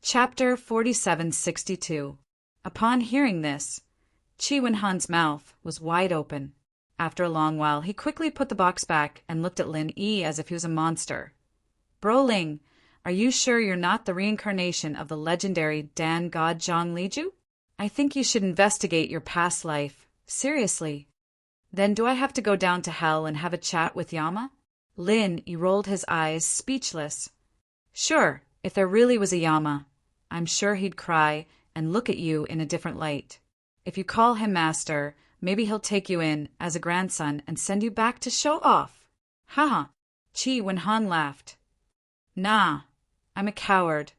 Chapter 4762. Upon hearing this, Chi Wenhan's mouth was wide open. After a long while, he quickly put the box back and looked at Lin Yi as if he was a monster. Bro Ling, are you sure you're not the reincarnation of the legendary Dan God Zhang Liju? I think you should investigate your past life. Seriously. Then do I have to go down to hell and have a chat with Yama? Lin Yi rolled his eyes, speechless. Sure, if there really was a Yama, I'm sure he'd cry and look at you in a different light. If you call him master, maybe he'll take you in as a grandson and send you back to show off. Haha. Chi Wenhan laughed. Nah, I'm a coward.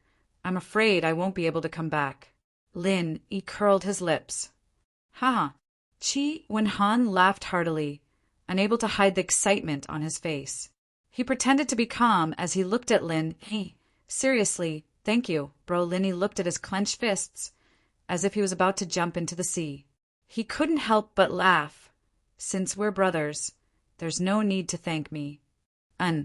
I'm afraid I won't be able to come back. Lin Yi curled his lips. Haha. Chi Wenhan laughed heartily, unable to hide the excitement on his face. He pretended to be calm as he looked at Lin Yi. Seriously, thank you. Bro Lin Yi looked at his clenched fists, as if he was about to jump into the sea. He couldn't help but laugh. Since we're brothers, there's no need to thank me. Chi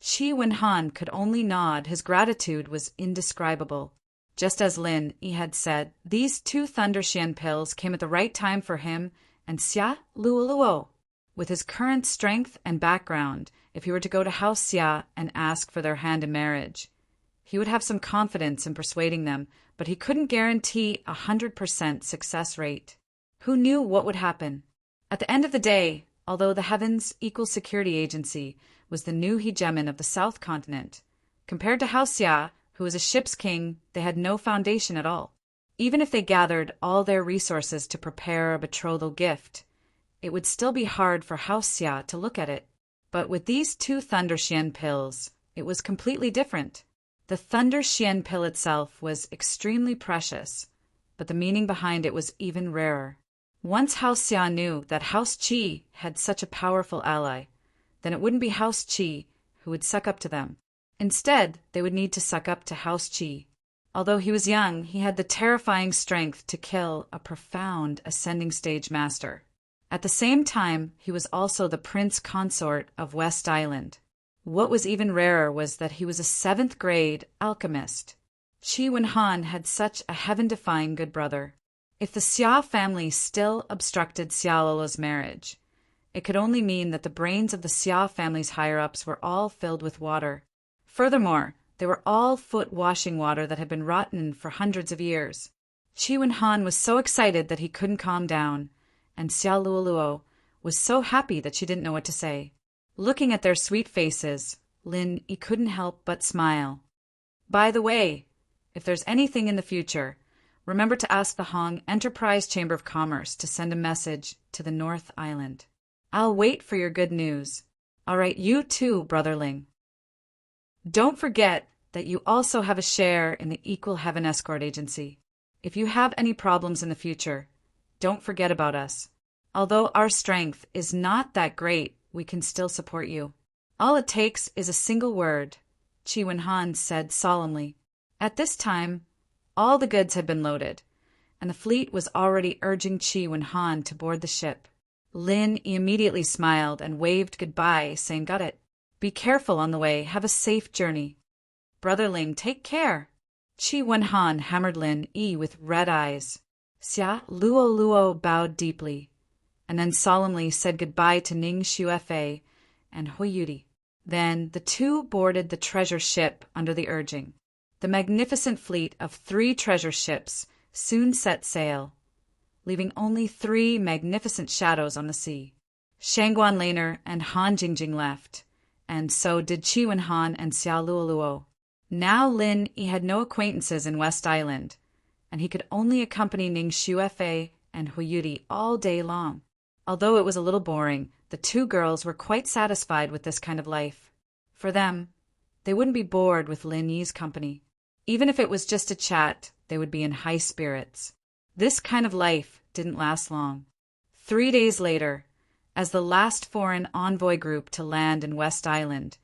Wenhan could only nod. His gratitude was indescribable. Just as Lin Yi had said, these 2 Thunder Xian pills came at the right time for him and Xia Luoluo. With his current strength and background, if he were to go to House Xia and ask for their hand in marriage, he would have some confidence in persuading them, but he couldn't guarantee 100% success rate. Who knew what would happen? At the end of the day, although the Heavens Equal Security Agency was the new hegemon of the South Continent, compared to House Xia, who was a ship's king, they had no foundation at all. Even if they gathered all their resources to prepare a betrothal gift, it would still be hard for House Xia to look at it. But with these 2 Thunder Xian pills, it was completely different. The Thunder Xian pill itself was extremely precious, but the meaning behind it was even rarer. Once House Xia knew that House Qi had such a powerful ally, then it wouldn't be House Qi who would suck up to them. Instead, they would need to suck up to House Qi. Although he was young, he had the terrifying strength to kill a profound ascending stage master. At the same time, he was also the prince consort of West Island. What was even rarer was that he was a 7th grade alchemist. Chi Wenhan had such a heaven-defying good brother. If the Xia family still obstructed Xia Lolo's marriage, it could only mean that the brains of the Xia family's higher-ups were all filled with water. Furthermore, they were all foot-washing water that had been rotten for hundreds of years. Chi Wenhan was so excited that he couldn't calm down, and Xia Luoluo was so happy that she didn't know what to say. Looking at their sweet faces, Lin Yi couldn't help but smile. By the way, if there's anything in the future, remember to ask the Hong Enterprise Chamber of Commerce to send a message to the North Island. I'll wait for your good news. All right, you too, Brother Ling. Don't forget that you also have a share in the Equal Heaven Escort Agency. If you have any problems in the future, don't forget about us. Although our strength is not that great, we can still support you. All it takes is a single word, Chi Wenhan said solemnly. At this time, all the goods had been loaded, and the fleet was already urging Chi Wenhan to board the ship. Lin immediately smiled and waved goodbye, saying, "Got it. Be careful on the way. Have a safe journey. Brother Ling, take care." Chi Wenhan hammered Lin Yi with red eyes. Xia Luoluo bowed deeply, and then solemnly said goodbye to Ning Xuefei and Huiyuti. Then the 2 boarded the treasure ship under the urging. The magnificent fleet of 3 treasure ships soon set sail, leaving only 3 magnificent shadows on the sea. Shangguan Laner and Han Jingjing left, and so did Chi Wenhan and Xia Luoluo. Now Lin Yi had no acquaintances in West Island, and he could only accompany Ning Xuefei and Huiyuti all day long. Although it was a little boring, the 2 girls were quite satisfied with this kind of life. For them, they wouldn't be bored with Lin Yi's company. Even if it was just a chat, they would be in high spirits. This kind of life didn't last long. 3 days later, as the last foreign envoy group to land in West Island,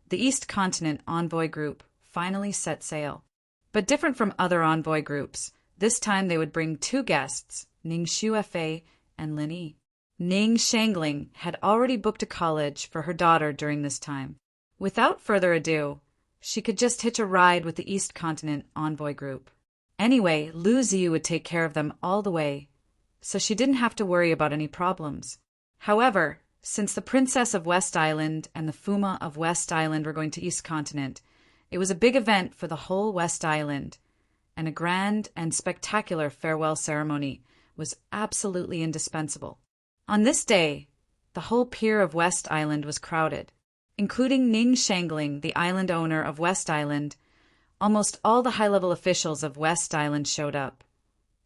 the East Continent envoy group finally set sail. But different from other envoy groups, this time they would bring 2 guests, Ning Xuefei and Lin Yi. Ning Shangling had already booked a college for her daughter during this time. Without further ado, She could just hitch a ride with the East Continent envoy group. Anyway, Lu Ziyu would take care of them all the way, so she didn't have to worry about any problems. However, since the Princess of West Island and the Fuma of West Island were going to East Continent, it was a big event for the whole West Island, and a grand and spectacular farewell ceremony was absolutely indispensable. On this day, the whole pier of West Island was crowded, including Ning Shangling, the island owner of West Island. Almost all the high-level officials of West Island showed up,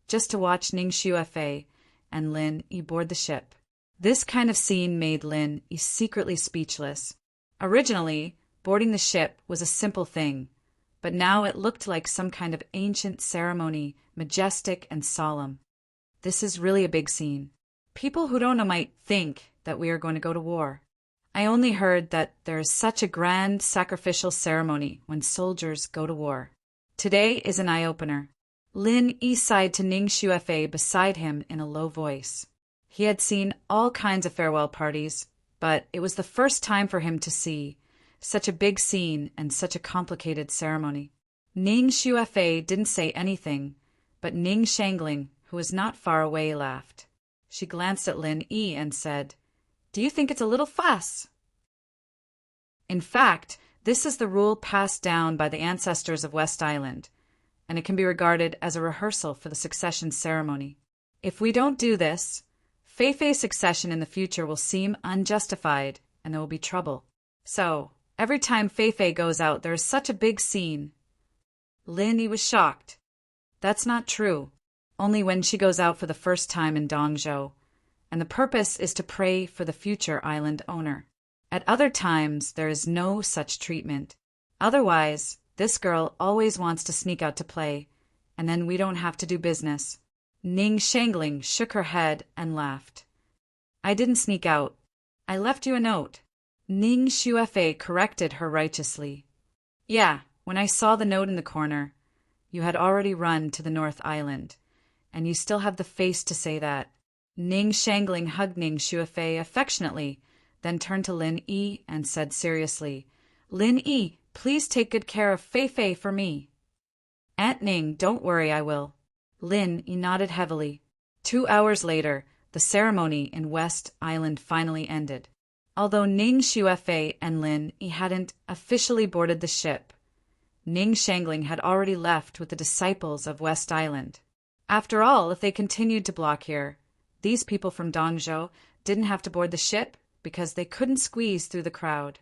just to watch Ning Xuefei and Lin Yi board the ship. This kind of scene made Lin Yi secretly speechless. Originally, boarding the ship was a simple thing, but now it looked like some kind of ancient ceremony, majestic and solemn. This is really a big scene. People who don't know might think that we are going to go to war. I only heard that there is such a grand sacrificial ceremony when soldiers go to war. Today is an eye-opener. Lin Yi sighed to Ning Xuefei beside him in a low voice. He had seen all kinds of farewell parties, but it was the first time for him to see such a big scene and such a complicated ceremony. Ning Xuefei didn't say anything, but Ning Shangling, who was not far away, laughed. She glanced at Lin Yi and said, "Do you think it's a little fuss?" In fact, this is the rule passed down by the ancestors of West Island, and it can be regarded as a rehearsal for the succession ceremony. If we don't do this, Feifei's succession in the future will seem unjustified, and there will be trouble. So, every time Feifei goes out, there is such a big scene. Lin Yi was shocked. That's not true. Only when she goes out for the first time in Dongzhou, and the purpose is to pray for the future island owner. At other times, there is no such treatment. Otherwise, this girl always wants to sneak out to play, and then we don't have to do business. Ning Shangling shook her head and laughed. "I didn't sneak out. I left you a note." Ning Xuefei corrected her righteously. "Yeah, when I saw the note in the corner, you had already run to the North Island, and you still have the face to say that." Ning Shangling hugged Ning Xuefei affectionately, then turned to Lin Yi and said seriously, "Lin Yi, please take good care of Feifei for me." "Aunt Ning, don't worry, I will." Lin Yi nodded heavily. 2 hours later, the ceremony in West Island finally ended. Although Ning Xuefei and Lin Yi hadn't officially boarded the ship, Ning Shangling had already left with the disciples of West Island. After all, if they continued to block here, these people from Dongzhou didn't have to board the ship because they couldn't squeeze through the crowd.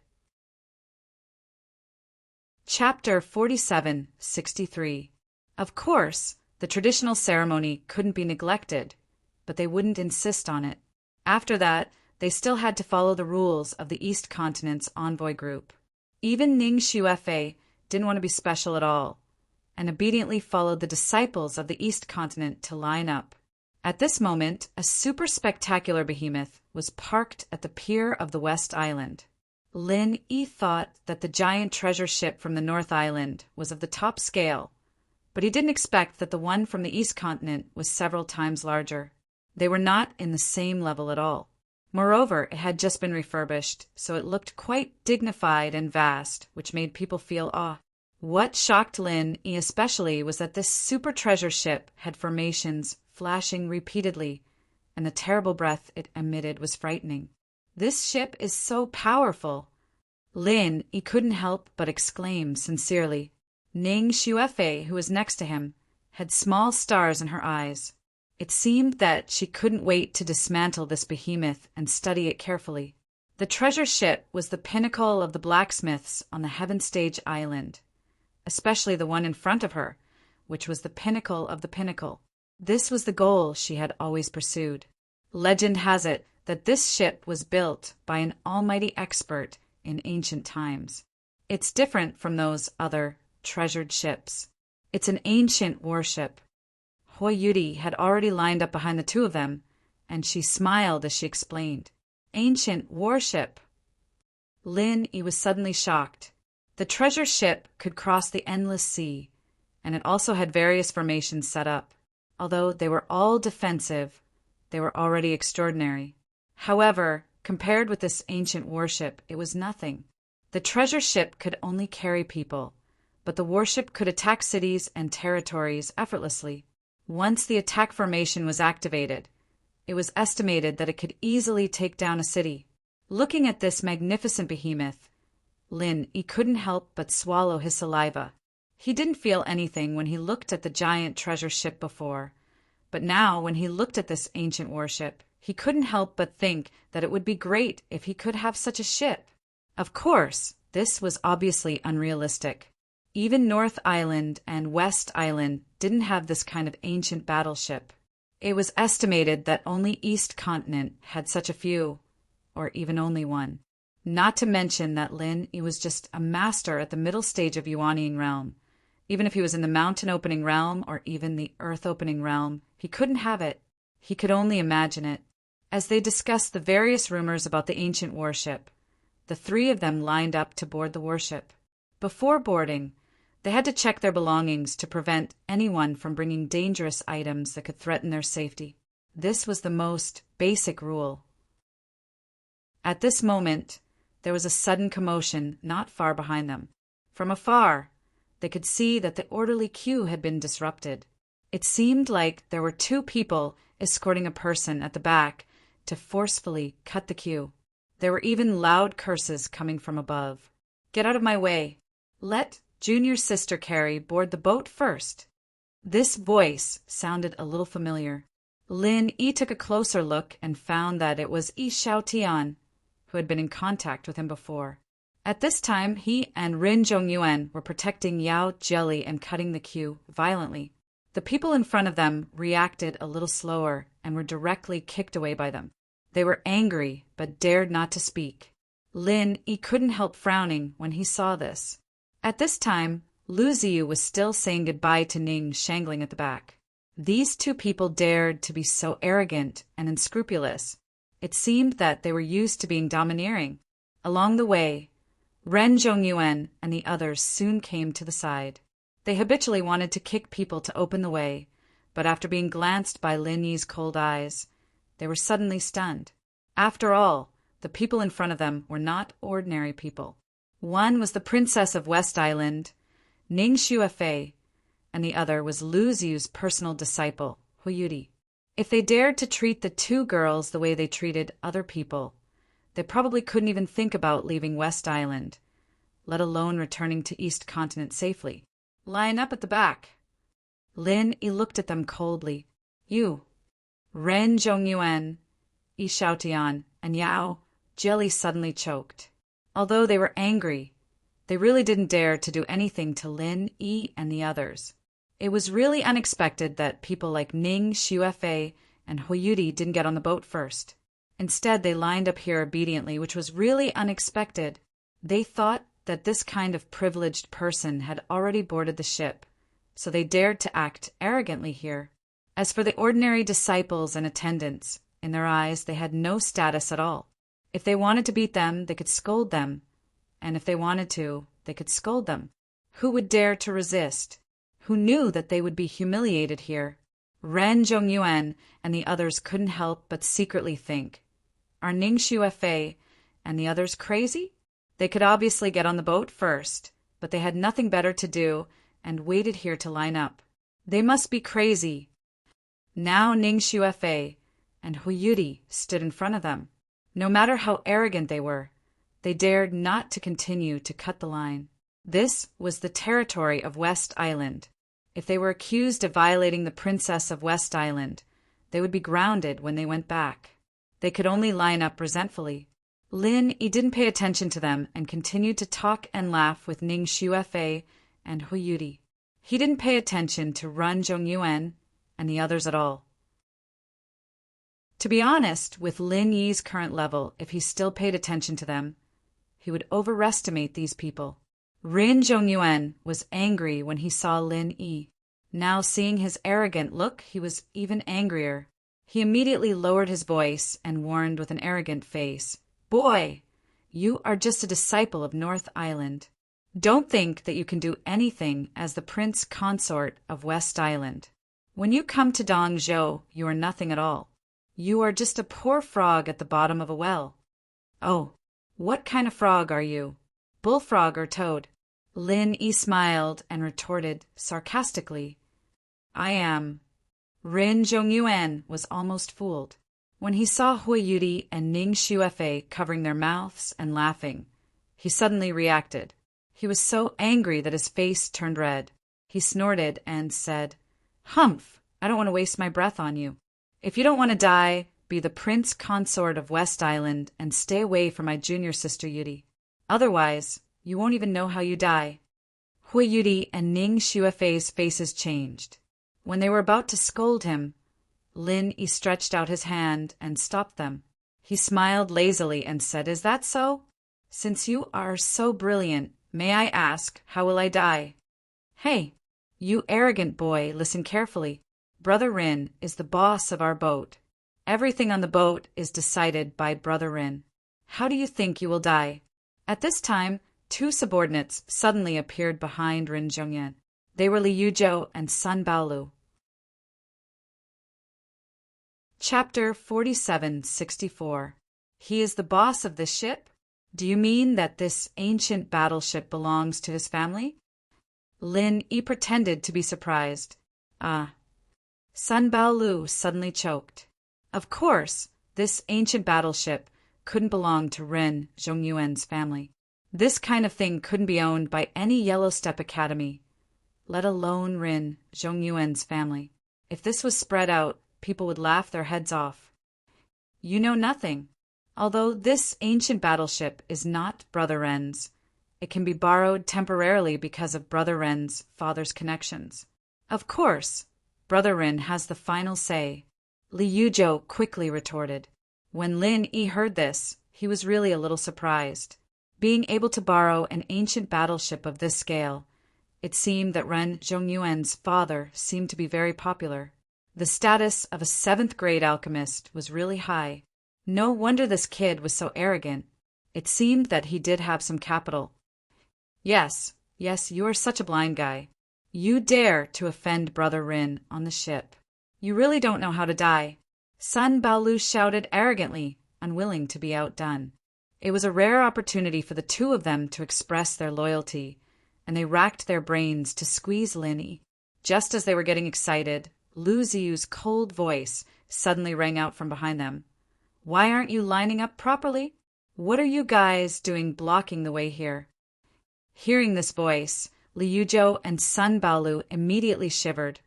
Chapter 4763. Of course, the traditional ceremony couldn't be neglected, but they wouldn't insist on it. After that, they still had to follow the rules of the East Continent's envoy group. Even Ning Xuefei didn't want to be special at all, and obediently followed the disciples of the East Continent to line up. At this moment, a super spectacular behemoth was parked at the pier of the West Island. Lin Yi thought that the giant treasure ship from the North Island was of the top scale, but he didn't expect that the one from the East Continent was several times larger. They were not in the same level at all. Moreover, it had just been refurbished, so it looked quite dignified and vast, which made people feel awe. What shocked Lin Yi especially was that this super treasure ship had formations flashing repeatedly, and the terrible breath it emitted was frightening. "This ship is so powerful!" Lin Yi couldn't help but exclaim sincerely. Ning Xuefei, who was next to him, had small stars in her eyes. It seemed that she couldn't wait to dismantle this behemoth and study it carefully. The treasure ship was the pinnacle of the blacksmiths on the Heaven Stage Island, especially the one in front of her, which was the pinnacle of the pinnacle. This was the goal she had always pursued. Legend has it that this ship was built by an almighty expert in ancient times. It's different from those other treasured ships. It's an ancient warship. Hoi Yudi had already lined up behind the two of them, and she smiled as she explained. Ancient warship. Lin Yi was suddenly shocked. The treasure ship could cross the endless sea, and it also had various formations set up. Although they were all defensive, they were already extraordinary. However, compared with this ancient warship, it was nothing. The treasure ship could only carry people, but the warship could attack cities and territories effortlessly. Once the attack formation was activated, it was estimated that it could easily take down a city. Looking at this magnificent behemoth, he couldn't help but swallow his saliva. He didn't feel anything when he looked at the giant treasure ship before, but now when he looked at this ancient warship, he couldn't help but think that it would be great if he could have such a ship. Of course, this was obviously unrealistic. Even North Island and West Island didn't have this kind of ancient battleship. It was estimated that only East Continent had such a few, or even only one. Not to mention that he was just a master at the middle stage of Yuanian realm. Even if he was in the mountain opening realm or even the earth opening realm, he couldn't have it. He could only imagine it. As they discussed the various rumors about the ancient warship, the three of them lined up to board the warship. Before boarding, they had to check their belongings to prevent anyone from bringing dangerous items that could threaten their safety. This was the most basic rule. At this moment, there was a sudden commotion not far behind them. From afar, they could see that the orderly queue had been disrupted. It seemed like there were two people escorting a person at the back to forcefully cut the queue. There were even loud curses coming from above. "Get out of my way. Let Junior's sister Carrie board the boat first." This voice sounded a little familiar. Yi took a closer look and found that it was Yi Xiaotian, who had been in contact with him before. At this time, he and Rin Zhongyuan were protecting Yao Jelly and cutting the queue violently. The people in front of them reacted a little slower and were directly kicked away by them. They were angry, but dared not to speak. He couldn't help frowning when he saw this. At this time, Lu Ziyu was still saying goodbye to Ning, shangling at the back. These two people dared to be so arrogant and unscrupulous. It seemed that they were used to being domineering. Along the way, Ren Zhongyuan and the others soon came to the side. They habitually wanted to kick people to open the way, but after being glanced by Lin Yi's cold eyes, they were suddenly stunned. After all, the people in front of them were not ordinary people. One was the princess of West Island, Ning Xuefei, and the other was Lu Ziyu's personal disciple, Huyudi. If they dared to treat the two girls the way they treated other people, they probably couldn't even think about leaving West Island, let alone returning to East Continent safely. "Line up at the back." Yi looked at them coldly. "You, Ren Zhongyuan, Yi Xiaotian, and Yao." Jelly suddenly choked. Although they were angry, they really didn't dare to do anything to Yi and the others. It was really unexpected that people like Ning Xuefei and Huyudi didn't get on the boat first. Instead, they lined up here obediently, which was really unexpected. They thought that this kind of privileged person had already boarded the ship, so they dared to act arrogantly here. As for the ordinary disciples and attendants, in their eyes they had no status at all. If they wanted to beat them, they could scold them, and if they wanted to, they could scold them. Who would dare to resist? Who knew that they would be humiliated here? Ren Zhongyuan and the others couldn't help but secretly think, are Ning Xuefei and the others crazy? They could obviously get on the boat first, but they had nothing better to do and waited here to line up. They must be crazy. Now Ning Xuefei and Huyudi stood in front of them. No matter how arrogant they were, they dared not to continue to cut the line. This was the territory of West Island. If they were accused of violating the Princess of West Island, they would be grounded when they went back. They could only line up resentfully. He didn't pay attention to them and continued to talk and laugh with Ning Xuefei and Huyudi. He didn't pay attention to Ren Zhongyuan and the others at all. To be honest, with Lin Yi's current level, if he still paid attention to them, he would overestimate these people. Rin Zhongyuan was angry when he saw Lin Yi. Now seeing his arrogant look, he was even angrier. He immediately lowered his voice and warned with an arrogant face, "Boy, you are just a disciple of North Island. Don't think that you can do anything as the prince consort of West Island. When you come to Dongzhou, you are nothing at all. You are just a poor frog at the bottom of a well." "Oh, what kind of frog are you?" bullfrog or toad? Lin Yi smiled and retorted sarcastically, I am. Rin Zhongyuan was almost fooled. When he saw Hui Yudi and Ning Xuefei covering their mouths and laughing, he suddenly reacted. He was so angry that his face turned red. He snorted and said, Humph, I don't want to waste my breath on you. If you don't want to die, be the prince consort of West Island and stay away from my junior sister Yudi. Otherwise, you won't even know how you die. Hui Yudi and Ning Xuefei's faces changed. When they were about to scold him, Lin Yi stretched out his hand and stopped them. He smiled lazily and said, Is that so? Since you are so brilliant, may I ask, how will I die? Hey, you arrogant boy, listen carefully. Brother Rin is the boss of our boat. Everything on the boat is decided by Brother Rin. How do you think you will die? At this time, 2 subordinates suddenly appeared behind Rin Zhongyan. They were Li Yuzhou and Sun Baolu. Chapter 4764. He is the boss of this ship? Do you mean that this ancient battleship belongs to his family? Lin Yi pretended to be surprised. Sun Baolu suddenly choked. Of course, this ancient battleship couldn't belong to Rin Zhongyuan's family. This kind of thing couldn't be owned by any Yellow Step Academy, let alone Rin Zhongyuan's family. If this was spread out, people would laugh their heads off. You know nothing. Although this ancient battleship is not Brother Ren's, it can be borrowed temporarily because of Brother Ren's father's connections. Of course, Brother Ren has the final say, Li Yuzhou quickly retorted. When Lin Yi heard this, he was really a little surprised. Being able to borrow an ancient battleship of this scale, it seemed that Ren Zhongyuan's father seemed to be very popular. The status of a 7th grade alchemist was really high. No wonder this kid was so arrogant. It seemed that he did have some capital. Yes, you are such a blind guy. You dare to offend Brother Rin on the ship. You really don't know how to die. Sun Baolu shouted arrogantly, unwilling to be outdone. It was a rare opportunity for the 2 of them to express their loyalty, and they racked their brains to squeeze Lin Yi. Just as they were getting excited, Lu Ziyu's cold voice suddenly rang out from behind them. Why aren't you lining up properly? What are you guys doing blocking the way here? Hearing this voice, Li Yuzhou and Sun Baolu immediately shivered,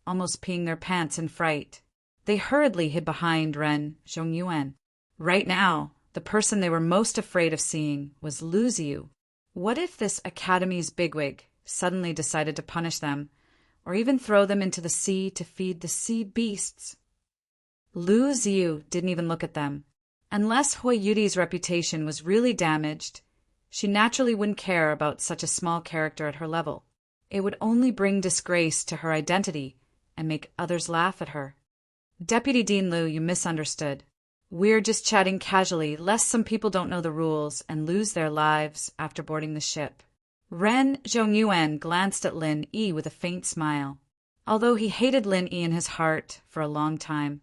almost peeing their pants in fright. They hurriedly hid behind Ren Zhongyuan. Right now, the person they were most afraid of seeing was Lu Ziyu. What if this academy's bigwig suddenly decided to punish them, or even throw them into the sea to feed the sea beasts? Lu Ziyu didn't even look at them. Unless Hui Yudi's reputation was really damaged, she naturally wouldn't care about such a small character at her level. It would only bring disgrace to her identity and make others laugh at her. Deputy Dean Lu, you misunderstood. We're just chatting casually, lest some people don't know the rules and lose their lives after boarding the ship. Ren Zhongyuan glanced at Lin Yi with a faint smile. Although he hated Lin Yi in his heart for a long time,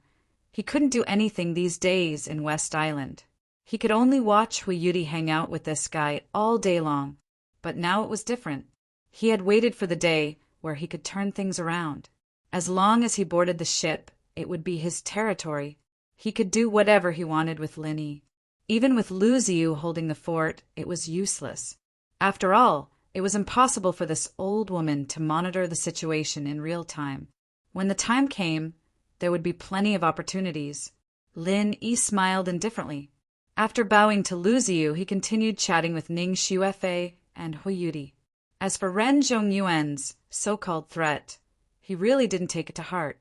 he couldn't do anything these days in West Island. He could only watch Hui Yudi hang out with this guy all day long. But now it was different. He had waited for the day where he could turn things around. As long as he boarded the ship, it would be his territory. He could do whatever he wanted with Lin Yi. Even with Lu Ziyu holding the fort, it was useless. After all, it was impossible for this old woman to monitor the situation in real time. When the time came, there would be plenty of opportunities. Lin Yi smiled indifferently. After bowing to Lu Ziyu, he continued chatting with Ning Xuefei and Hui Yudi. As for Ren Zhongyuan's so-called threat, he really didn't take it to heart.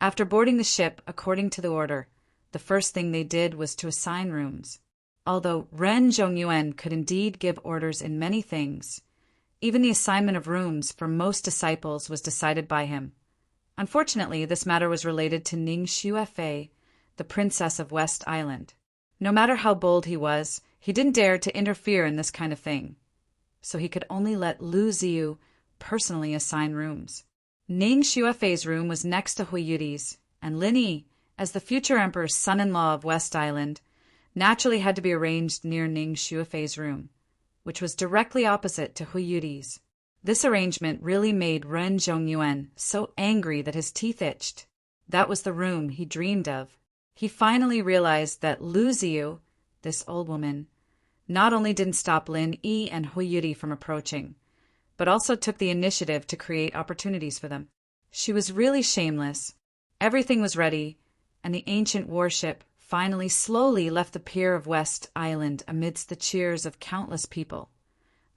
After boarding the ship according to the order, the first thing they did was to assign rooms. Although Ren Zhongyuan could indeed give orders in many things, even the assignment of rooms for most disciples was decided by him. Unfortunately, this matter was related to Ning Xuefei, the princess of West Island. No matter how bold he was, he didn't dare to interfere in this kind of thing, so he could only let Lu Ziyu personally assign rooms. Ning Xuefei's room was next to Hui Yudi's, and Lin Yi, as the future emperor's son-in-law of West Island, naturally had to be arranged near Ning Shuofei's room, which was directly opposite to Hui Yuti's. This arrangement really made Ren Zhongyuan so angry that his teeth itched. That was the room he dreamed of. He finally realized that Lu Ziyu, this old woman, not only didn't stop Lin Yi and Hui Yuti from approaching, but also took the initiative to create opportunities for them. She was really shameless. Everything was ready, and the ancient warship finally slowly left the pier of West Island amidst the cheers of countless people,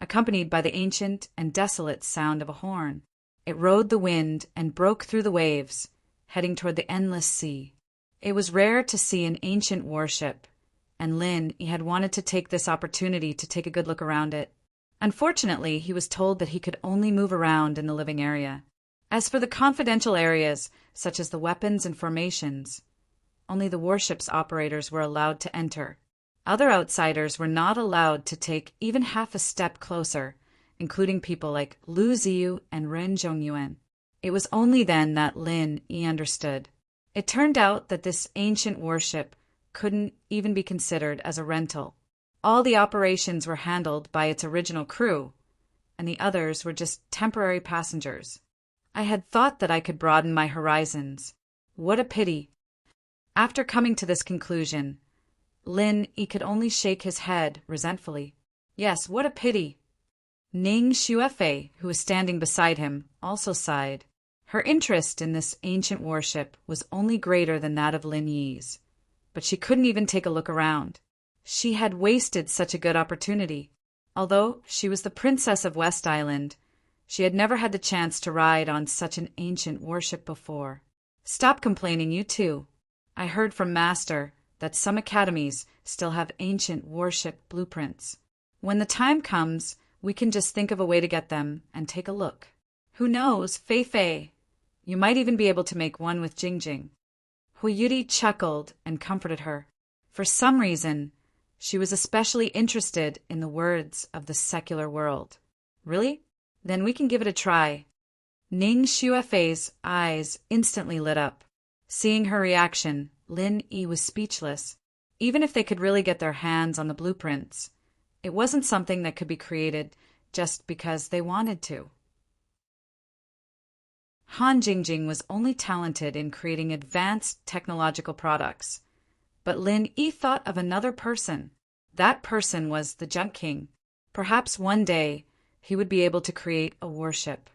accompanied by the ancient and desolate sound of a horn. It rode the wind and broke through the waves, heading toward the endless sea. It was rare to see an ancient warship, and Lin had wanted to take this opportunity to take a good look around it. Unfortunately, he was told that he could only move around in the living area. As for the confidential areas, such as the weapons and formations, only the warship's operators were allowed to enter. Other outsiders were not allowed to take even half a step closer, including people like Lu Ziyu and Ren Zhongyuan. It was only then that Lin Yi understood. It turned out that this ancient warship couldn't even be considered as a rental. All the operations were handled by its original crew, and the others were just temporary passengers. I had thought that I could broaden my horizons. What a pity. After coming to this conclusion, Lin Yi could only shake his head resentfully. Yes, what a pity. Ning Shuofei, who was standing beside him, also sighed. Her interest in this ancient warship was only greater than that of Lin Yi's, but she couldn't even take a look around. She had wasted such a good opportunity. Although she was the princess of West Island, she had never had the chance to ride on such an ancient warship before. Stop complaining, you two. I heard from Master that some academies still have ancient warship blueprints. When the time comes, we can just think of a way to get them and take a look. Who knows, Fei Fei? You might even be able to make one with Jing Jing. Hui Yuti chuckled and comforted her. For some reason, she was especially interested in the words of the secular world. Really? Then we can give it a try. Ning Shuofei's eyes instantly lit up. Seeing her reaction, Lin Yi was speechless. Even if they could really get their hands on the blueprints, it wasn't something that could be created just because they wanted to. Han Jingjing was only talented in creating advanced technological products. But Lin Yi thought of another person. That person was the Junk King. Perhaps one day he would be able to create a warship.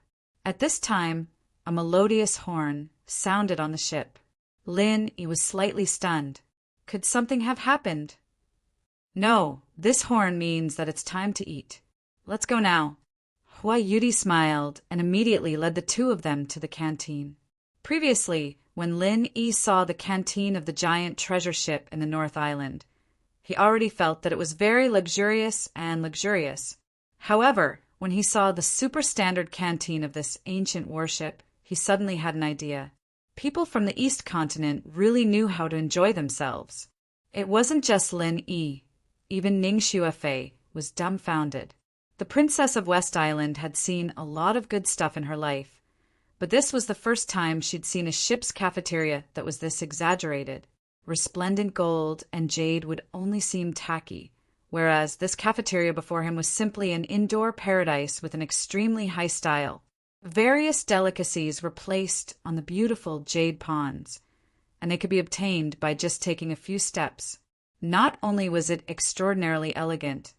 At this time, a melodious horn sounded on the ship. Lin Yi was slightly stunned. Could something have happened? No, this horn means that it's time to eat. Let's go now. Hui Yuti smiled and immediately led the two of them to the canteen. Previously, when Lin Yi saw the canteen of the giant treasure ship in the North Island, he already felt that it was very luxurious and luxurious. However, when he saw the super-standard canteen of this ancient warship, he suddenly had an idea. People from the East Continent really knew how to enjoy themselves. It wasn't just Lin Yi. Even Ning Shuofei was dumbfounded. The Princess of West Island had seen a lot of good stuff in her life, but this was the first time she'd seen a ship's cafeteria that was this exaggerated. Resplendent gold and jade would only seem tacky, whereas this cafeteria before him was simply an indoor paradise with an extremely high style. Various delicacies were placed on the beautiful jade ponds, and they could be obtained by just taking a few steps. Not only was it extraordinarily elegant,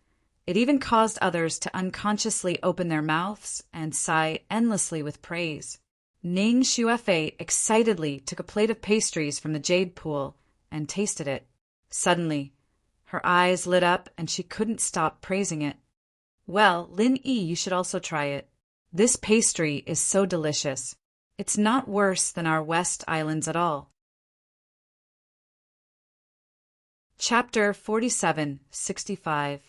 it even caused others to unconsciously open their mouths and sigh endlessly with praise. Ning Shuofei excitedly took a plate of pastries from the jade pool and tasted it. Suddenly, her eyes lit up and she couldn't stop praising it. Well, Lin Yi, you should also try it. This pastry is so delicious. It's not worse than our West Islands at all. Chapter 47-65.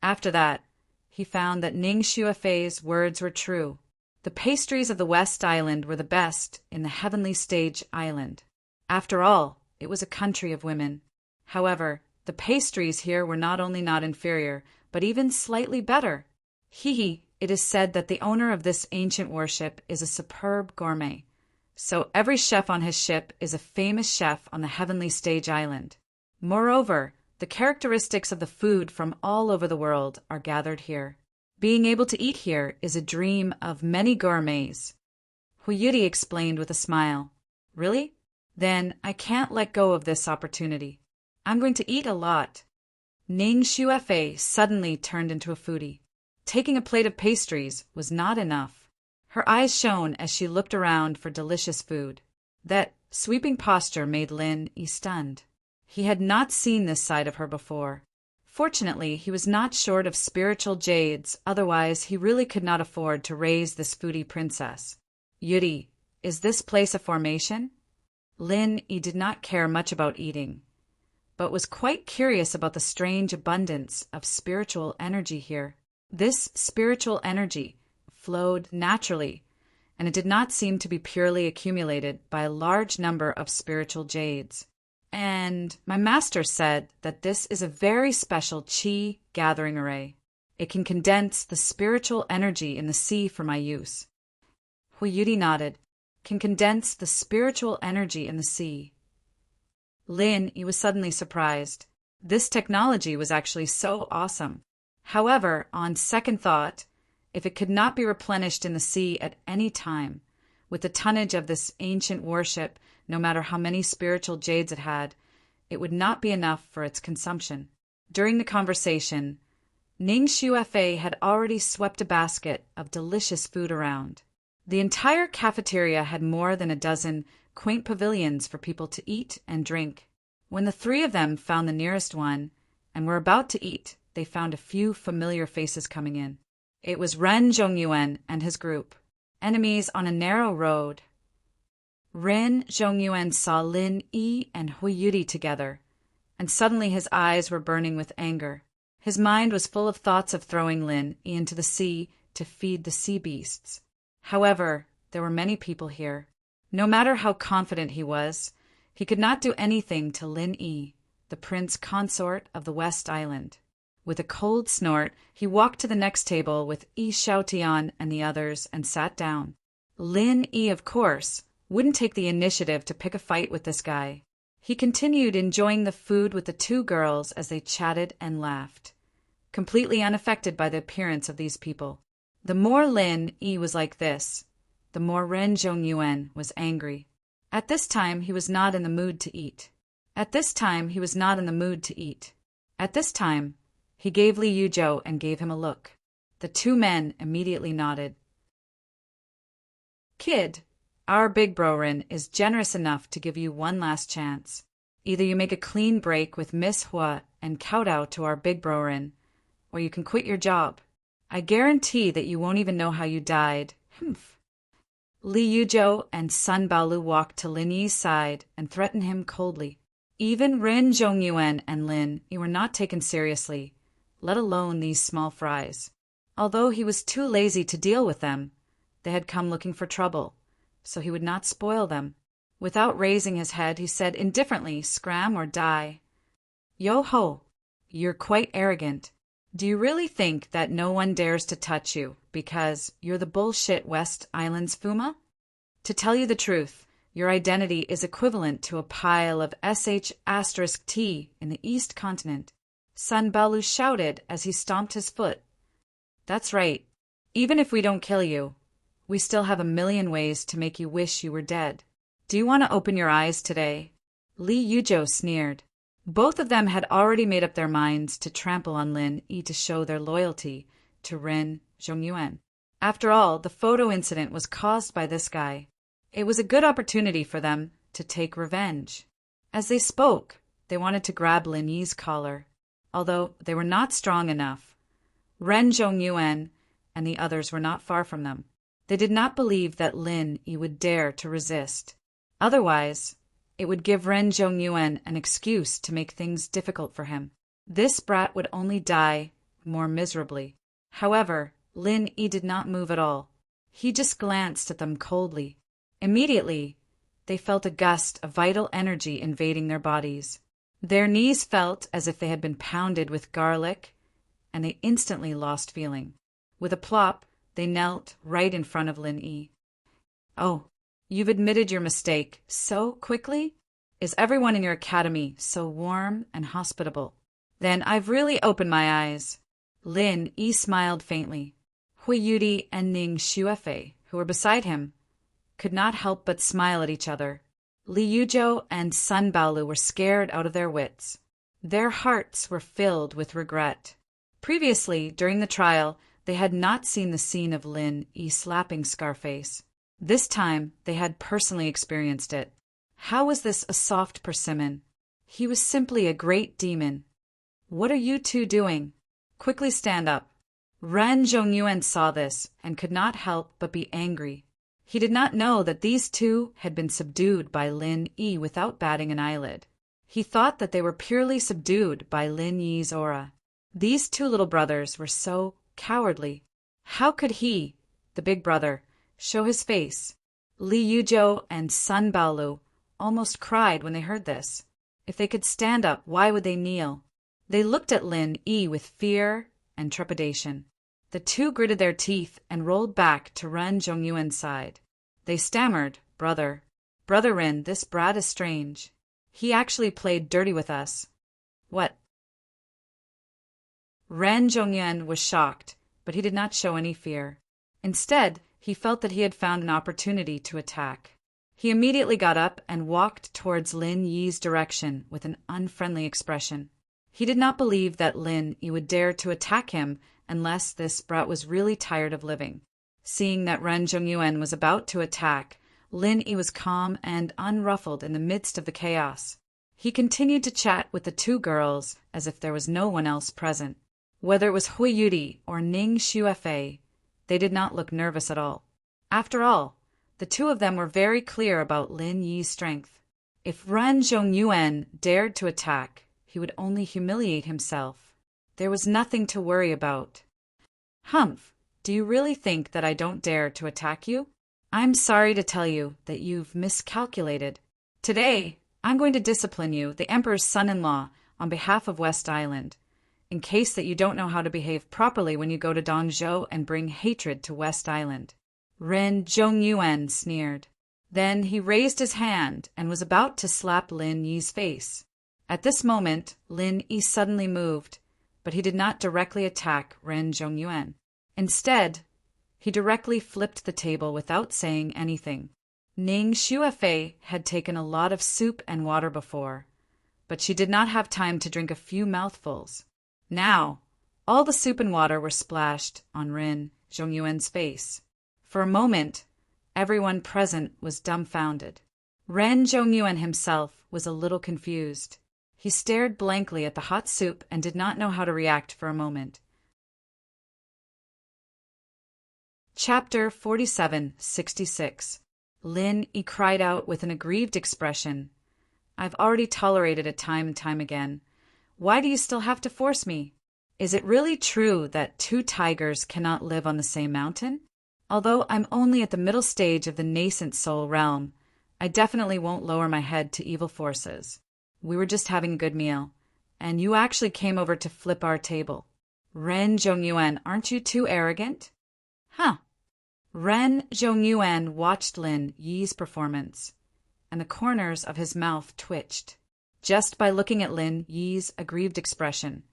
After that, he found that Ning Shuofei's words were true. The pastries of the West Island were the best in the heavenly stage island. After all, it was a country of women. However, the pastries here were not only not inferior, but even slightly better. It is said that the owner of this ancient warship is a superb gourmet. So every chef on his ship is a famous chef on the heavenly stage island. Moreover, The characteristics of the food from all over the world are gathered here. Being able to eat here is a dream of many gourmets. Huyuri explained with a smile. Really? Then I can't let go of this opportunity. I'm going to eat a lot. Ning Shuefei suddenly turned into a foodie. Taking a plate of pastries was not enough. Her eyes shone as she looked around for delicious food. That sweeping posture made Lin Yi stunned. He had not seen this side of her before. Fortunately, he was not short of spiritual jades, otherwise he really could not afford to raise this foodie princess. Yuri, is this place a formation? Lin Yi did not care much about eating, but was quite curious about the strange abundance of spiritual energy here. This spiritual energy flowed naturally, and it did not seem to be purely accumulated by a large number of spiritual jades. And my master said that this is a very special qi gathering array. It can condense the spiritual energy in the sea for my use. Huyuri nodded. Can condense the spiritual energy in the sea. Lin Yi was suddenly surprised. This technology was actually so awesome. However, on second thought, if it could not be replenished in the sea at any time, with the tonnage of this ancient warship, no matter how many spiritual jades it had, it would not be enough for its consumption. During the conversation, Ning Shuefei had already swept a basket of delicious food around. The entire cafeteria had more than a dozen quaint pavilions for people to eat and drink. When the three of them found the nearest one and were about to eat, they found a few familiar faces coming in. It was Ren Zhongyuan and his group, enemies on a narrow road. Ren Zhongyuan saw Lin Yi and Huyuri together, and suddenly his eyes were burning with anger. His mind was full of thoughts of throwing Lin Yi into the sea to feed the sea beasts. However, there were many people here. No matter how confident he was, he could not do anything to Lin Yi, the prince consort of the West Island. With a cold snort, he walked to the next table with Yi Xiaotian and the others and sat down. Lin Yi, of course, wouldn't take the initiative to pick a fight with this guy. He continued enjoying the food with the two girls as they chatted and laughed, completely unaffected by the appearance of these people. The more Lin Yi was like this, the more Ren Zhongyuan was angry. At this time, he was not in the mood to eat. At this time, he gave Li Yuzhou and gave him a look. The two men immediately nodded. Kid, our big bro Rin is generous enough to give you one last chance. Either you make a clean break with Miss Hua and kowtow to our big bro Rin, or you can quit your job. I guarantee that you won't even know how you died. Li Yuzhou and Sun Baolu walked to Lin Yi's side and threatened him coldly. Even Ren Zhongyuan and Lin Yi were not taken seriously, let alone these small fries. Although he was too lazy to deal with them, they had come looking for trouble, so he would not spoil them. Without raising his head, he said indifferently, "Scram or die." Yo-ho, you're quite arrogant. Do you really think that no one dares to touch you because you're the bullshit West Island's Fuma? To tell you the truth, your identity is equivalent to a pile of sh*T in the East Continent. Sun Baolu shouted as he stomped his foot. That's right. Even if we don't kill you, we still have a million ways to make you wish you were dead. Do you want to open your eyes today? Li Yuzhou sneered. Both of them had already made up their minds to trample on Lin Yi to show their loyalty to Ren Zhongyuan. After all, the photo incident was caused by this guy. It was a good opportunity for them to take revenge. As they spoke, they wanted to grab Lin Yi's collar, although they were not strong enough. Ren Zhongyuan and the others were not far from them. They did not believe that Lin Yi would dare to resist. Otherwise, it would give Ren Zhongyuan an excuse to make things difficult for him. This brat would only die more miserably. However, Lin Yi did not move at all. He just glanced at them coldly. Immediately, they felt a gust of vital energy invading their bodies. Their knees felt as if they had been pounded with garlic, and they instantly lost feeling. With a plop, they knelt right in front of Lin Yi. "Oh, you've admitted your mistake so quickly? Is everyone in your academy so warm and hospitable?" Then I've really opened my eyes. Lin Yi smiled faintly. Hui Yudi and Ning Xuefei, who were beside him, could not help but smile at each other. Li Yuzhou and Sun Baolu were scared out of their wits. Their hearts were filled with regret. Previously, during the trial, they had not seen the scene of Lin Yi slapping Scarface. This time, they had personally experienced it. How was this a soft persimmon? He was simply a great demon. What are you two doing? Quickly stand up. Ren Zhongyuan saw this and could not help but be angry. He did not know that these two had been subdued by Lin Yi without batting an eyelid. He thought that they were purely subdued by Lin Yi's aura. These two little brothers were so cowardly. How could he, the big brother, show his face? Li Yuzhou and Sun Baolu almost cried when they heard this. If they could stand up, why would they kneel? They looked at Lin Yi with fear and trepidation. The two gritted their teeth and rolled back to Ren Zhongyuan's side. They stammered, Brother Ren, this brat is strange. He actually played dirty with us. What? Ren Zhongyuan was shocked, but he did not show any fear. Instead, he felt that he had found an opportunity to attack. He immediately got up and walked towards Lin Yi's direction with an unfriendly expression. He did not believe that Lin Yi would dare to attack him unless this brat was really tired of living. Seeing that Ren Zhongyuan was about to attack, Lin Yi was calm and unruffled in the midst of the chaos. He continued to chat with the two girls as if there was no one else present. Whether it was Hui Yudi or Ning Xuefei, they did not look nervous at all. After all, the two of them were very clear about Lin Yi's strength. If Ren Zhongyuan dared to attack, he would only humiliate himself. There was nothing to worry about. Humph, do you really think that I don't dare to attack you? I'm sorry to tell you that you've miscalculated. Today, I'm going to discipline you, the Emperor's son-in-law, on behalf of West Island, in case that you don't know how to behave properly when you go to Dongzhou and bring hatred to West Island. Ren Zhongyuan sneered. Then he raised his hand and was about to slap Lin Yi's face. At this moment, Lin Yi suddenly moved, but he did not directly attack Ren Zhongyuan. Instead, he directly flipped the table without saying anything. Ning Xuefei had taken a lot of soup and water before, but she did not have time to drink a few mouthfuls. Now, all the soup and water were splashed on Ren Zhongyuan's face. For a moment, everyone present was dumbfounded. Ren Zhongyuan himself was a little confused. He stared blankly at the hot soup and did not know how to react for a moment. Chapter 47-66. Lin Yi cried out with an aggrieved expression. I've already tolerated it time and time again. Why do you still have to force me? Is it really true that two tigers cannot live on the same mountain? Although I'm only at the middle stage of the nascent soul realm, I definitely won't lower my head to evil forces. We were just having a good meal, and you actually came over to flip our table. Ren Zhongyuan, aren't you too arrogant? Huh. Ren Zhongyuan watched Lin Yi's performance, and the corners of his mouth twitched. Just by looking at Lin Yi's aggrieved expression,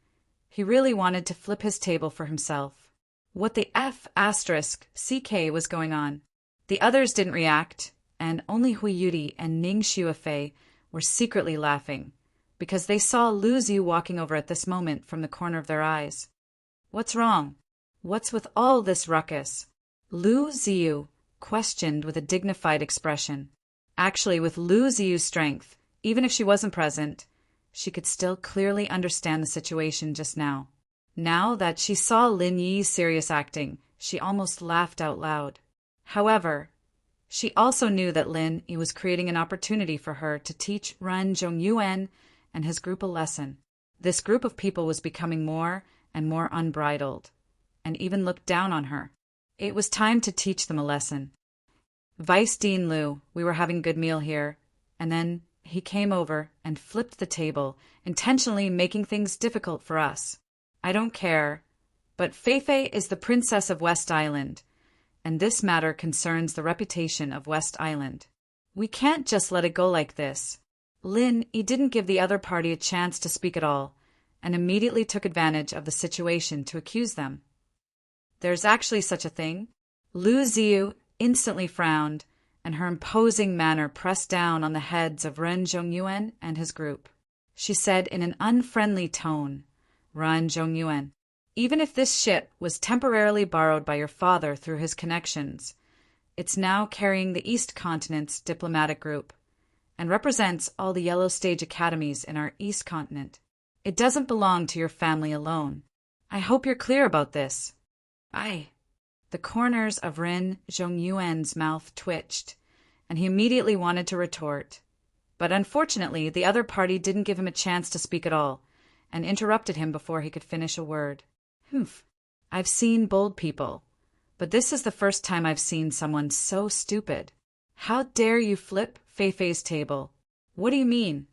he really wanted to flip his table for himself. What the F***CK was going on? The others didn't react, and only Hui Yudi and Ning Xuefei were secretly laughing, because they saw Lu Ziyu walking over at this moment from the corner of their eyes. What's wrong? What's with all this ruckus? Lu Ziyu questioned with a dignified expression. Actually, with Lu Ziyu's strength, even if she wasn't present, she could still clearly understand the situation just now. Now that she saw Lin Yi's serious acting, she almost laughed out loud. However, she also knew that Lin Yi was creating an opportunity for her to teach Ren Zhongyuan and his group a lesson. This group of people was becoming more and more unbridled, and even looked down on her. It was time to teach them a lesson. Vice Dean Liu, we were having a good meal here, and then he came over and flipped the table, intentionally making things difficult for us. I don't care, but Feifei is the princess of West Island, and this matter concerns the reputation of West Island. We can't just let it go like this. Lin Yi didn't give the other party a chance to speak at all, and immediately took advantage of the situation to accuse them. There's actually such a thing? Lu Ziyu instantly frowned, and her imposing manner pressed down on the heads of Ren Zhongyuan and his group. She said in an unfriendly tone, Ren Zhongyuan, even if this ship was temporarily borrowed by your father through his connections, it's now carrying the East Continent's diplomatic group and represents all the Yellow Stage academies in our East Continent. It doesn't belong to your family alone. I hope you're clear about this. Aye. The corners of Ren Zhongyuan's mouth twitched, and he immediately wanted to retort. But unfortunately, the other party didn't give him a chance to speak at all, and interrupted him before he could finish a word. Humph. I've seen bold people, but this is the first time I've seen someone so stupid. How dare you flip Feifei's table? What do you mean?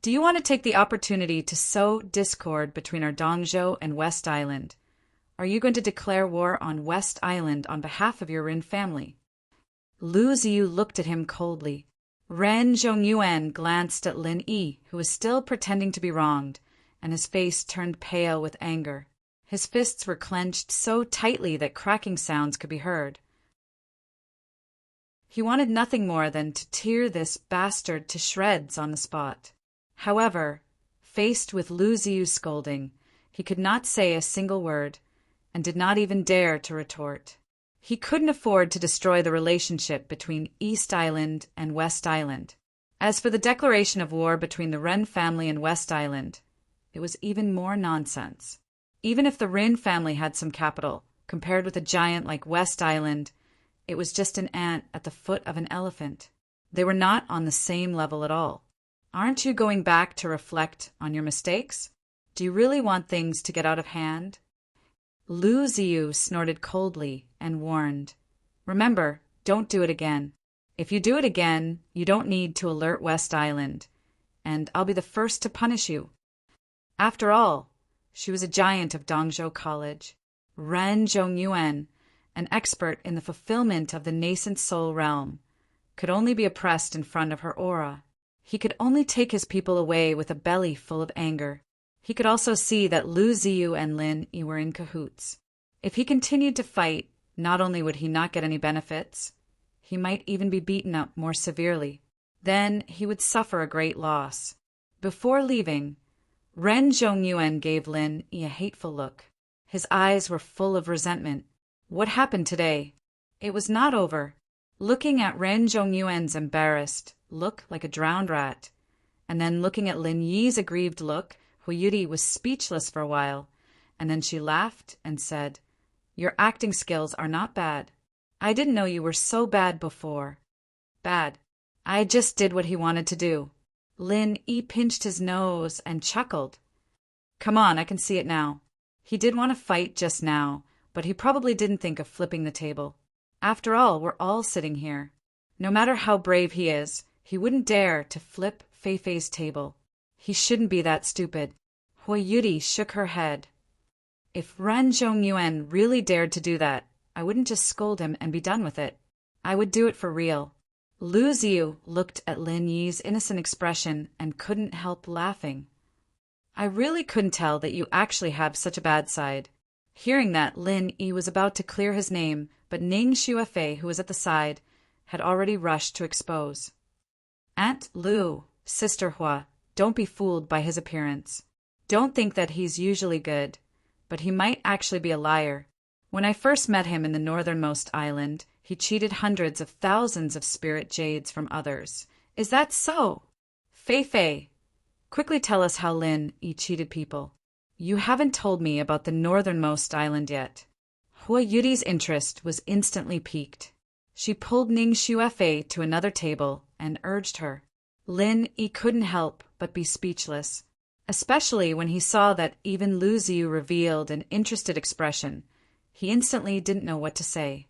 Do you want to take the opportunity to sow discord between our Dongzhou and West Island? Are you going to declare war on West Island on behalf of your Rin family? Lu Ziyu looked at him coldly. Ren Zhongyuan glanced at Lin Yi, who was still pretending to be wronged, and his face turned pale with anger. His fists were clenched so tightly that cracking sounds could be heard. He wanted nothing more than to tear this bastard to shreds on the spot. However, faced with Lu Ziyu's scolding, he could not say a single word, and did not even dare to retort. He couldn't afford to destroy the relationship between East Island and West Island. As for the declaration of war between the Ren family and West Island, it was even more nonsense. Even if the Rin family had some capital, compared with a giant like West Island, it was just an ant at the foot of an elephant. They were not on the same level at all. Aren't you going back to reflect on your mistakes? Do you really want things to get out of hand? Lu Ziyu snorted coldly and warned, Remember, don't do it again. If you do it again, you don't need to alert West Island, and I'll be the first to punish you. After all, she was a giant of Dongzhou College. Ren Zhongyuan, an expert in the fulfillment of the nascent soul realm, could only be oppressed in front of her aura. He could only take his people away with a belly full of anger. He could also see that Lu Ziyu and Lin Yi were in cahoots. If he continued to fight, not only would he not get any benefits, he might even be beaten up more severely. Then he would suffer a great loss. Before leaving, Ren Zhongyuan gave Lin Yi a hateful look. His eyes were full of resentment. What happened today? It was not over. Looking at Ren Zhongyuan's embarrassed look like a drowned rat, and then looking at Lin Yi's aggrieved look, Huiyuti was speechless for a while, and then she laughed and said, Your acting skills are not bad. I didn't know you were so bad before. Bad. I just did what he wanted to do. Lin Yi pinched his nose and chuckled. Come on, I can see it now. He did want to fight just now, but he probably didn't think of flipping the table. After all, we're all sitting here. No matter how brave he is, he wouldn't dare to flip Feifei's table. He shouldn't be that stupid. Huiyuti shook her head. If Ren Zhongyuan really dared to do that, I wouldn't just scold him and be done with it. I would do it for real. Lu Ziyu looked at Lin Yi's innocent expression and couldn't help laughing. I really couldn't tell that you actually have such a bad side. Hearing that, Lin Yi was about to clear his name, but Ning Xuefei, who was at the side, had already rushed to expose. Aunt Lu, Sister Hua, don't be fooled by his appearance. Don't think that he's usually good, but he might actually be a liar. When I first met him in the northernmost island, he cheated hundreds of thousands of spirit jades from others. Is that so? Feifei, quickly tell us how Lin Yi cheated people. You haven't told me about the northernmost island yet. Huiyuti's interest was instantly piqued. She pulled Ning Xuefei to another table and urged her. Lin Yi couldn't help but be speechless, especially when he saw that even Lu Ziyu revealed an interested expression. He instantly didn't know what to say.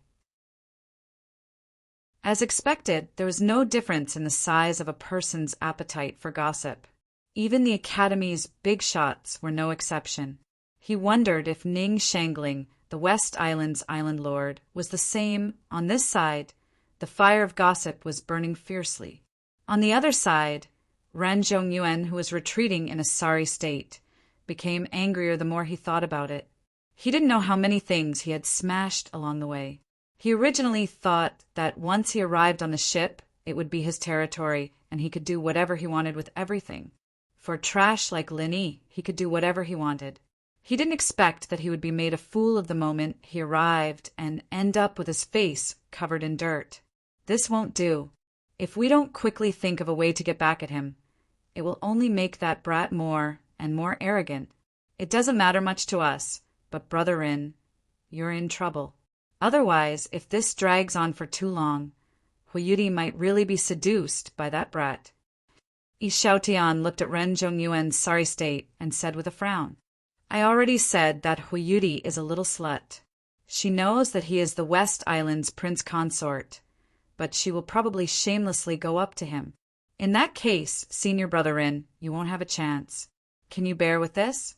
As expected, there was no difference in the size of a person's appetite for gossip. Even the Academy's big shots were no exception. He wondered if Ning Shangling, the West Island's island lord, was the same. On this side, the fire of gossip was burning fiercely. On the other side, Ren Zhongyuan, who was retreating in a sorry state, became angrier the more he thought about it. He didn't know how many things he had smashed along the way. He originally thought that once he arrived on the ship, it would be his territory and he could do whatever he wanted with everything. For trash like Lin Yi, he could do whatever he wanted. He didn't expect that he would be made a fool of the moment he arrived and end up with his face covered in dirt. This won't do. If we don't quickly think of a way to get back at him, it will only make that brat more and more arrogant. It doesn't matter much to us, but Brother Rin, you're in trouble. Otherwise, if this drags on for too long, Huiyuti might really be seduced by that brat. Yi Xiaotian looked at Ren Zhongyuan's sorry state and said with a frown, I already said that Huiyuti is a little slut. She knows that he is the West Island's prince consort, but she will probably shamelessly go up to him. In that case, Senior Brother Rin, you won't have a chance. Can you bear with this?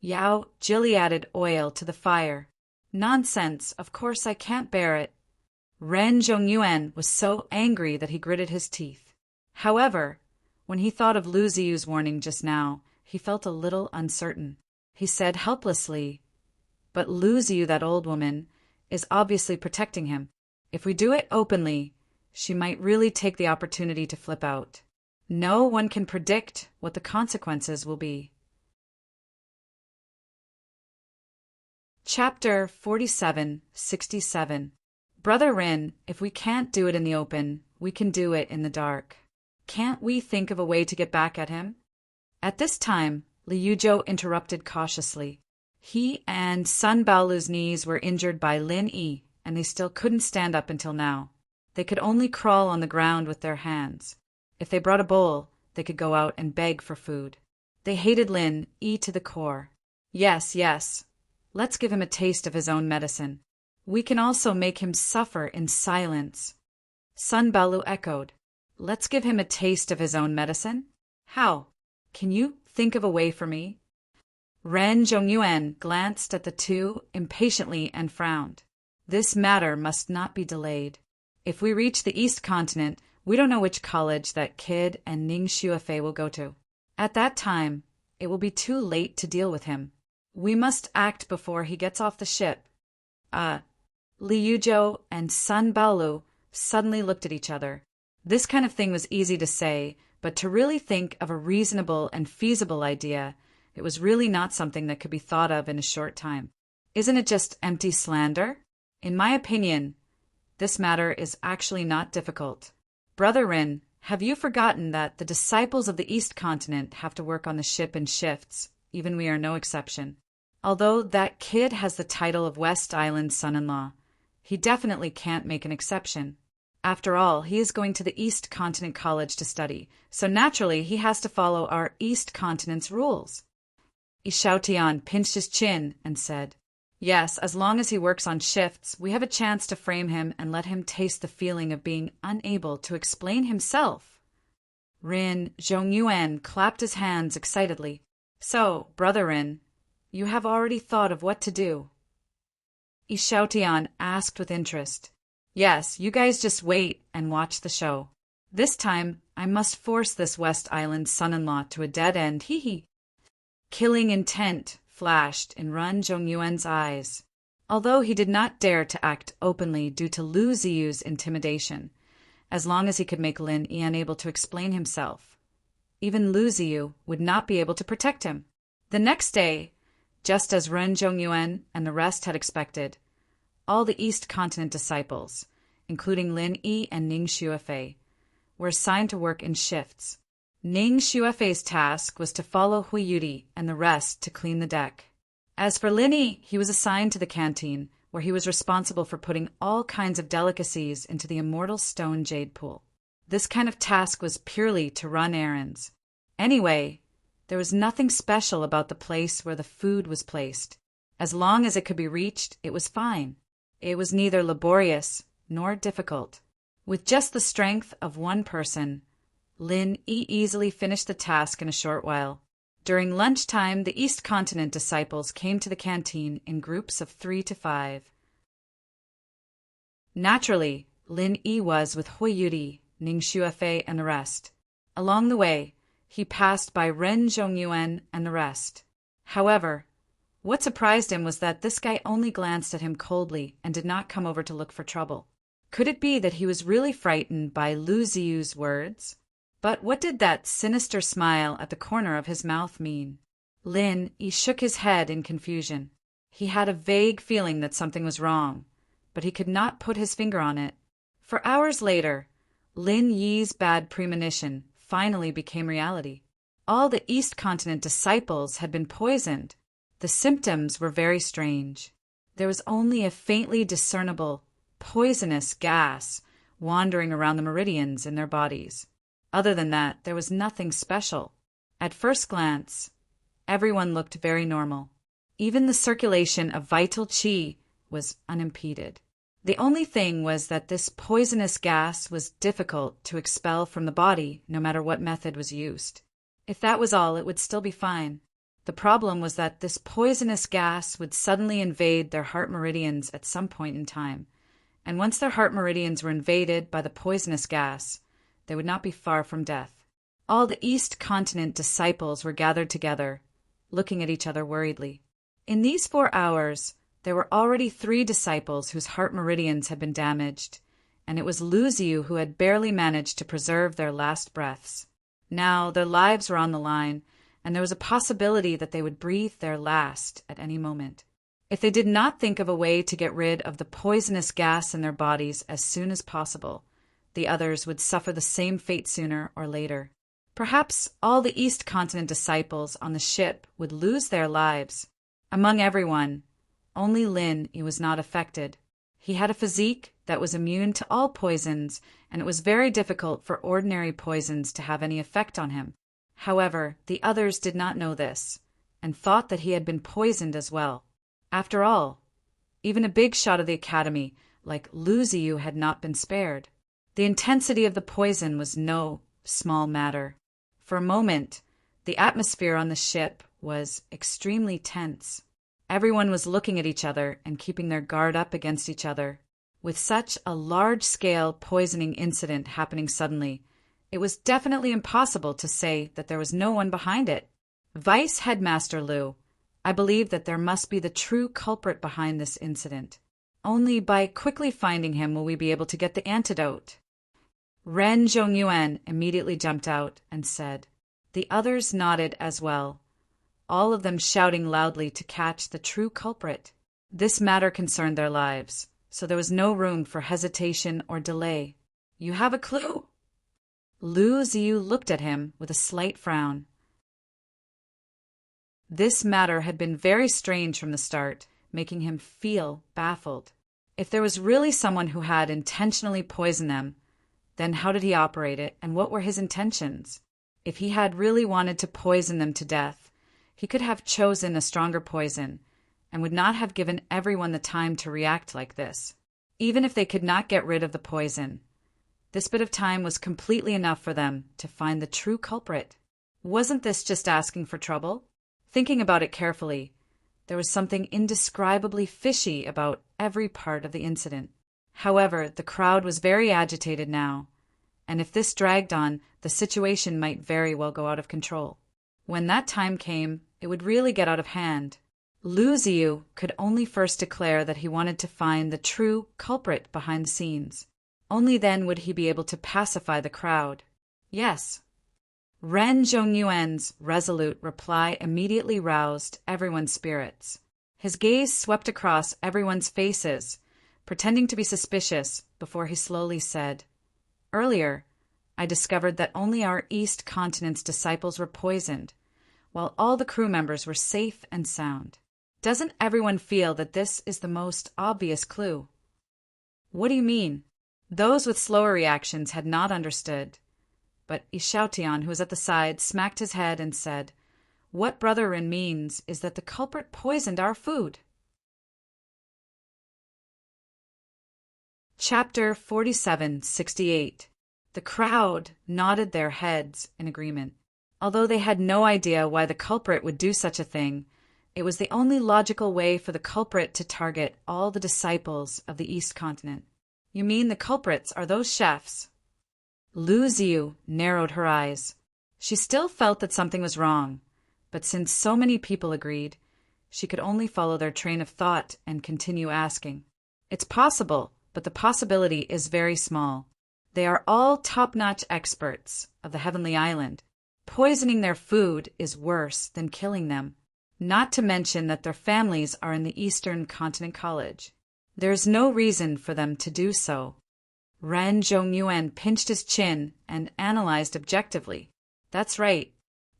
Yao Jilly added oil to the fire. Nonsense, of course I can't bear it. Ren Zhongyuan was so angry that he gritted his teeth. However, when he thought of Lu Ziyu's warning just now, he felt a little uncertain. He said helplessly, but Lu Ziyu, that old woman, is obviously protecting him. If we do it openly, she might really take the opportunity to flip out. No one can predict what the consequences will be. Chapter 4767. Brother Rin, if we can't do it in the open, we can do it in the dark. Can't we think of a way to get back at him? At this time, Liu Yuzhou interrupted cautiously. He and Sun Baolu's knees were injured by Lin Yi, and they still couldn't stand up until now. They could only crawl on the ground with their hands. If they brought a bowl, they could go out and beg for food. They hated Lin Yi to the core. Yes, yes. Let's give him a taste of his own medicine. We can also make him suffer in silence. Sun Baolu echoed. Let's give him a taste of his own medicine? How? Can you think of a way for me? Ren Zhongyuan glanced at the two impatiently and frowned. This matter must not be delayed. If we reach the East Continent, we don't know which college that kid and Ning Xuefei will go to. At that time, it will be too late to deal with him. We must act before he gets off the ship. Liu Yuzhou and Sun Baolu suddenly looked at each other. This kind of thing was easy to say, but to really think of a reasonable and feasible idea, it was really not something that could be thought of in a short time. Isn't it just empty slander? In my opinion, this matter is actually not difficult. Brother Rin, have you forgotten that the disciples of the East Continent have to work on the ship in shifts, even we are no exception? Although that kid has the title of West Island's son-in-law, he definitely can't make an exception. After all, he is going to the East Continent College to study, so naturally he has to follow our East Continent's rules. Yi Xiaotian pinched his chin and said, Yes, as long as he works on shifts, we have a chance to frame him and let him taste the feeling of being unable to explain himself. Rin Zhongyuan clapped his hands excitedly. So, Brother Rin, you have already thought of what to do? Yi Xiaotian asked with interest. Yes, you guys just wait and watch the show. This time, I must force this West Island son-in-law to a dead end, hee. Killing intent flashed in Ren Zhongyuan's eyes. Although he did not dare to act openly due to Lu Ziyu's intimidation, as long as he could make Lin Yi unable to explain himself, even Lu Ziyu would not be able to protect him. The next day, just as Ren Zhongyuan and the rest had expected, all the East Continent disciples, including Lin Yi and Ning Xuefei, were assigned to work in shifts. Ning Xuefei's task was to follow Huiyuti and the rest to clean the deck. As for Lin Yi, he was assigned to the canteen, where he was responsible for putting all kinds of delicacies into the immortal stone jade pool. This kind of task was purely to run errands. Anyway, there was nothing special about the place where the food was placed. As long as it could be reached, it was fine. It was neither laborious nor difficult. With just the strength of one person, Lin Yi easily finished the task in a short while. During lunchtime, the East Continent disciples came to the canteen in groups of 3 to 5. Naturally, Lin Yi was with Huiyuti, Ning Xuefei, and the rest. Along the way, he passed by Ren Zhongyuan and the rest. However, what surprised him was that this guy only glanced at him coldly and did not come over to look for trouble. Could it be that he was really frightened by Lu Ziyu's words? But what did that sinister smile at the corner of his mouth mean? Lin Yi shook his head in confusion. He had a vague feeling that something was wrong, but he could not put his finger on it. For hours later, Lin Yi's bad premonition finally became reality. All the East Continent disciples had been poisoned. The symptoms were very strange. There was only a faintly discernible, poisonous gas wandering around the meridians in their bodies. Other than that, there was nothing special. At first glance, everyone looked very normal. Even the circulation of vital qi was unimpeded. The only thing was that this poisonous gas was difficult to expel from the body no matter what method was used. If that was all, it would still be fine. The problem was that this poisonous gas would suddenly invade their heart meridians at some point in time, and once their heart meridians were invaded by the poisonous gas, they would not be far from death. All the East Continent disciples were gathered together, looking at each other worriedly. In these 4 hours, there were already 3 disciples whose heart meridians had been damaged, and it was Lu Ziyu who had barely managed to preserve their last breaths. Now their lives were on the line, and there was a possibility that they would breathe their last at any moment. If they did not think of a way to get rid of the poisonous gas in their bodies as soon as possible, the others would suffer the same fate sooner or later. Perhaps all the East Continent disciples on the ship would lose their lives. Among everyone, only Lin Yi was not affected. He had a physique that was immune to all poisons, and it was very difficult for ordinary poisons to have any effect on him. However, the others did not know this, and thought that he had been poisoned as well. After all, even a big shot of the academy like Lu Ziyu had not been spared. The intensity of the poison was no small matter. For a moment, the atmosphere on the ship was extremely tense. Everyone was looking at each other and keeping their guard up against each other. With such a large-scale poisoning incident happening suddenly, it was definitely impossible to say that there was no one behind it. Vice Headmaster Lu, I believe that there must be the true culprit behind this incident. Only by quickly finding him will we be able to get the antidote. Ren Zhongyuan immediately jumped out and said. The others nodded as well, all of them shouting loudly to catch the true culprit. This matter concerned their lives, so there was no room for hesitation or delay. You have a clue? Lu Ziyu looked at him with a slight frown. This matter had been very strange from the start, making him feel baffled. If there was really someone who had intentionally poisoned them, then how did he operate it, and what were his intentions? If he had really wanted to poison them to death, he could have chosen a stronger poison, and would not have given everyone the time to react like this. Even if they could not get rid of the poison, this bit of time was completely enough for them to find the true culprit. Wasn't this just asking for trouble? Thinking about it carefully, there was something indescribably fishy about every part of the incident. However, the crowd was very agitated now, and if this dragged on, the situation might very well go out of control. When that time came, it would really get out of hand. Lu Ziyu could only first declare that he wanted to find the true culprit behind the scenes. Only then would he be able to pacify the crowd. Yes. Ren Zhongyuan's resolute reply immediately roused everyone's spirits. His gaze swept across everyone's faces, pretending to be suspicious before he slowly said, Earlier, I discovered that only our East Continent's disciples were poisoned, while all the crew members were safe and sound. Doesn't everyone feel that this is the most obvious clue? What do you mean? Those with slower reactions had not understood, but Ishaotian, who was at the side, smacked his head and said, What Brother Rin means is that the culprit poisoned our food. Chapter 4768. The crowd nodded their heads in agreement. Although they had no idea why the culprit would do such a thing, it was the only logical way for the culprit to target all the disciples of the East Continent. You mean the culprits are those chefs? Lu Ziyu narrowed her eyes. She still felt that something was wrong, but since so many people agreed, she could only follow their train of thought and continue asking. It's possible, but the possibility is very small. They are all top-notch experts of the Heavenly Island. Poisoning their food is worse than killing them, not to mention that their families are in the Eastern Continent College. There is no reason for them to do so. Ren Zhongyuan pinched his chin and analyzed objectively. That's right.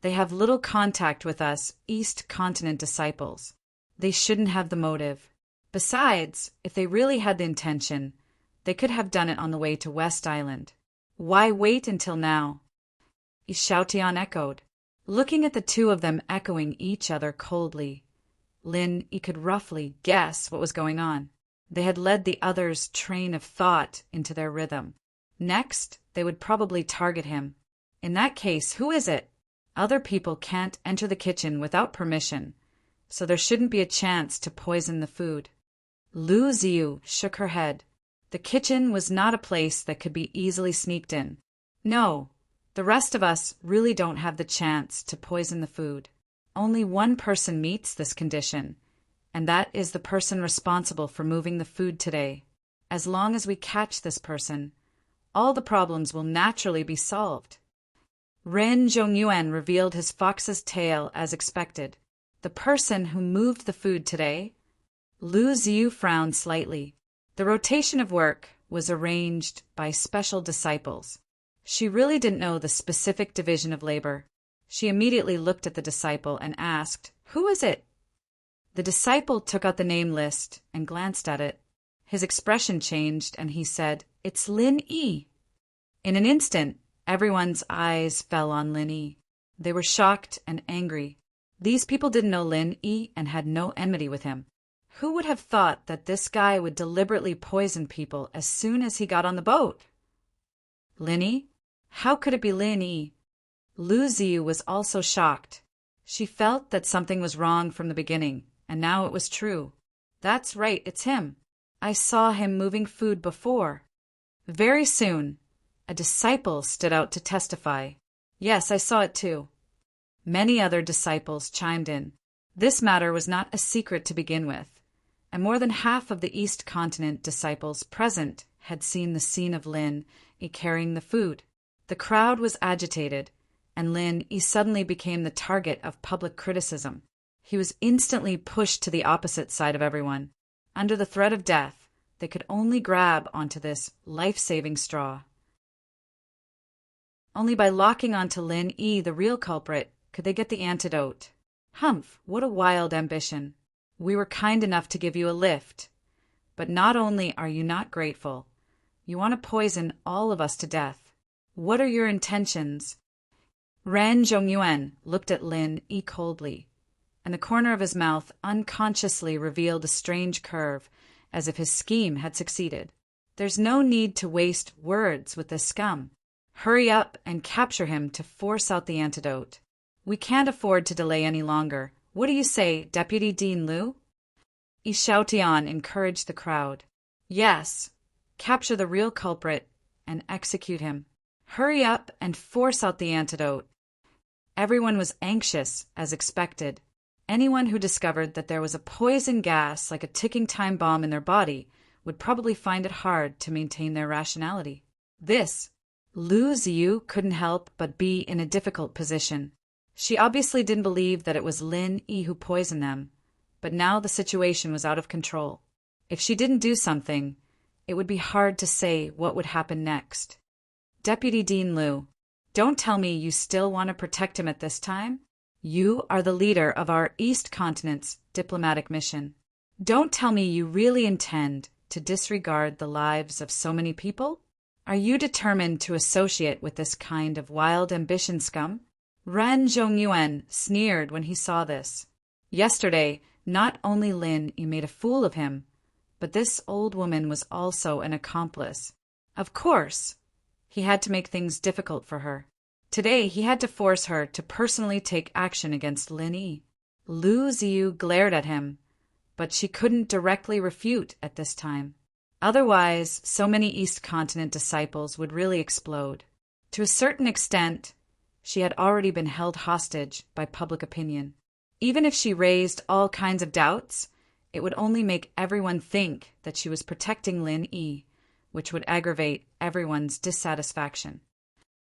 They have little contact with us East Continent disciples. They shouldn't have the motive. Besides, if they really had the intention, they could have done it on the way to West Island. Why wait until now? Xiaotian echoed, looking at the two of them echoing each other coldly. Lin Yi could roughly guess what was going on. They had led the other's train of thought into their rhythm. Next, they would probably target him. In that case, who is it? Other people can't enter the kitchen without permission, so there shouldn't be a chance to poison the food. Lu Ziyu shook her head. The kitchen was not a place that could be easily sneaked in. No, the rest of us really don't have the chance to poison the food. Only one person meets this condition, and that is the person responsible for moving the food today. As long as we catch this person, all the problems will naturally be solved. Ren Zhongyuan revealed his fox's tail as expected. The person who moved the food today? Lu Ziyu frowned slightly. The rotation of work was arranged by special disciples. She really didn't know the specific division of labor. She immediately looked at the disciple and asked, "Who is it?" The disciple took out the name list and glanced at it. His expression changed and he said, "It's Lin Yi." In an instant, everyone's eyes fell on Lin Yi. They were shocked and angry. These people didn't know Lin Yi and had no enmity with him. Who would have thought that this guy would deliberately poison people as soon as he got on the boat? Lin Yi? How could it be Lin Yi? Lu Ziyu was also shocked. She felt that something was wrong from the beginning, and now it was true. That's right, it's him. I saw him moving food before. Very soon, a disciple stood out to testify. Yes, I saw it too. Many other disciples chimed in. This matter was not a secret to begin with, and more than half of the East Continent disciples present had seen the scene of Lin Yi carrying the food. The crowd was agitated, and Lin Yi suddenly became the target of public criticism. He was instantly pushed to the opposite side of everyone. Under the threat of death, they could only grab onto this life-saving straw. Only by locking onto Lin Yi, the real culprit, could they get the antidote. Humph, what a wild ambition. We were kind enough to give you a lift. But not only are you not grateful, you want to poison all of us to death. What are your intentions? Ren Zhongyuan looked at Lin Yi coldly, and the corner of his mouth unconsciously revealed a strange curve, as if his scheme had succeeded. There's no need to waste words with this scum. Hurry up and capture him to force out the antidote. We can't afford to delay any longer. What do you say, Deputy Dean Liu? Yi Xiaotian encouraged the crowd. Yes, capture the real culprit and execute him. Hurry up and force out the antidote. Everyone was anxious, as expected. Anyone who discovered that there was a poison gas like a ticking time bomb in their body would probably find it hard to maintain their rationality. Lu Ziyu couldn't help but be in a difficult position. She obviously didn't believe that it was Lin Yi who poisoned them, but now the situation was out of control. If she didn't do something, it would be hard to say what would happen next. Deputy Dean Liu, don't tell me you still want to protect him at this time? You are the leader of our East Continent's diplomatic mission. Don't tell me you really intend to disregard the lives of so many people? Are you determined to associate with this kind of wild ambition scum? Ren Zhongyuan sneered when he saw this. Yesterday, not only Lin Yi made a fool of him, but this old woman was also an accomplice. Of course, he had to make things difficult for her. Today, he had to force her to personally take action against Lin Yi. Lu Ziyu glared at him, but she couldn't directly refute at this time. Otherwise, so many East Continent disciples would really explode. To a certain extent, she had already been held hostage by public opinion. Even if she raised all kinds of doubts, it would only make everyone think that she was protecting Lin Yi, which would aggravate everyone's dissatisfaction.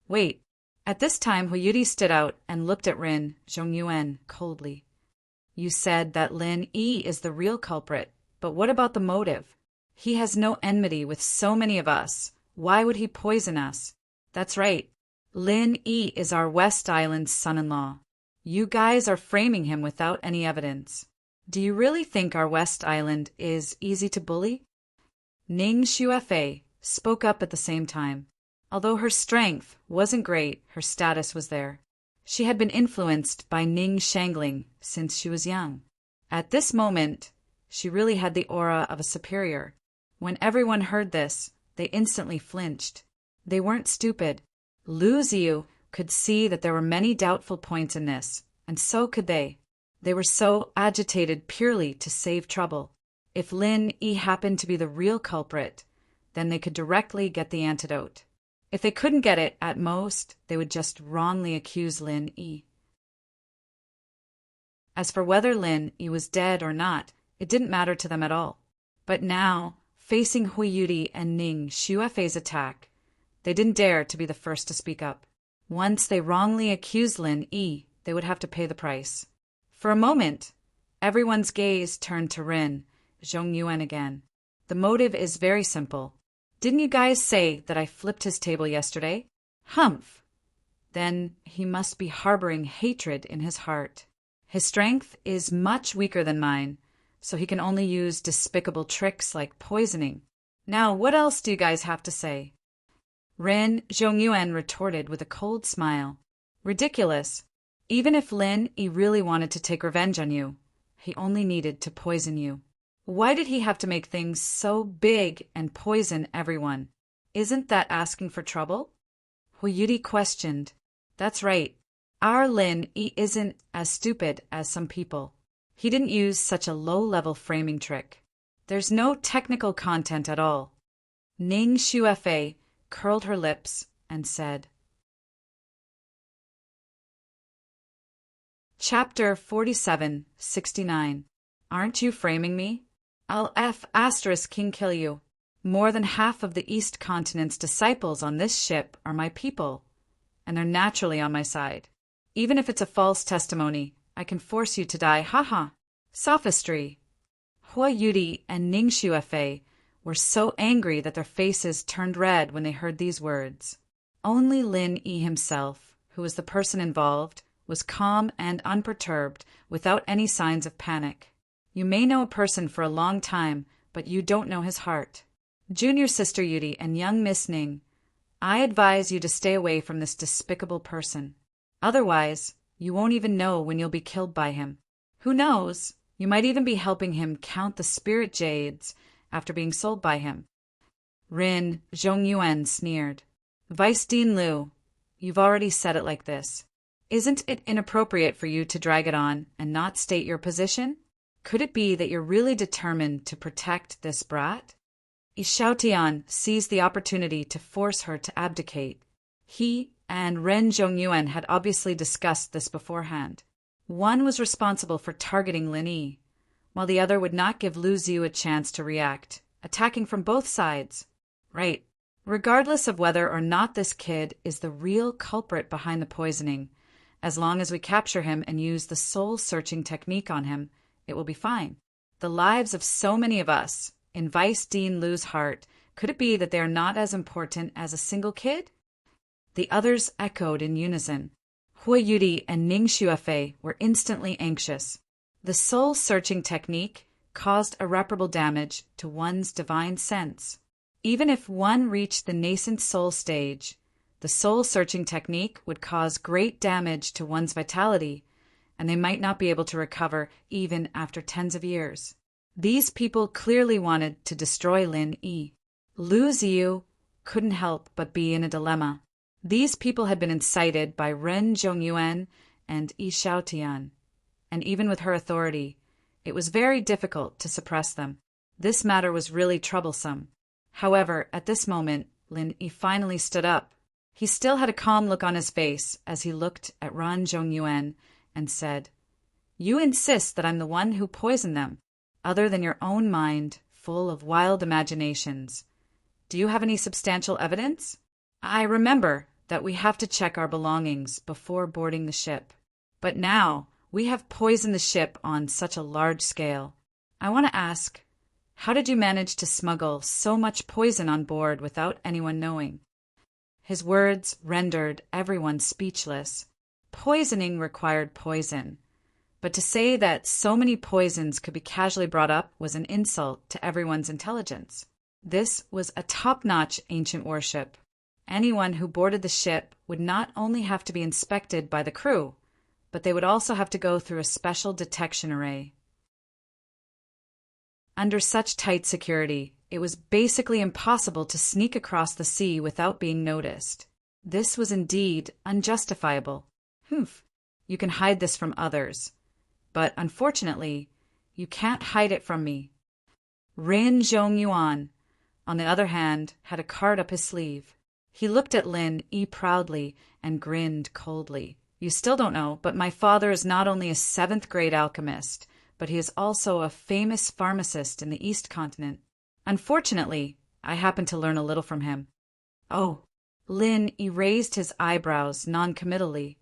Wait. At this time, Huiyuti stood out and looked at Rin Zhongyuan coldly. You said that Lin Yi is the real culprit, but what about the motive? He has no enmity with so many of us. Why would he poison us? That's right. Lin Yi is our West Island son-in-law. You guys are framing him without any evidence. Do you really think our West Island is easy to bully? Ning Xuefei spoke up at the same time. Although her strength wasn't great, her status was there. She had been influenced by Ning Shangling since she was young. At this moment, she really had the aura of a superior. When everyone heard this, they instantly flinched. They weren't stupid. Lu Ziyu could see that there were many doubtful points in this, and so could they. They were so agitated purely to save trouble. If Lin Yi happened to be the real culprit, then they could directly get the antidote. If they couldn't get it, at most, they would just wrongly accuse Lin Yi. As for whether Lin Yi was dead or not, it didn't matter to them at all. But now, facing Huiyuti and Ning Xuefei's attack, they didn't dare to be the first to speak up. Once they wrongly accused Lin Yi, they would have to pay the price. For a moment, everyone's gaze turned to Rin Zhongyuan again. The motive is very simple. Didn't you guys say that I flipped his table yesterday? Humph! Then he must be harboring hatred in his heart. His strength is much weaker than mine, so he can only use despicable tricks like poisoning. Now, what else do you guys have to say? Rin Zhongyuan retorted with a cold smile. Ridiculous. Even if Lin Yi really wanted to take revenge on you, he only needed to poison you. Why did he have to make things so big and poison everyone? Isn't that asking for trouble? Huiyuti questioned. That's right. Our Lin Yi isn't as stupid as some people. He didn't use such a low-level framing trick. There's no technical content at all. Ning Xuefei curled her lips and said. Chapter 47-69. Aren't you framing me? I'll King kill you. More than half of the East Continent's disciples on this ship are my people, and they're naturally on my side. Even if it's a false testimony, I can force you to die, haha. Sophistry. Huiyuti and Ning Xuefei were so angry that their faces turned red when they heard these words. Only Lin Yi himself, who was the person involved, was calm and unperturbed, without any signs of panic. You may know a person for a long time, but you don't know his heart. Junior Sister Yuti and young Miss Ning, I advise you to stay away from this despicable person. Otherwise, you won't even know when you'll be killed by him. Who knows? You might even be helping him count the spirit jades after being sold by him. Rin Zhongyuan sneered. Vice Dean Liu, you've already said it like this. Isn't it inappropriate for you to drag it on and not state your position? Could it be that you're really determined to protect this brat? Yi Xiaotian seized the opportunity to force her to abdicate. He and Ren Zhongyuan had obviously discussed this beforehand. One was responsible for targeting Lin Yi, while the other would not give Lu Ziyu a chance to react, attacking from both sides. Right. Regardless of whether or not this kid is the real culprit behind the poisoning, as long as we capture him and use the soul-searching technique on him, it will be fine. The lives of so many of us, in Vice Dean Lu's heart, could it be that they are not as important as a single kid? The others echoed in unison. Huiyuti and Ning Xuefei were instantly anxious. The soul-searching technique caused irreparable damage to one's divine sense. Even if one reached the nascent soul stage, the soul-searching technique would cause great damage to one's vitality, and they might not be able to recover even after tens of years. These people clearly wanted to destroy Lin Yi. Lu Ziyu couldn't help but be in a dilemma. These people had been incited by Ren Zhongyuan and Yi Xiaotian, and even with her authority, it was very difficult to suppress them. This matter was really troublesome. However, at this moment, Lin Yi finally stood up. He still had a calm look on his face as he looked at Ran Zhongyuan and said, "You insist that I'm the one who poisoned them, other than your own mind, full of wild imaginations. Do you have any substantial evidence? I remember that we have to check our belongings before boarding the ship. But now we have poisoned the ship on such a large scale. I want to ask, how did you manage to smuggle so much poison on board without anyone knowing?" His words rendered everyone speechless. Poisoning required poison, but to say that so many poisons could be casually brought up was an insult to everyone's intelligence. This was a top-notch ancient warship. Anyone who boarded the ship would not only have to be inspected by the crew, but they would also have to go through a special detection array. Under such tight security, it was basically impossible to sneak across the sea without being noticed. This was indeed unjustifiable. Humph, you can hide this from others, but unfortunately, you can't hide it from me. Ran Zhongyuan, on the other hand, had a card up his sleeve. He looked at Lin Yi proudly and grinned coldly. "You still don't know, but my father is not only a 7th-grade alchemist, but he is also a famous pharmacist in the East Continent. Unfortunately, I happened to learn a little from him." "Oh." Lin raised his eyebrows noncommittally.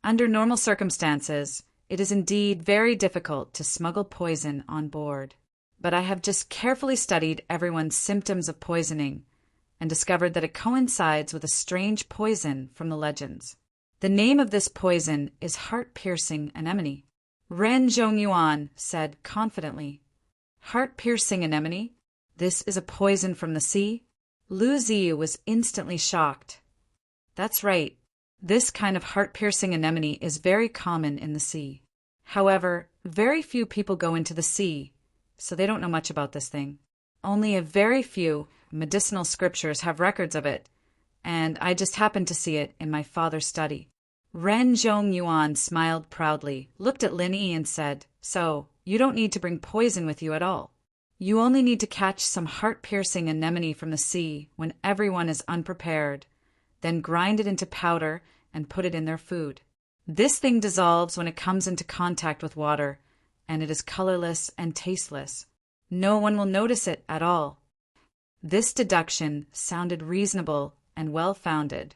"Under normal circumstances, it is indeed very difficult to smuggle poison on board. But I have just carefully studied everyone's symptoms of poisoning and discovered that it coincides with a strange poison from the legends. The name of this poison is heart-piercing anemone." Ran Zhongyuan said confidently. "Heart-piercing anemone? This is a poison from the sea?" Lu Ziyu was instantly shocked. "That's right. This kind of heart-piercing anemone is very common in the sea. However, very few people go into the sea, so they don't know much about this thing. Only a very few medicinal scriptures have records of it, and I just happened to see it in my father's study." Ran Zhongyuan smiled proudly, looked at Lin Yi and said, "So, you don't need to bring poison with you at all. You only need to catch some heart-piercing anemone from the sea when everyone is unprepared, then grind it into powder and put it in their food. This thing dissolves when it comes into contact with water, and it is colorless and tasteless. No one will notice it at all." This deduction sounded reasonable and well-founded,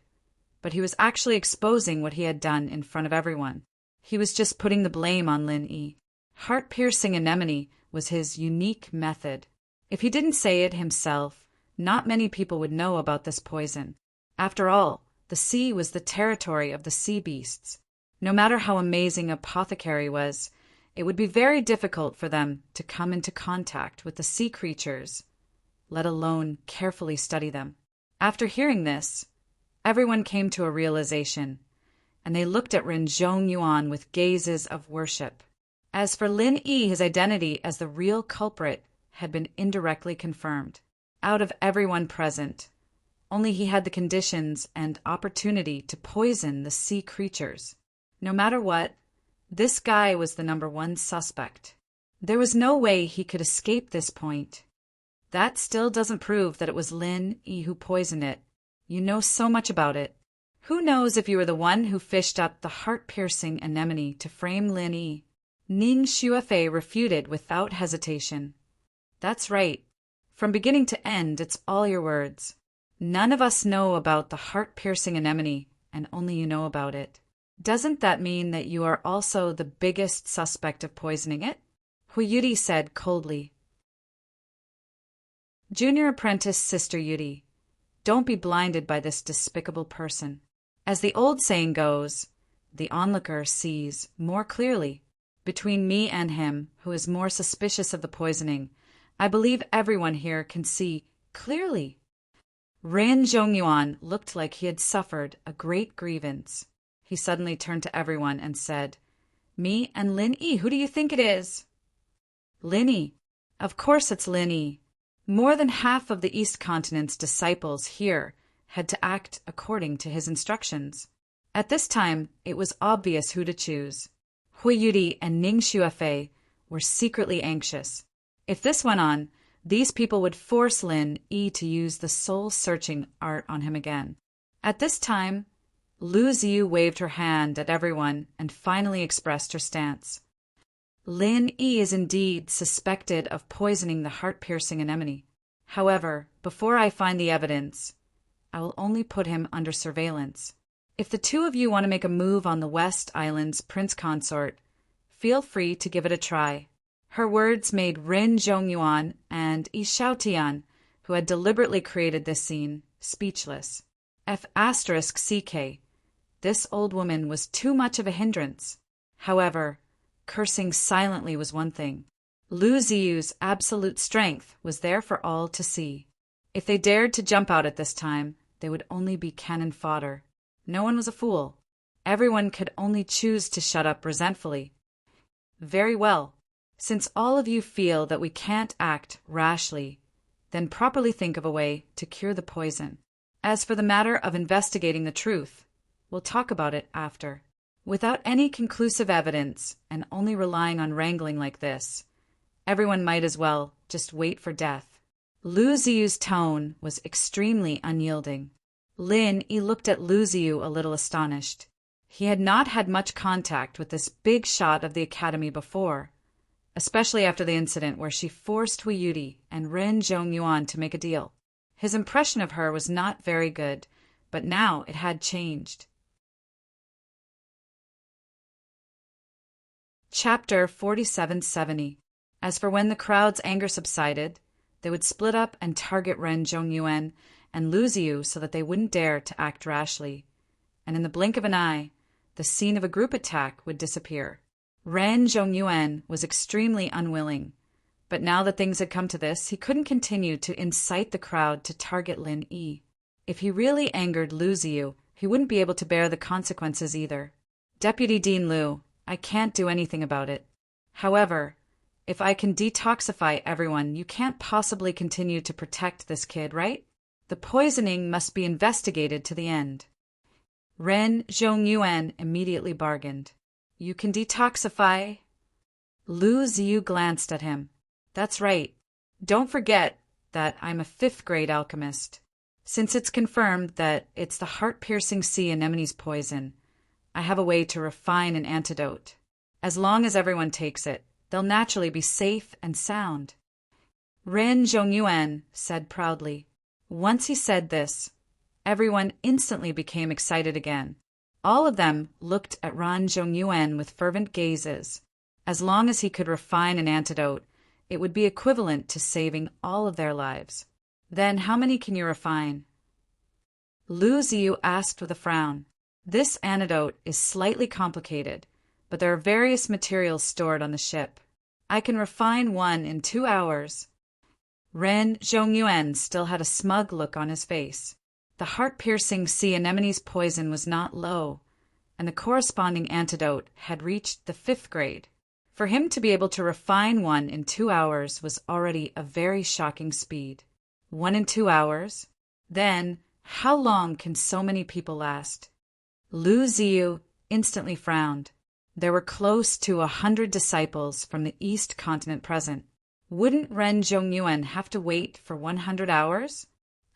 but he was actually exposing what he had done in front of everyone. He was just putting the blame on Lin Yi. Heart-piercing anemone was his unique method. If he didn't say it himself, not many people would know about this poison. After all, the sea was the territory of the sea beasts. No matter how amazing an apothecary was, it would be very difficult for them to come into contact with the sea creatures, let alone carefully study them. After hearing this, everyone came to a realization, and they looked at Ran Zhongyuan with gazes of worship. As for Lin Yi, his identity as the real culprit had been indirectly confirmed. Out of everyone present, only he had the conditions and opportunity to poison the sea creatures. No matter what, this guy was the #1 suspect. There was no way he could escape this point. That still doesn't prove that it was Lin Yi who poisoned it. You know so much about it. Who knows if you were the one who fished up the heart-piercing anemone to frame Lin Yi? Ning Xuefei refuted without hesitation. "That's right. From beginning to end, it's all your words. None of us know about the heart-piercing anemone, and only you know about it. Doesn't that mean that you are also the biggest suspect of poisoning it?" Hui Yudi said coldly. "Junior apprentice Sister Yudi, don't be blinded by this despicable person. As the old saying goes, the onlooker sees more clearly. Between me and him, who is more suspicious of the poisoning, I believe everyone here can see clearly." Ran Zhongyuan looked like he had suffered a great grievance. He suddenly turned to everyone and said, "Me and Lin Yi, who do you think it is?" "Lin Yi. Of course it's Lin Yi. More than half of the East Continent's disciples here had to act according to his instructions. At this time, it was obvious who to choose. Hui Yudi and Ning Xuefei were secretly anxious. If this went on, these people would force Lin Yi to use the soul-searching art on him again. At this time, Lu Ziyu waved her hand at everyone and finally expressed her stance. Lin Yi is indeed suspected of poisoning the heart-piercing anemone. However, before I find the evidence, I will only put him under surveillance. If the two of you want to make a move on the West Island's prince consort, feel free to give it a try. Her words made Rin Zhongyuan and Yi Xiaotian, who had deliberately created this scene, speechless. F***CK. This old woman was too much of a hindrance. However, cursing silently was one thing. Lu Ziyu's absolute strength was there for all to see. If they dared to jump out at this time, they would only be cannon fodder. No one was a fool. Everyone could only choose to shut up resentfully. Very well. Since all of you feel that we can't act rashly, then properly think of a way to cure the poison. As for the matter of investigating the truth, we'll talk about it after. Without any conclusive evidence and only relying on wrangling like this, everyone might as well just wait for death. Lu Ziyu's tone was extremely unyielding. Lin Yi looked at Lu Ziyu a little astonished. He had not had much contact with this big shot of the academy before, especially after the incident where she forced Hui Yudi and Rin Zhongyuan to make a deal. His impression of her was not very good, but now it had changed. Chapter 4770. As for when the crowd's anger subsided, they would split up and target Ren Zhongyuan and Lu Ziyu so that they wouldn't dare to act rashly. And in the blink of an eye, the scene of a group attack would disappear. Ren Zhongyuan was extremely unwilling, but now that things had come to this, he couldn't continue to incite the crowd to target Lin Yi. If he really angered Lu Ziyu, he wouldn't be able to bear the consequences either. Deputy Dean Lu, I can't do anything about it. However, if I can detoxify everyone, you can't possibly continue to protect this kid, right? The poisoning must be investigated to the end. Ren Zhongyuan immediately bargained. You can detoxify. Lu Ziyu glanced at him. That's right. Don't forget that I'm a 5th grade alchemist. Since it's confirmed that it's the heart-piercing sea anemone's poison, I have a way to refine an antidote. As long as everyone takes it, they'll naturally be safe and sound. Ren Zhongyuan said proudly. Once he said this, everyone instantly became excited again. All of them looked at Ren Zhongyuan with fervent gazes. As long as he could refine an antidote, it would be equivalent to saving all of their lives. Then how many can you refine? Lu Ziyu asked with a frown. This antidote is slightly complicated, but there are various materials stored on the ship. I can refine one in 2 hours. Ren Zhongyuan still had a smug look on his face. The heart-piercing sea anemone's poison was not low, and the corresponding antidote had reached the 5th grade. For him to be able to refine one in 2 hours was already a very shocking speed. 1 in 2 hours? Then, how long can so many people last? Lu Ziyu instantly frowned. There were close to 100 disciples from the East continent present. Wouldn't Ren Zhongyuan have to wait for 100 hours?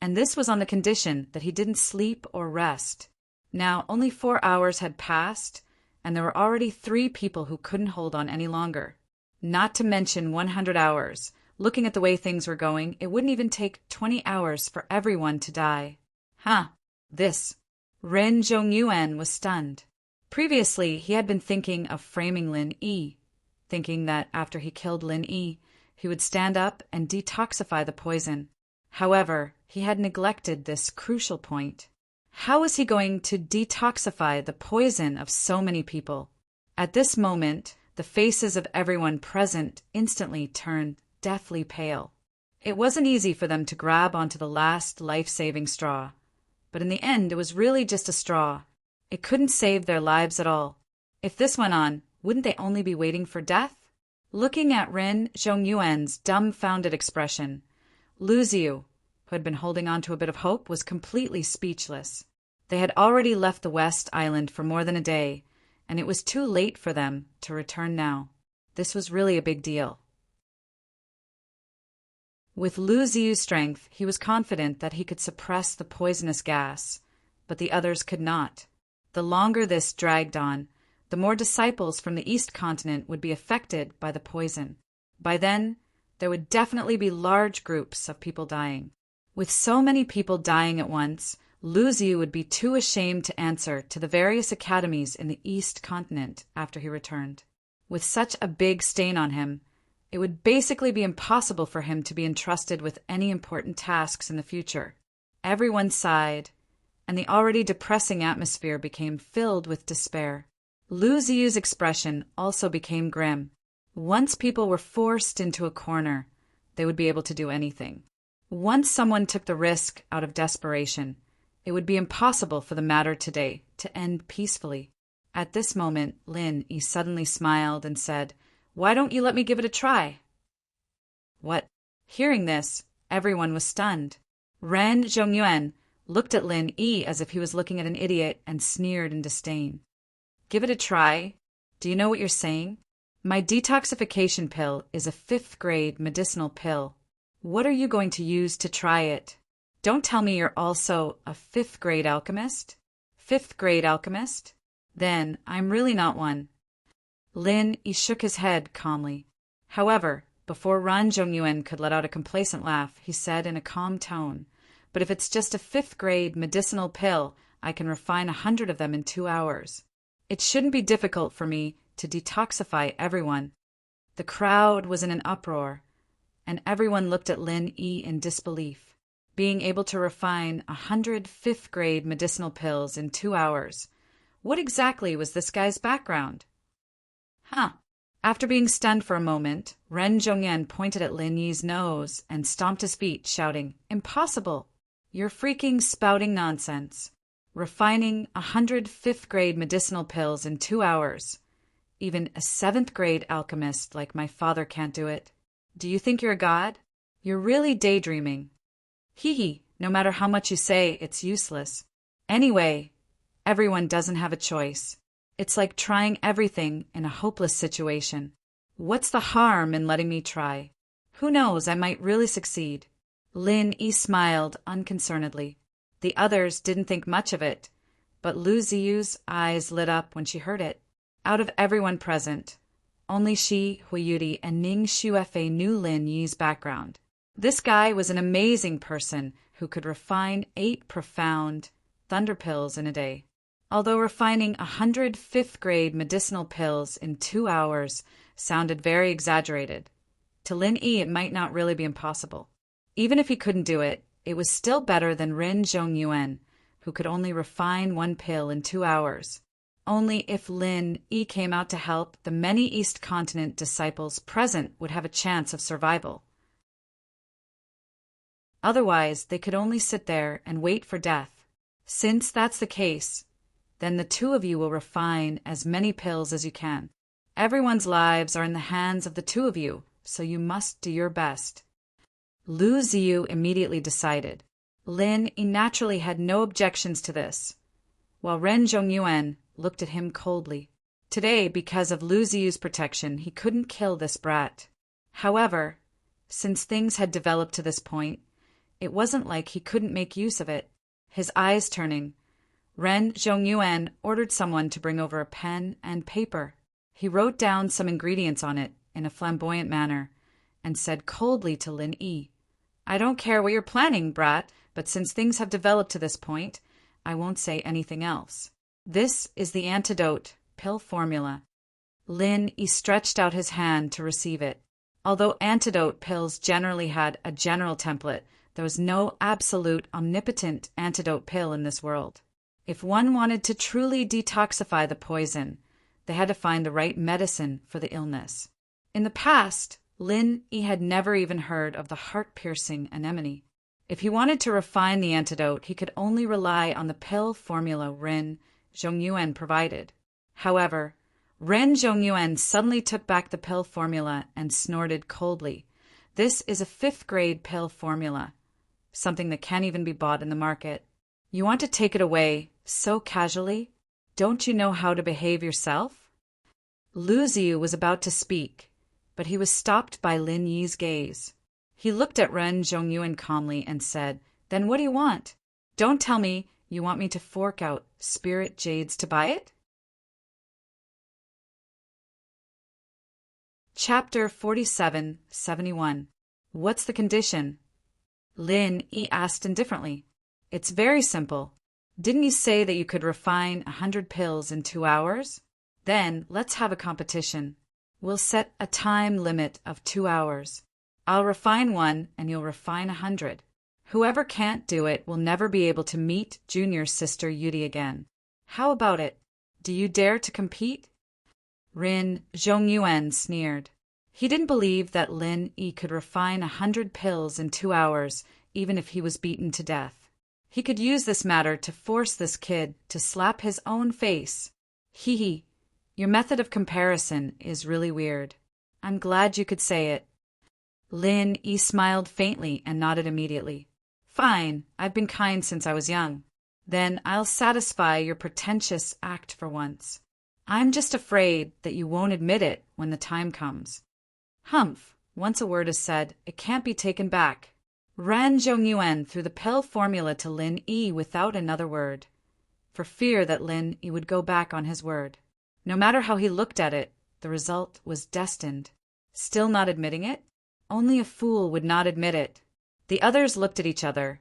And this was on the condition that he didn't sleep or rest. Now, only 4 hours had passed, and there were already 3 people who couldn't hold on any longer. Not to mention 100 hours. Looking at the way things were going, it wouldn't even take 20 hours for everyone to die. This. Ren Zhongyuan was stunned. Previously, he had been thinking of framing Lin Yi, thinking that after he killed Lin Yi, he would stand up and detoxify the poison. However, he had neglected this crucial point. How was he going to detoxify the poison of so many people? At this moment, the faces of everyone present instantly turned deathly pale. It wasn't easy for them to grab onto the last life-saving straw. But in the end, it was really just a straw. It couldn't save their lives at all. If this went on, wouldn't they only be waiting for death? Looking at Ren Zhongyuan's dumbfounded expression, Lu Ziyu, who had been holding on to a bit of hope, was completely speechless. They had already left the West Island for more than a day, and it was too late for them to return now. This was really a big deal. With Lu Ziyu's strength, he was confident that he could suppress the poisonous gas, but the others could not. The longer this dragged on, the more disciples from the East continent would be affected by the poison. By then, there would definitely be large groups of people dying. With so many people dying at once, Lu Ziyu would be too ashamed to answer to the various academies in the East continent after he returned. With such a big stain on him, it would basically be impossible for him to be entrusted with any important tasks in the future. Everyone sighed, and the already depressing atmosphere became filled with despair. Lu Ziyu's expression also became grim. Once people were forced into a corner, they would be able to do anything. Once someone took the risk out of desperation, it would be impossible for the matter today to end peacefully. At this moment, Lin Yi suddenly smiled and said, "Why don't you let me give it a try?" What? Hearing this, everyone was stunned. Ren Zhongyuan looked at Lin Yi as if he was looking at an idiot and sneered in disdain. "Give it a try? Do you know what you're saying? My detoxification pill is a 5th-grade medicinal pill. What are you going to use to try it? Don't tell me you're also a 5th-grade alchemist? 5th-grade alchemist? Then I'm really not one." Lin Yi shook his head calmly. However, before Ran Zhongyuan could let out a complacent laugh, he said in a calm tone, "But if it's just a 5th-grade medicinal pill, I can refine 100 of them in 2 hours. It shouldn't be difficult for me to detoxify everyone." The crowd was in an uproar, and everyone looked at Lin Yi in disbelief. Being able to refine 100 5th-grade medicinal pills in 2 hours. What exactly was this guy's background? After being stunned for a moment, Ren Zhongyan pointed at Lin Yi's nose and stomped his feet, shouting, "Impossible! You're freaking spouting nonsense. Refining 100 5th-grade medicinal pills in 2 hours. Even a 7th-grade alchemist like my father can't do it. Do you think you're a god? You're really daydreaming. Hee, no matter how much you say, it's useless. Anyway, everyone doesn't have a choice. It's like trying everything in a hopeless situation. What's the harm in letting me try? Who knows, I might really succeed." Lin Yi smiled unconcernedly. The others didn't think much of it, but Lu Ziyu's eyes lit up when she heard it. Out of everyone present, only she, Hui Yuri, and Ning Xuefei knew Lin Yi's background. This guy was an amazing person who could refine 8 profound thunder pills in a day. Although refining 100 5th-grade medicinal pills in 2 hours sounded very exaggerated, to Lin Yi it might not really be impossible. Even if he couldn't do it, it was still better than Ren Zhongyuan, who could only refine 1 pill in 2 hours. Only if Lin Yi came out to help, the many East Continent disciples present would have a chance of survival. Otherwise, they could only sit there and wait for death. Since that's the case, then the 2 of you will refine as many pills as you can. Everyone's lives are in the hands of the 2 of you, so you must do your best. Lu Ziyu immediately decided. Lin Yi naturally had no objections to this, while Ren Zhongyuan looked at him coldly. Today, because of Lu Ziyu's protection, he couldn't kill this brat. However, since things had developed to this point, it wasn't like he couldn't make use of it. His eyes turning, Ren Zhongyuan ordered someone to bring over a pen and paper. He wrote down some ingredients on it in a flamboyant manner and said coldly to Lin Yi, "I don't care what you're planning, brat, but since things have developed to this point, I won't say anything else. This is the antidote pill formula." Lin Yi stretched out his hand to receive it. Although antidote pills generally had a general template, there was no absolute omnipotent antidote pill in this world. If one wanted to truly detoxify the poison, they had to find the right medicine for the illness. In the past, Lin Yi had never even heard of the heart-piercing anemone. If he wanted to refine the antidote, he could only rely on the pill formula Ren Zhongyuan provided. However, Ren Zhongyuan suddenly took back the pill formula and snorted coldly. "This is a 5th-grade pill formula, something that can't even be bought in the market. You want to take it away so casually? Don't you know how to behave yourself?" Lu Ziyu was about to speak, but he was stopped by Lin Yi's gaze. He looked at Ren Zhongyuan calmly and said, "Then what do you want? Don't tell me You want me to fork out spirit jades to buy it? Chapter 4771. What's the condition? Lin Yi asked indifferently. It's very simple. Didn't you say that you could refine 100 pills in 2 hours? Then let's have a competition. We'll set a time limit of 2 hours. I'll refine one and you'll refine 100. Whoever can't do it will never be able to meet Junior's sister Yudi again. How about it? Do you dare to compete? Rin Zhongyuan sneered. He didn't believe that Lin Yi could refine 100 pills in 2 hours, even if he was beaten to death. He could use this matter to force this kid to slap his own face. Hee hee, your method of comparison is really weird. I'm glad you could say it. Lin Yi smiled faintly and nodded immediately. Fine, I've been kind since I was young. Then I'll satisfy your pretentious act for once. I'm just afraid that you won't admit it when the time comes. Humph, once a word is said, it can't be taken back. Ran Zhongyuan threw the pill formula to Lin Yi without another word, for fear that Lin Yi would go back on his word. No matter how he looked at it, the result was destined. Still not admitting it? Only a fool would not admit it. The others looked at each other,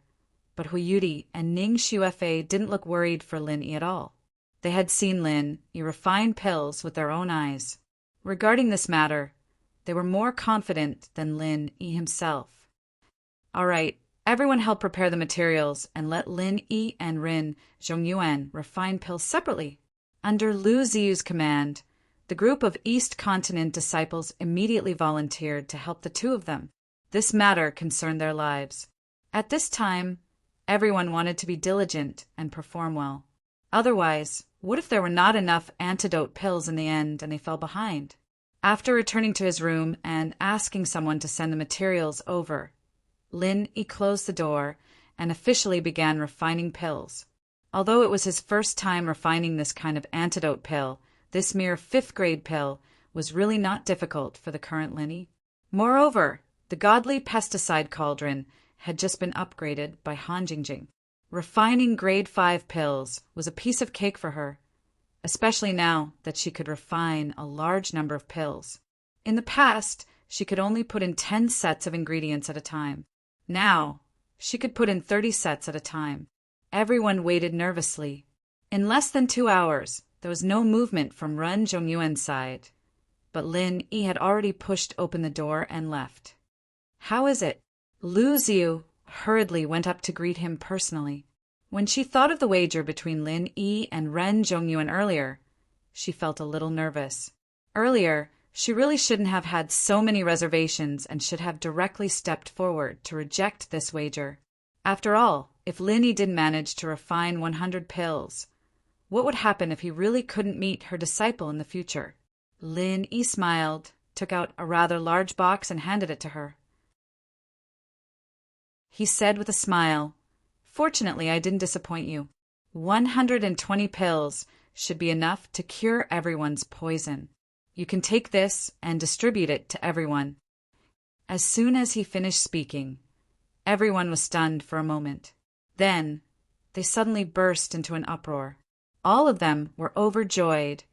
but Huiyuti and Ning Xuefei didn't look worried for Lin Yi at all. They had seen Lin Yi refine pills with their own eyes. Regarding this matter, they were more confident than Lin Yi himself. All right, everyone help prepare the materials and let Lin Yi and Rin Zhongyuan refine pills separately. Under Lu Ziyu's command, the group of East Continent disciples immediately volunteered to help the two of them. This matter concerned their lives. At this time, everyone wanted to be diligent and perform well. Otherwise, what if there were not enough antidote pills in the end and they fell behind? After returning to his room and asking someone to send the materials over, Lin Yi closed the door and officially began refining pills. Although it was his first time refining this kind of antidote pill, this mere 5th grade pill was really not difficult for the current Lin Yi. Moreover, the godly pesticide cauldron had just been upgraded by Han Jingjing. Refining grade 5 pills was a piece of cake for her, especially now that she could refine a large number of pills. In the past, she could only put in 10 sets of ingredients at a time. Now, she could put in 30 sets at a time. Everyone waited nervously. In less than 2 hours, there was no movement from Ren Zhongyuan's side, but Lin Yi had already pushed open the door and left. How is it? Lu Ziyu hurriedly went up to greet him personally. When she thought of the wager between Lin Yi and Ren Zhongyuan earlier, she felt a little nervous. Earlier, she really shouldn't have had so many reservations and should have directly stepped forward to reject this wager. After all, if Lin Yi didn't manage to refine 100 pills, what would happen if he really couldn't meet her disciple in the future? Lin Yi smiled, took out a rather large box and handed it to her. He said with a smile, "Fortunately, I didn't disappoint you. 120 pills should be enough to cure everyone's poison. You can take this and distribute it to everyone." As soon as he finished speaking, everyone was stunned for a moment. Then, they suddenly burst into an uproar. All of them were overjoyed,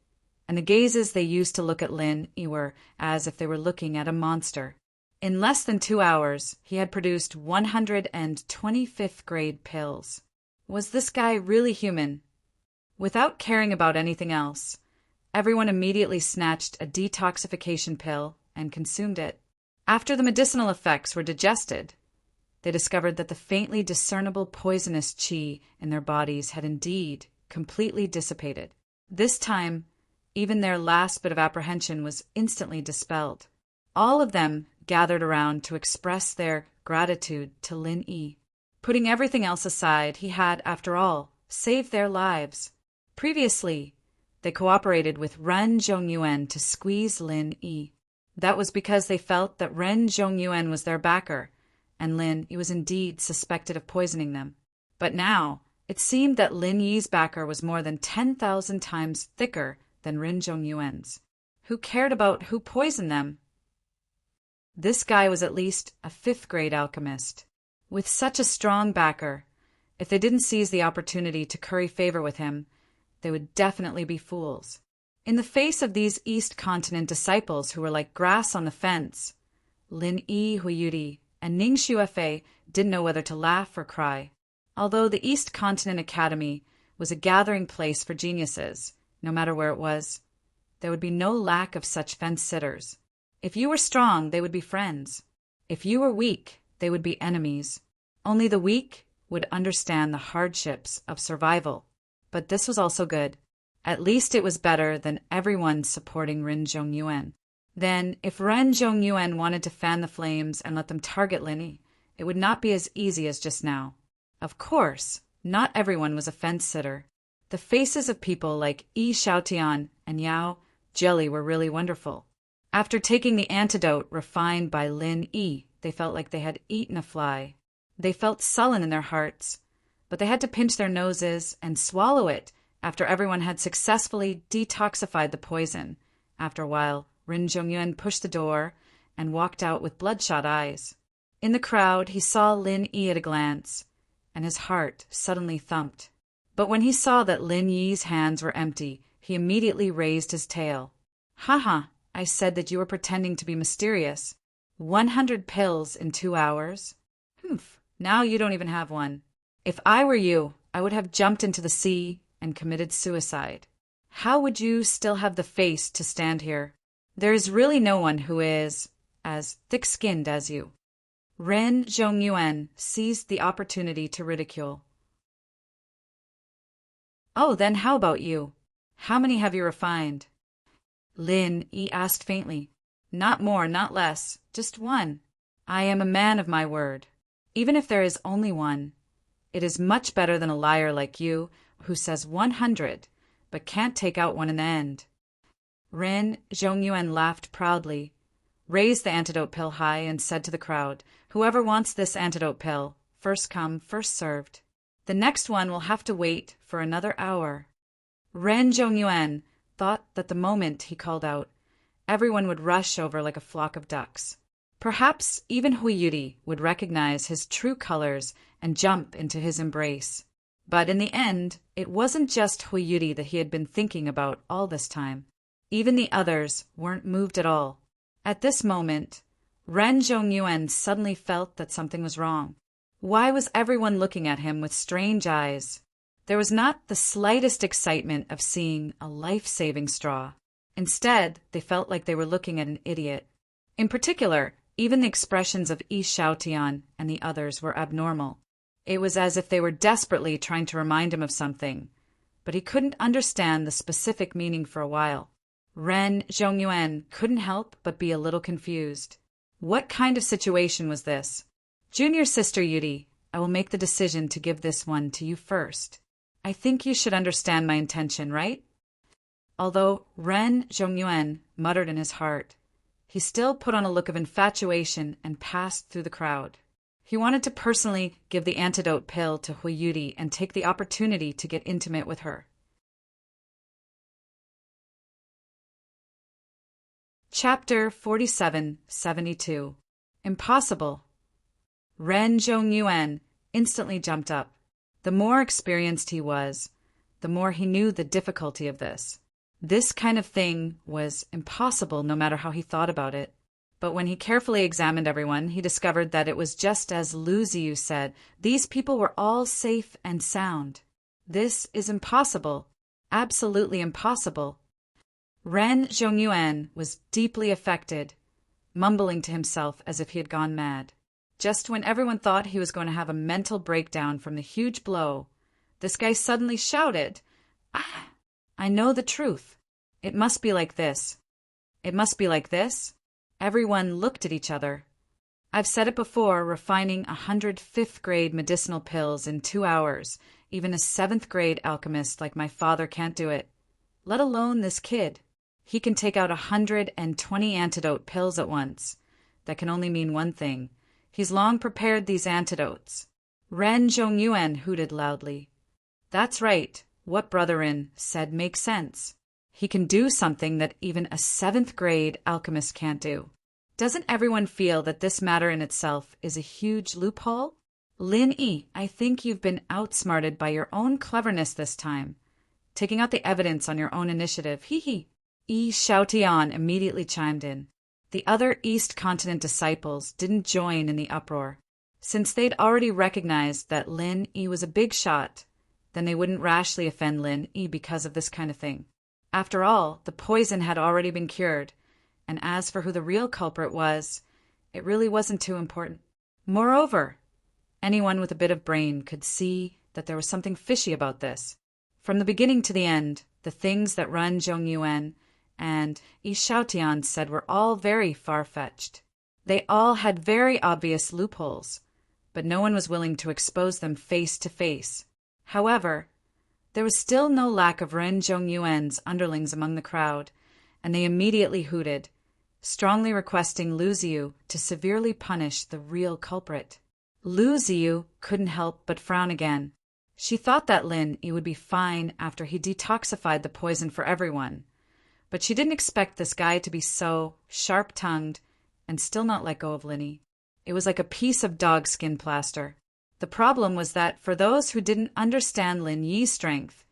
and the gazes they used to look at Lin Yi were as if they were looking at a monster. In less than 2 hours, he had produced 125th grade pills. Was this guy really human? Without caring about anything else, everyone immediately snatched a detoxification pill and consumed it. After the medicinal effects were digested, they discovered that the faintly discernible poisonous qi in their bodies had indeed completely dissipated. This time, even their last bit of apprehension was instantly dispelled. All of them gathered around to express their gratitude to Lin Yi. Putting everything else aside, he had, after all, saved their lives. Previously, they cooperated with Ren Zhongyuan to squeeze Lin Yi. That was because they felt that Ren Zhongyuan was their backer, and Lin Yi was indeed suspected of poisoning them. But now, it seemed that Lin Yi's backer was more than 10,000 times thicker than Ren Zhongyuan's. Who cared about who poisoned them? This guy was at least a 5th grade alchemist. With such a strong backer, If they didn't seize the opportunity to curry favor with him, they would definitely be fools. In the face of these East Continent disciples who were like grass on the fence, Lin Yi, Huiyuti, and Ning Xuefei didn't know whether to laugh or cry. Although the East Continent Academy was a gathering place for geniuses, no matter where it was, there would be no lack of such fence-sitters. If you were strong, they would be friends. If you were weak, they would be enemies. Only the weak would understand the hardships of survival. But this was also good. At least it was better than everyone supporting Ren Zhongyuan. Then, if Ren Zhongyuan wanted to fan the flames and let them target Lin, it would not be as easy as just now. Of course, not everyone was a fence-sitter. The faces of people like Yi Xiaotian and Yao Jelly were really wonderful. After taking the antidote refined by Lin Yi, they felt like they had eaten a fly. They felt sullen in their hearts, but they had to pinch their noses and swallow it after everyone had successfully detoxified the poison. After a while, Ren Zhongyuan pushed the door and walked out with bloodshot eyes. In the crowd, he saw Lin Yi at a glance, and his heart suddenly thumped. But when he saw that Lin Yi's hands were empty, he immediately raised his tail. "Haha, I said that you were pretending to be mysterious. 100 pills in 2 hours? Humph, now you don't even have one. If I were you, I would have jumped into the sea and committed suicide. How would you still have the face to stand here? There is really no one who is as thick-skinned as you." Ren Zhongyuan seized the opportunity to ridicule. "Oh, then how about you? How many have you refined?" Lin Yi asked faintly. "Not more, not less, just one. I am a man of my word. Even if there is only one, it is much better than a liar like you who says 100 but can't take out one in the end." Ren Zhongyuan laughed proudly, raised the antidote pill high, and said to the crowd, "Whoever wants this antidote pill, first come, first served. The next one will have to wait for another hour." Ren Zhongyuan thought that the moment he called out, everyone would rush over like a flock of ducks. Perhaps even Huiyuti would recognize his true colors and jump into his embrace. But in the end, it wasn't just Huiyuti that he had been thinking about all this time. Even the others weren't moved at all. At this moment, Ren Zhongyuan suddenly felt that something was wrong. Why was everyone looking at him with strange eyes? There was not the slightest excitement of seeing a life-saving straw. Instead, they felt like they were looking at an idiot. In particular, even the expressions of Yi Xiaotian and the others were abnormal. It was as if they were desperately trying to remind him of something, but he couldn't understand the specific meaning for a while. Ren Zhongyuan couldn't help but be a little confused. What kind of situation was this? "Junior sister Yuti, I will make the decision to give this one to you first. I think you should understand my intention, right?" Although Ren Zhongyuan muttered in his heart, he still put on a look of infatuation and passed through the crowd. He wanted to personally give the antidote pill to Huiyuti and take the opportunity to get intimate with her. Chapter 4772. Impossible. Ren Zhongyuan instantly jumped up. The more experienced he was, the more he knew the difficulty of this. This kind of thing was impossible no matter how he thought about it. But when he carefully examined everyone, he discovered that it was just as Lu Ziyu said. These people were all safe and sound. This is impossible. Absolutely impossible. Ren Zhongyuan was deeply affected, mumbling to himself as if he had gone mad. Just when everyone thought he was going to have a mental breakdown from the huge blow, this guy suddenly shouted, "Ah, I know the truth. It must be like this. It must be like this." Everyone looked at each other. I've said it before, refining 100 fifth-grade medicinal pills in 2 hours. Even a 7th-grade alchemist like my father can't do it. Let alone this kid. He can take out 120 antidote pills at once. That can only mean one thing. He's long prepared these antidotes. Ren Zhongyuan hooted loudly. That's right. What Brotherin said makes sense. He can do something that even a 7th-grade alchemist can't do. Doesn't everyone feel that this matter in itself is a huge loophole? Lin Yi, I think you've been outsmarted by your own cleverness this time. Taking out the evidence on your own initiative, hee hee. Yi Xiaotian immediately chimed in. The other East Continent disciples didn't join in the uproar. Since they'd already recognized that Lin Yi was a big shot, then they wouldn't rashly offend Lin Yi because of this kind of thing. After all, the poison had already been cured, and as for who the real culprit was, it really wasn't too important. Moreover, anyone with a bit of brain could see that there was something fishy about this. From the beginning to the end, the things that Ren Zhongyuan and Yi Xiaotian said were all very far-fetched. They all had very obvious loopholes, but no one was willing to expose them face to face. However, there was still no lack of Ren Zhongyuan's underlings among the crowd, and they immediately hooted, strongly requesting Lu Ziyu to severely punish the real culprit. Lu Ziyu couldn't help but frown again. She thought that Lin Yi would be fine after he detoxified the poison for everyone, but she didn't expect this guy to be so sharp-tongued and still not let go of Lin Yi. It was like a piece of dog-skin plaster. The problem was that for those who didn't understand Lin Yi's strength,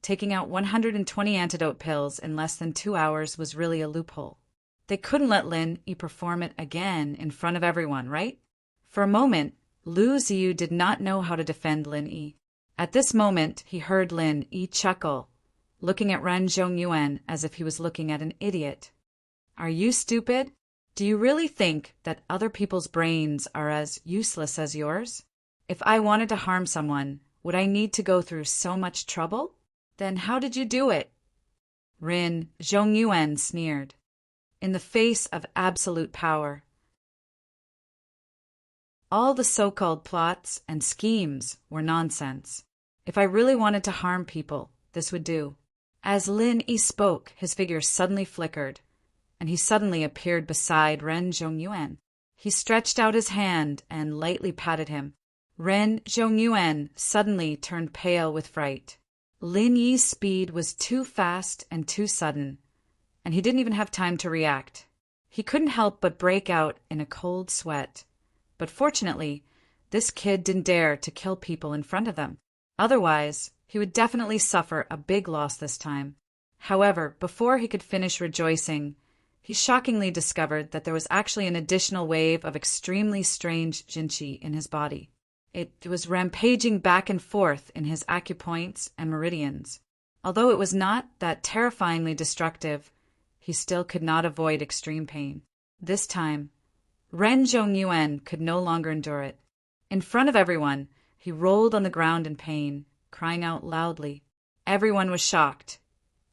taking out 120 antidote pills in less than 2 hours was really a loophole. They couldn't let Lin Yi perform it again in front of everyone, right? For a moment, Lu Ziyu did not know how to defend Lin Yi. At this moment, he heard Lin Yi chuckle, looking at Ren Zhongyuan as if he was looking at an idiot. Are you stupid? Do you really think that other people's brains are as useless as yours? If I wanted to harm someone, would I need to go through so much trouble? Then how did you do it? Ren Zhongyuan sneered. In the face of absolute power, all the so-called plots and schemes were nonsense. If I really wanted to harm people, this would do. As Lin Yi spoke, his figure suddenly flickered, and he suddenly appeared beside Ren Zhongyuan. He stretched out his hand and lightly patted him. Ren Zhongyuan suddenly turned pale with fright. Lin Yi's speed was too fast and too sudden, and he didn't even have time to react. He couldn't help but break out in a cold sweat. But fortunately, this kid didn't dare to kill people in front of them. Otherwise, he would definitely suffer a big loss this time. However, before he could finish rejoicing, he shockingly discovered that there was actually an additional wave of extremely strange jinqi in his body. It was rampaging back and forth in his acupoints and meridians. Although it was not that terrifyingly destructive, he still could not avoid extreme pain. This time, Ren Zhongyuan could no longer endure it. In front of everyone, he rolled on the ground in pain, crying out loudly. Everyone was shocked,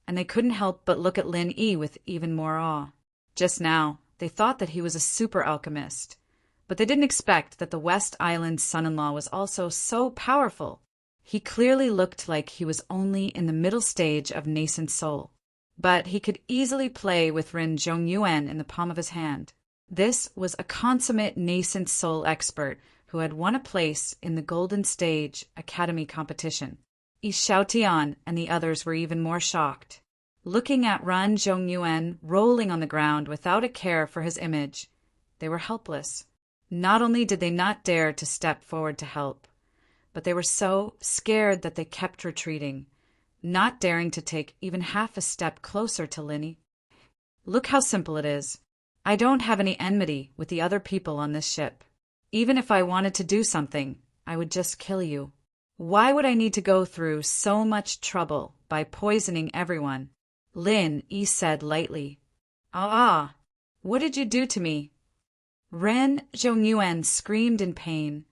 and they couldn't help but look at Lin Yi with even more awe. Just now, they thought that he was a super alchemist, but they didn't expect that the West Island's son-in-law was also so powerful. He clearly looked like he was only in the middle stage of nascent soul, but he could easily play with Ren Zhongyuan in the palm of his hand. This was a consummate nascent soul expert who had won a place in the Golden Stage Academy competition. Yi Xiaotian and the others were even more shocked. Looking at Ren Zhongyuan rolling on the ground without a care for his image, they were helpless. Not only did they not dare to step forward to help, but they were so scared that they kept retreating, not daring to take even half a step closer to Lin Yi. Look how simple it is. I don't have any enmity with the other people on this ship. Even if I wanted to do something, I would just kill you. Why would I need to go through so much trouble by poisoning everyone? Lin Yi said lightly. Ah, what did you do to me? Ren Zhongyuan screamed in pain,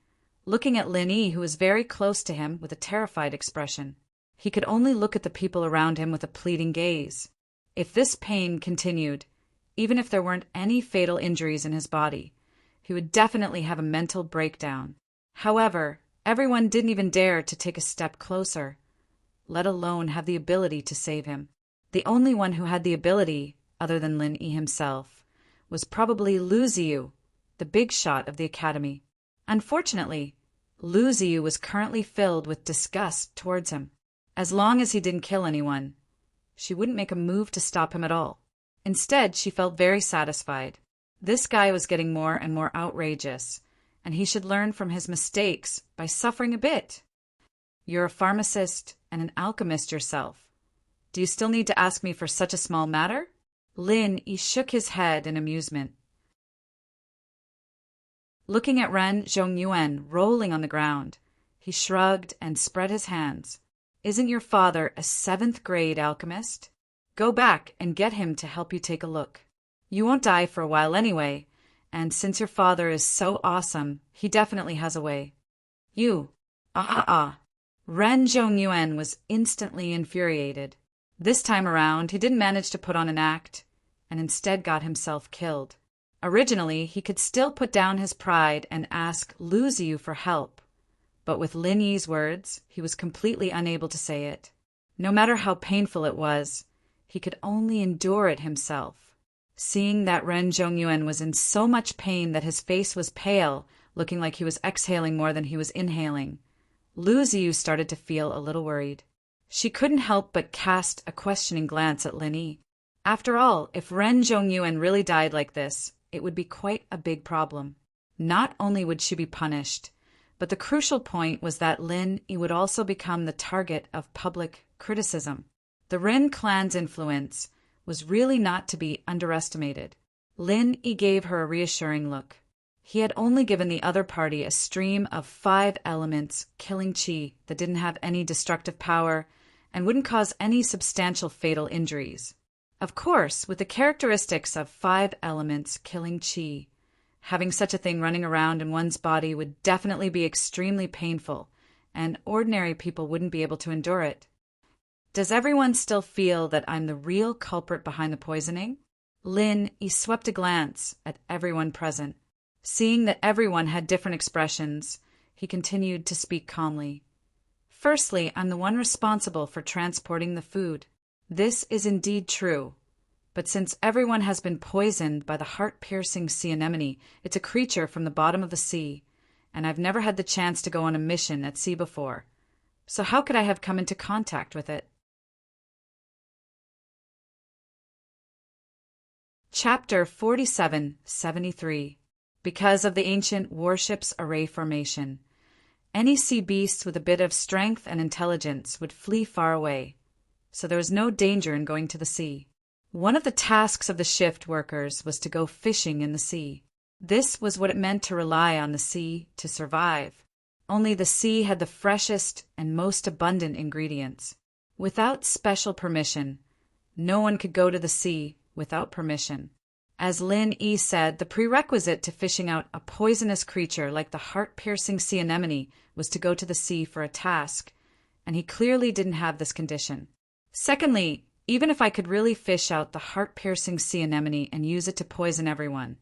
looking at Lin Yi, who was very close to him, with a terrified expression. He could only look at the people around him with a pleading gaze. If this pain continued, even if there weren't any fatal injuries in his body, he would definitely have a mental breakdown. However, everyone didn't even dare to take a step closer, let alone have the ability to save him. The only one who had the ability, other than Lin Yi himself, was probably Lu Ziyu, the big shot of the academy. Unfortunately, Lu Ziyu was currently filled with disgust towards him. As long as he didn't kill anyone, she wouldn't make a move to stop him at all. Instead, she felt very satisfied. This guy was getting more and more outrageous, and he should learn from his mistakes by suffering a bit. You're a pharmacist and an alchemist yourself. Do you still need to ask me for such a small matter? Lin Yi shook his head in amusement, looking at Ren Zhongyuan rolling on the ground. He shrugged and spread his hands. Isn't your father a 7th grade alchemist? Go back and get him to help you take a look. You won't die for a while anyway, and since your father is so awesome, he definitely has a way. You. Ren Zhongyuan was instantly infuriated. This time around, he didn't manage to put on an act, and instead got himself killed. Originally, he could still put down his pride and ask Lu Ziyu for help, but with Lin Yi's words, he was completely unable to say it. No matter how painful it was, he could only endure it himself. Seeing that Ren Zhongyuan was in so much pain that his face was pale, looking like he was exhaling more than he was inhaling, Lu Ziyu started to feel a little worried. She couldn't help but cast a questioning glance at Lin Yi. After all, if Ren Zhongyuan really died like this, it would be quite a big problem. Not only would she be punished, but the crucial point was that Lin Yi would also become the target of public criticism. The Ren clan's influence was really not to be underestimated. Lin Yi gave her a reassuring look. He had only given the other party a stream of 5 elements killing qi that didn't have any destructive power and wouldn't cause any substantial fatal injuries. Of course, with the characteristics of 5 elements killing qi, having such a thing running around in one's body would definitely be extremely painful, and ordinary people wouldn't be able to endure it. Does everyone still feel that I'm the real culprit behind the poisoning? Lin Yi swept a glance at everyone present. Seeing that everyone had different expressions, he continued to speak calmly. Firstly, I'm the one responsible for transporting the food. This is indeed true. But since everyone has been poisoned by the heart-piercing sea anemone, it's a creature from the bottom of the sea, and I've never had the chance to go on a mission at sea before. So how could I have come into contact with it? Chapter 4773. Because of the ancient warship's array formation, any sea beasts with a bit of strength and intelligence would flee far away, so there was no danger in going to the sea. One of the tasks of the shift workers was to go fishing in the sea. This was what it meant to rely on the sea to survive. Only the sea had the freshest and most abundant ingredients. Without special permission, no one could go to the sea without permission. As Lin Yi said, the prerequisite to fishing out a poisonous creature like the heart-piercing sea anemone was to go to the sea for a task, and he clearly didn't have this condition. Secondly, even if I could really fish out the heart-piercing sea anemone and use it to poison everyone,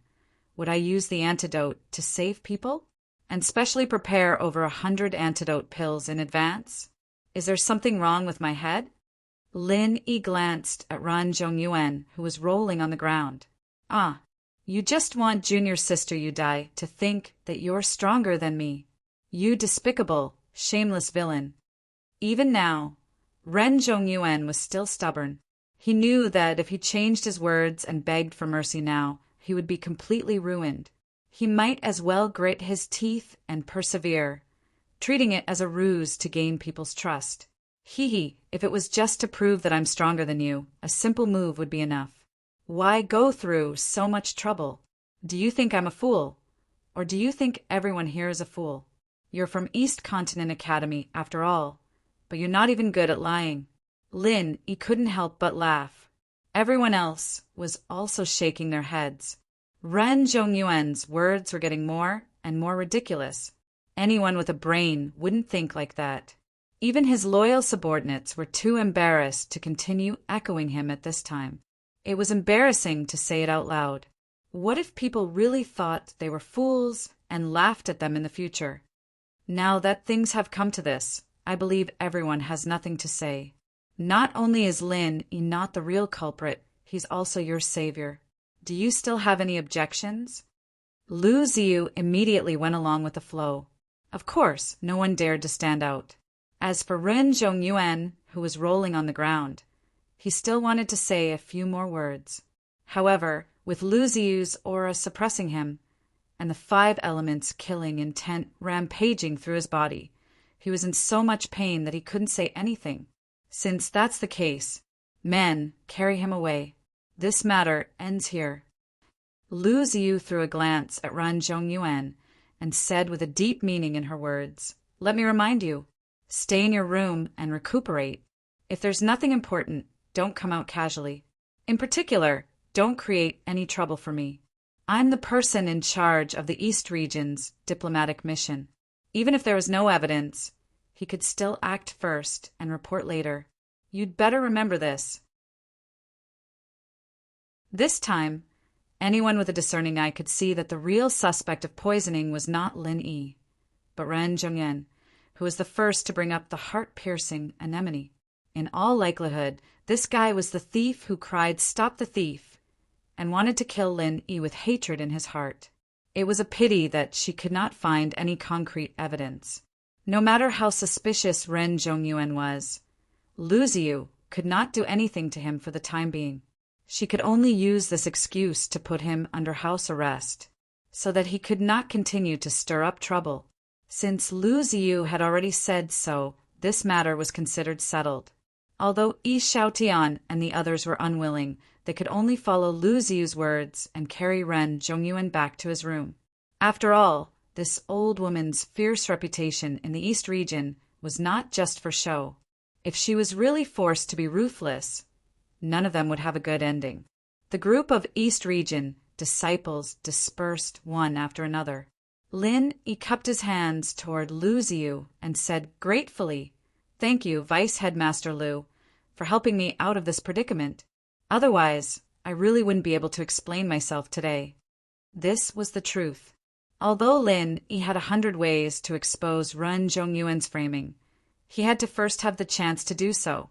would I use the antidote to save people? And specially prepare over 100 antidote pills in advance? Is there something wrong with my head? Lin Yi glanced at Ren Zhongyuan, who was rolling on the ground. You just want junior sister Yudai to think that you're stronger than me. You despicable, shameless villain. Even now, Ren Zhongyuan was still stubborn. He knew that if he changed his words and begged for mercy now, he would be completely ruined. He might as well grit his teeth and persevere, treating it as a ruse to gain people's trust. If it was just to prove that I'm stronger than you, a simple move would be enough. Why go through so much trouble? Do you think I'm a fool? Or do you think everyone here is a fool? You're from East Continent Academy, after all, but you're not even good at lying. Lin Yi couldn't help but laugh. Everyone else was also shaking their heads. Ren Zhongyuan's words were getting more and more ridiculous. Anyone with a brain wouldn't think like that. Even his loyal subordinates were too embarrassed to continue echoing him at this time. It was embarrassing to say it out loud. What if people really thought they were fools and laughed at them in the future? Now that things have come to this, I believe everyone has nothing to say. Not only is Lin Yi not the real culprit, he's also your savior. Do you still have any objections? Lu Ziyu immediately went along with the flow. Of course, no one dared to stand out. As for Ren Zhongyuan, who was rolling on the ground, he still wanted to say a few more words. However, with Lu Ziyu's aura suppressing him, and the 5 elements killing intent rampaging through his body. He was in so much pain that he couldn't say anything. Since that's the case, men, carry him away. This matter ends here. Lu Ziyu threw a glance at Ren Zhongyuan and said with a deep meaning in her words, "Let me remind you, stay in your room and recuperate. If there's nothing important, don't come out casually. In particular, don't create any trouble for me. I'm the person in charge of the East Region's diplomatic mission." Even if there was no evidence, he could still act first and report later. You'd better remember this. This time, anyone with a discerning eye could see that the real suspect of poisoning was not Lin Yi, but Ren Zhongyan, who was the first to bring up the heart-piercing anemone. In all likelihood, this guy was the thief who cried, "Stop the thief," and wanted to kill Lin Yi with hatred in his heart. It was a pity that she could not find any concrete evidence. No matter how suspicious Ren Zhongyuan was, Lu Ziyu could not do anything to him for the time being. She could only use this excuse to put him under house arrest, so that he could not continue to stir up trouble. Since Lu Ziyu had already said so, this matter was considered settled. Although Yi Xiaotian and the others were unwilling, they could only follow Lu Ziyu's words and carry Ren Zhongyuan back to his room. After all, this old woman's fierce reputation in the East region was not just for show. If she was really forced to be ruthless, none of them would have a good ending. The group of East region disciples dispersed one after another. Lin Yi cupped his hands toward Lu Ziyu and said gratefully, "Thank you, Vice Headmaster Lu, for helping me out of this predicament. Otherwise, I really wouldn't be able to explain myself today." This was the truth. Although Lin Yi had 100 ways to expose Ren Zhongyuan's framing, he had to first have the chance to do so.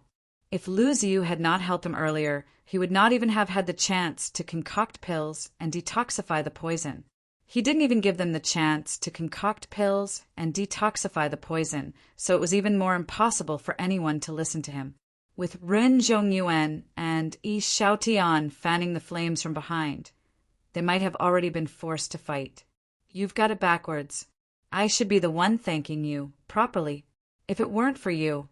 If Lu Ziyu had not helped him earlier, he would not even have had the chance to concoct pills and detoxify the poison. He didn't even give them the chance to concoct pills and detoxify the poison, so it was even more impossible for anyone to listen to him. With Ren Zhongyuan and Yi Xiaotian fanning the flames from behind, they might have already been forced to fight. You've got it backwards. I should be the one thanking you, properly. If it weren't for you,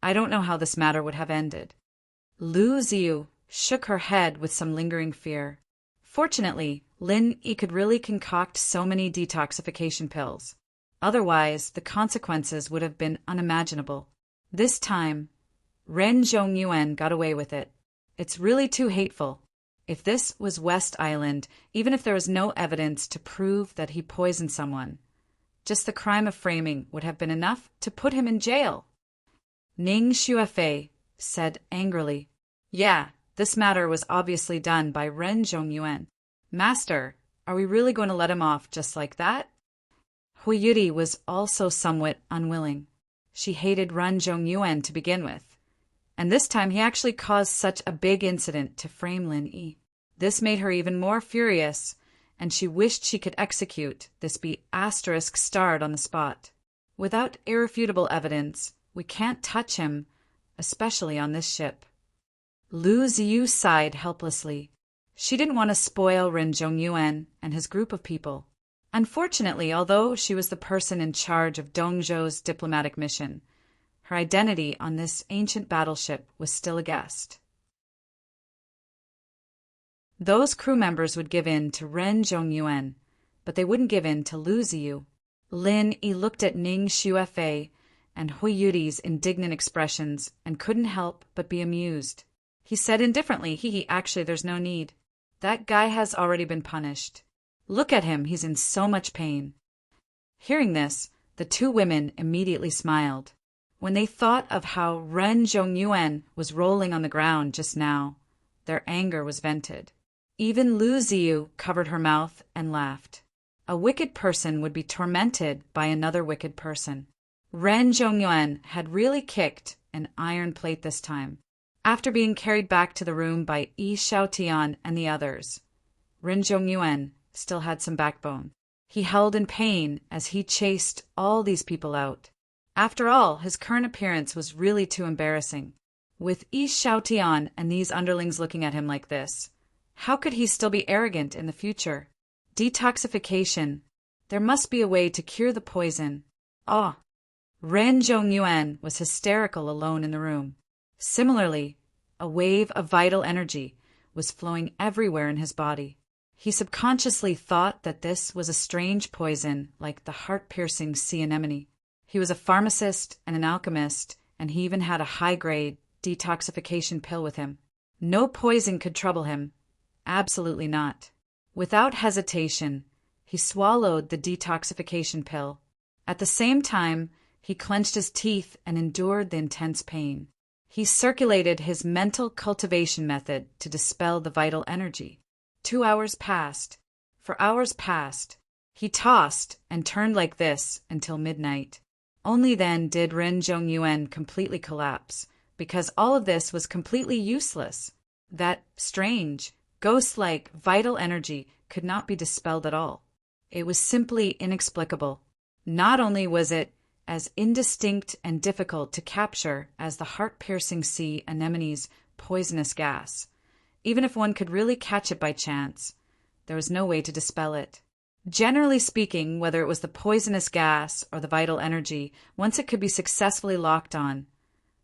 I don't know how this matter would have ended. Lu Ziyu shook her head with some lingering fear. Fortunately, Lin Yi could really concoct so many detoxification pills. Otherwise, the consequences would have been unimaginable. This time, Ren Zhongyuan got away with it. It's really too hateful. If this was West Island, even if there was no evidence to prove that he poisoned someone, just the crime of framing would have been enough to put him in jail. Ning Xuefei said angrily, "Yeah, this matter was obviously done by Ren Zhongyuan. Master, are we really going to let him off just like that?" Hui Yuri was also somewhat unwilling. She hated Ren Zhongyuan to begin with, and this time he actually caused such a big incident to frame Lin Yi. This made her even more furious, and she wished she could execute this be asterisk starred on the spot. Without irrefutable evidence, we can't touch him, especially on this ship. Lu Ziyu sighed helplessly. She didn't want to spoil Ren Zhongyuan and his group of people. Unfortunately, although she was the person in charge of Dongzhou's diplomatic mission, her identity on this ancient battleship was still a guest. Those crew members would give in to Ren Zhongyuan, but they wouldn't give in to Lu Ziyu. Lin Yi looked at Ning Xuefei and Hui Yuri's indignant expressions and couldn't help but be amused. He said indifferently, Actually, there's no need. That guy has already been punished. Look at him, he's in so much pain." Hearing this, the two women immediately smiled. When they thought of how Ren Zhongyuan was rolling on the ground just now, their anger was vented. Even Lu Ziyu covered her mouth and laughed. A wicked person would be tormented by another wicked person. Ren Zhongyuan had really kicked an iron plate this time. After being carried back to the room by Yi Xiaotian and the others, Ren Zhongyuan still had some backbone. He held in pain as he chased all these people out. After all, his current appearance was really too embarrassing. With Yi Xiaotian and these underlings looking at him like this, how could he still be arrogant in the future? Detoxification. There must be a way to cure the poison. Ah! Ren Zhongyuan was hysterical alone in the room. Similarly, a wave of vital energy was flowing everywhere in his body. He subconsciously thought that this was a strange poison like the heart-piercing sea anemone. He was a pharmacist and an alchemist, and he even had a high-grade detoxification pill with him. No poison could trouble him. Absolutely not. Without hesitation, he swallowed the detoxification pill. At the same time, he clenched his teeth and endured the intense pain. He circulated his mental cultivation method to dispel the vital energy. 2 hours passed. For hours past. He tossed and turned like this until midnight. Only then did Ren Zhongyuan completely collapse, because all of this was completely useless. That strange, ghost-like vital energy could not be dispelled at all. It was simply inexplicable. Not only was it as indistinct and difficult to capture as the heart-piercing sea anemone's poisonous gas. Even if one could really catch it by chance, there was no way to dispel it. Generally speaking, whether it was the poisonous gas or the vital energy, once it could be successfully locked on,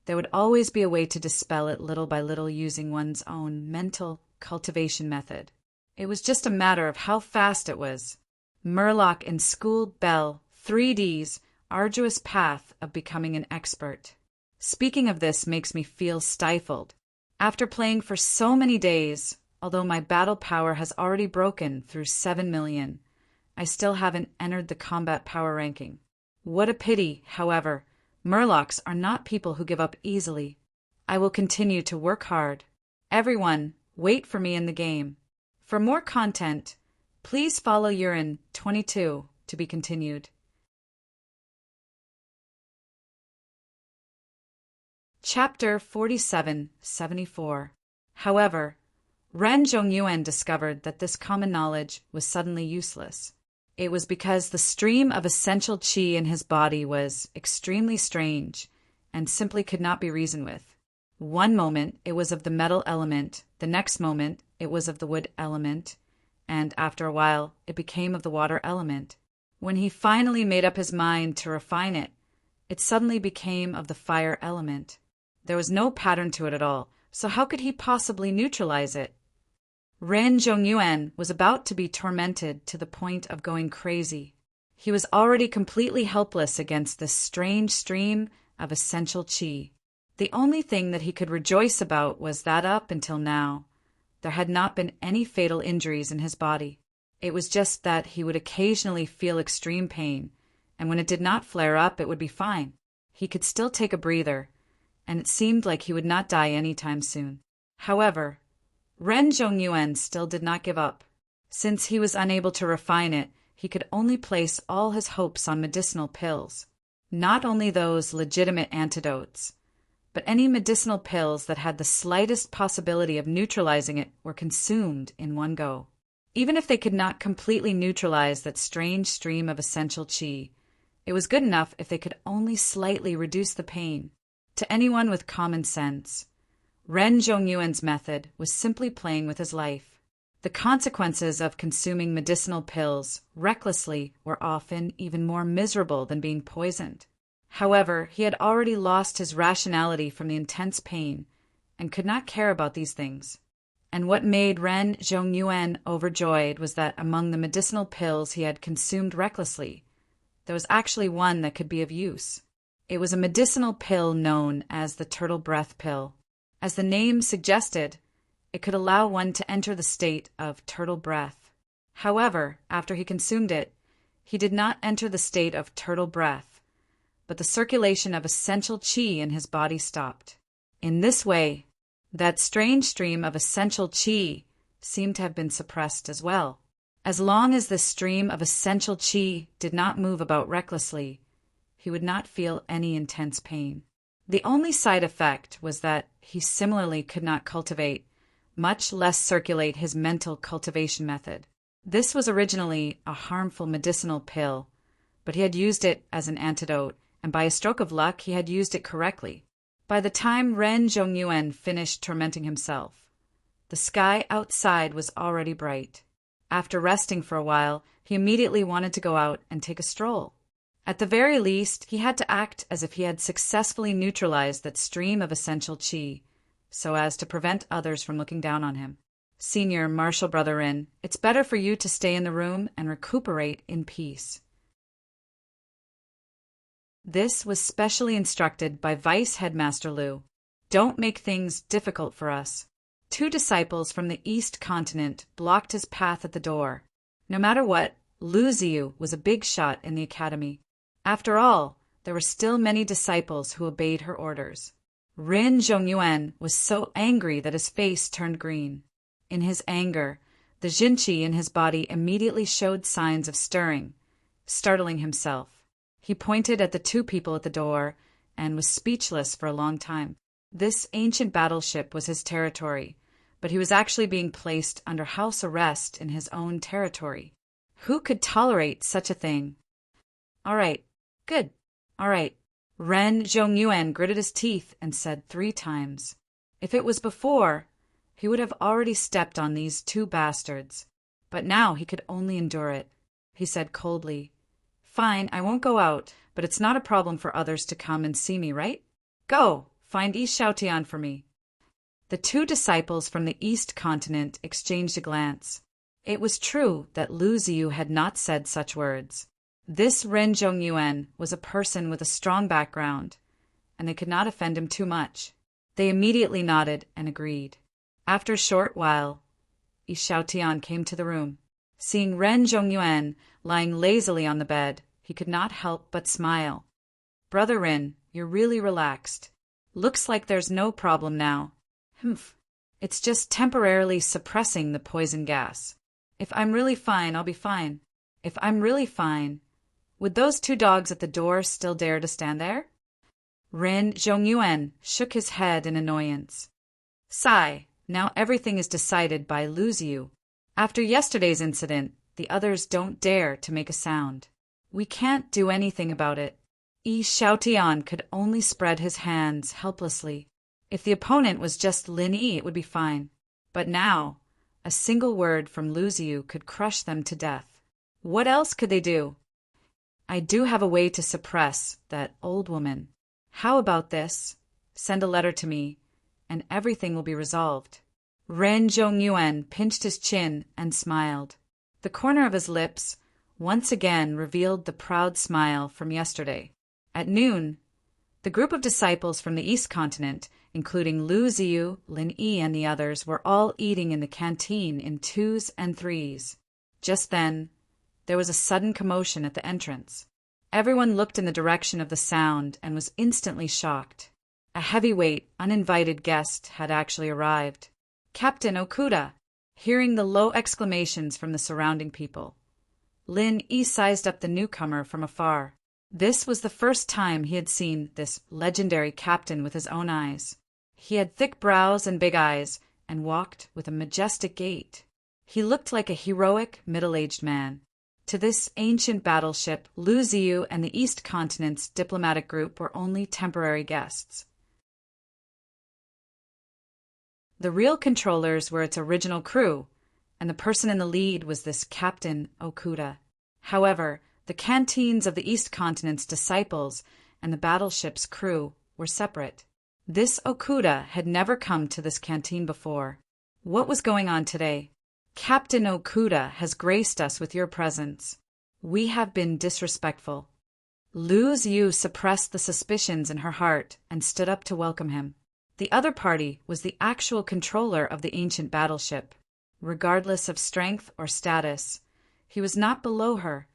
there would always be a way to dispel it little by little using one's own mental cultivation method. It was just a matter of how fast it was. Murloc and schooled Bell, 3D's arduous path of becoming an expert. Speaking of this makes me feel stifled. After playing for so many days, although my battle power has already broken through 7 million, I still haven't entered the combat power ranking. What a pity, however. Murlocs are not people who give up easily. I will continue to work hard. Everyone, wait for me in the game. For more content, please follow Urine 22 to be continued. Chapter 4774. However, Ren Zhongyuan discovered that this common knowledge was suddenly useless. It was because the stream of essential qi in his body was extremely strange and simply could not be reasoned with. One moment it was of the metal element, the next moment it was of the wood element, and after a while it became of the water element. When he finally made up his mind to refine it, it suddenly became of the fire element. There was no pattern to it at all, so how could he possibly neutralize it? Ren Zhongyuan was about to be tormented to the point of going crazy. He was already completely helpless against this strange stream of essential qi. The only thing that he could rejoice about was that up until now, there had not been any fatal injuries in his body. It was just that he would occasionally feel extreme pain, and when it did not flare up, it would be fine. He could still take a breather, and it seemed like he would not die anytime soon. However, Ren Zhongyuan still did not give up. Since he was unable to refine it, he could only place all his hopes on medicinal pills. Not only those legitimate antidotes, but any medicinal pills that had the slightest possibility of neutralizing it were consumed in one go. Even if they could not completely neutralize that strange stream of essential qi, it was good enough if they could only slightly reduce the pain. To anyone with common sense, Ren Zhongyuan's method was simply playing with his life. The consequences of consuming medicinal pills recklessly were often even more miserable than being poisoned. However, he had already lost his rationality from the intense pain and could not care about these things. And what made Ren Zhongyuan overjoyed was that among the medicinal pills he had consumed recklessly, there was actually one that could be of use. It was a medicinal pill known as the turtle breath pill. As the name suggested, it could allow one to enter the state of turtle breath. However, after he consumed it, he did not enter the state of turtle breath, but the circulation of essential qi in his body stopped. In this way, that strange stream of essential qi seemed to have been suppressed as well. As long as this stream of essential qi did not move about recklessly, he would not feel any intense pain. The only side effect was that he similarly could not cultivate, much less circulate his mental cultivation method. This was originally a harmful medicinal pill, but he had used it as an antidote, and by a stroke of luck he had used it correctly. By the time Ren Zhongyuan finished tormenting himself, the sky outside was already bright. After resting for a while, he immediately wanted to go out and take a stroll. At the very least, he had to act as if he had successfully neutralized that stream of essential qi, so as to prevent others from looking down on him. Senior Marshal Brother Rin, it's better for you to stay in the room and recuperate in peace. This was specially instructed by Vice Headmaster Liu. Don't make things difficult for us. 2 disciples from the East Continent blocked his path at the door. No matter what, Lu Ziyu was a big shot in the academy. After all, there were still many disciples who obeyed her orders. Rin Zhongyuan was so angry that his face turned green. In his anger, the Jinqi in his body immediately showed signs of stirring, startling himself. He pointed at the 2 people at the door and was speechless for a long time. This ancient battleship was his territory, but he was actually being placed under house arrest in his own territory. Who could tolerate such a thing? All right, good. All right. Ren Zhongyuan gritted his teeth and said 3 times. If it was before, he would have already stepped on these 2 bastards. But now he could only endure it. He said coldly, Fine, I won't go out, but it's not a problem for others to come and see me, right? Go, find Yi Xiaotian for me. The 2 disciples from the East Continent exchanged a glance. It was true that Lu Ziyu had not said such words. This Ren Zhongyuan was a person with a strong background, and they could not offend him too much. They immediately nodded and agreed. After a short while, Yi Xiaotian came to the room. Seeing Ren Zhongyuan lying lazily on the bed, he could not help but smile. Brother Rin, you're really relaxed. Looks like there's no problem now. Humph. It's just temporarily suppressing the poison gas. If I'm really fine, I'll be fine. If I'm really fine, would those 2 dogs at the door still dare to stand there? Ren Zhongyuan shook his head in annoyance. Sigh, now everything is decided by Lu Ziyu. After yesterday's incident, the others don't dare to make a sound. We can't do anything about it. Yi Xiaotian could only spread his hands helplessly. If the opponent was just Lin Yi, it would be fine. But now, a single word from Lu Ziyu could crush them to death. What else could they do? I do have a way to suppress that old woman. How about this? Send a letter to me, and everything will be resolved. Ren Zhongyuan pinched his chin and smiled. The corner of his lips once again revealed the proud smile from yesterday. At noon, the group of disciples from the East Continent, including Lu Ziyu, Lin Yi, and the others, were all eating in the canteen in 2s and 3s. Just then, there was a sudden commotion at the entrance. Everyone looked in the direction of the sound and was instantly shocked. A heavyweight, uninvited guest had actually arrived. Captain Okuda! Hearing the low exclamations from the surrounding people, Lin Yi sized up the newcomer from afar. This was the first time he had seen this legendary captain with his own eyes. He had thick brows and big eyes, and walked with a majestic gait. He looked like a heroic, middle-aged man. To this ancient battleship, Lu Ziyu and the East Continent's diplomatic group were only temporary guests. The real controllers were its original crew, and the person in the lead was this Captain Okuda. However, the canteens of the East Continent's disciples and the battleship's crew were separate. This Okuda had never come to this canteen before. What was going on today? Captain Okuda has graced us with your presence. We have been disrespectful. Lu Ziyu suppressed the suspicions in her heart and stood up to welcome him. The other party was the actual controller of the ancient battleship. Regardless of strength or status, he was not below her,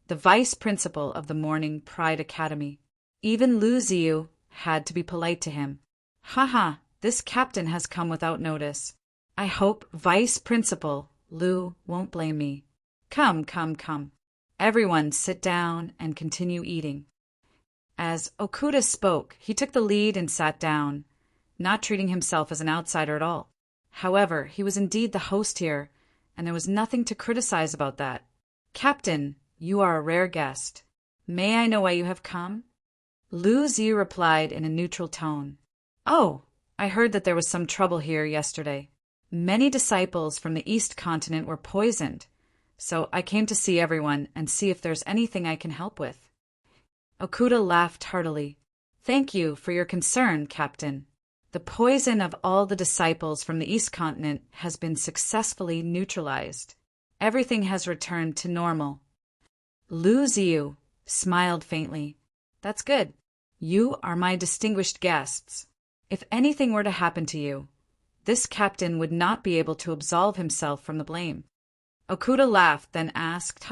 the vice principal of the Morning Pride Academy. Even Lu Ziyu had to be polite to him. Haha, this captain has come without notice. I hope Vice Principal Lu won't blame me. Come. Everyone sit down and continue eating. As Okuda spoke, he took the lead and sat down, not treating himself as an outsider at all. However, he was indeed the host here, and there was nothing to criticize about that. Captain, you are a rare guest. May I know why you have come? Lu Ziyu replied in a neutral tone. Oh, I heard that there was some trouble here yesterday. Many disciples from the East Continent were poisoned, so I came to see everyone and see if there's anything I can help with." Okuda laughed heartily. "Thank you for your concern, Captain. The poison of all the disciples from the East Continent has been successfully neutralized. Everything has returned to normal." Lu Ziyu smiled faintly. "That's good. You are my distinguished guests. If anything were to happen to you, this captain would not be able to absolve himself from the blame." Okuda laughed, then asked,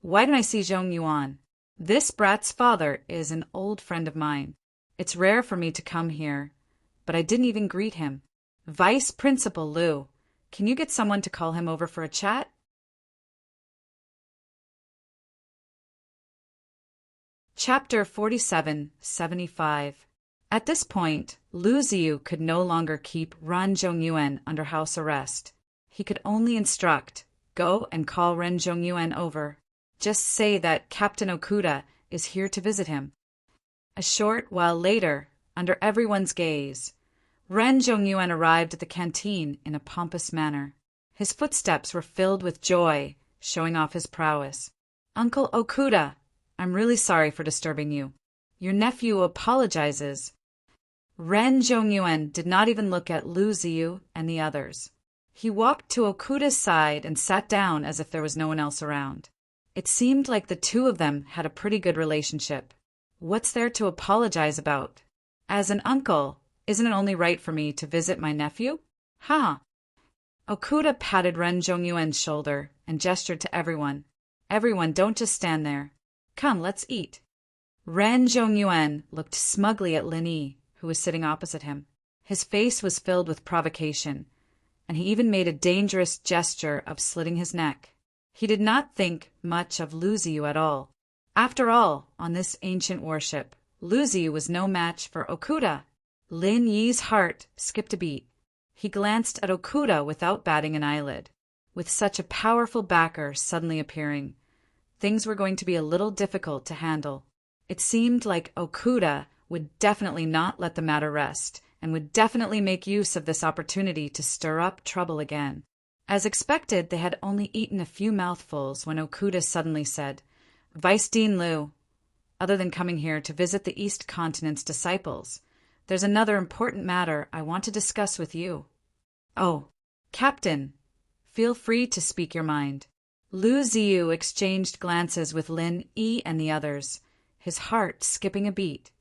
"Why don't I see Zhong Yuan? This brat's father is an old friend of mine. It's rare for me to come here, but I didn't even greet him. Vice Principal Liu, can you get someone to call him over for a chat?" Chapter 4775. At this point, Lu Ziyu could no longer keep Ren Zhongyuan under house arrest. He could only instruct, "Go and call Ren Zhongyuan over. Just say that Captain Okuda is here to visit him." A short while later, under everyone's gaze, Ren Zhongyuan arrived at the canteen in a pompous manner. His footsteps were filled with joy, showing off his prowess. "Uncle Okuda, I'm really sorry for disturbing you. Your nephew apologizes." Ren Zhongyuan did not even look at Lu Ziyu and the others. He walked to Okuda's side and sat down as if there was no one else around. It seemed like the two of them had a pretty good relationship. What's there to apologize about? As an uncle, isn't it only right for me to visit my nephew? Okuda patted Ren Zhongyuan's shoulder and gestured to everyone. "Everyone, don't just stand there. Come, let's eat." Ren Zhongyuan looked smugly at Lin Yi, who was sitting opposite him. His face was filled with provocation, and he even made a dangerous gesture of slitting his neck. He did not think much of Lu Ziyu at all. After all, on this ancient warship, Lu Ziyu was no match for Okuda. Lin Yi's heart skipped a beat. He glanced at Okuda without batting an eyelid. With such a powerful backer suddenly appearing, things were going to be a little difficult to handle. It seemed like Okuda would definitely not let the matter rest, and would definitely make use of this opportunity to stir up trouble again. As expected, they had only eaten a few mouthfuls when Okuda suddenly said, "Vice Dean Liu, other than coming here to visit the East Continent's disciples, there's another important matter I want to discuss with you." "Oh, Captain, feel free to speak your mind." Lu Ziyu exchanged glances with Lin Yi and the others, his heart skipping a beat.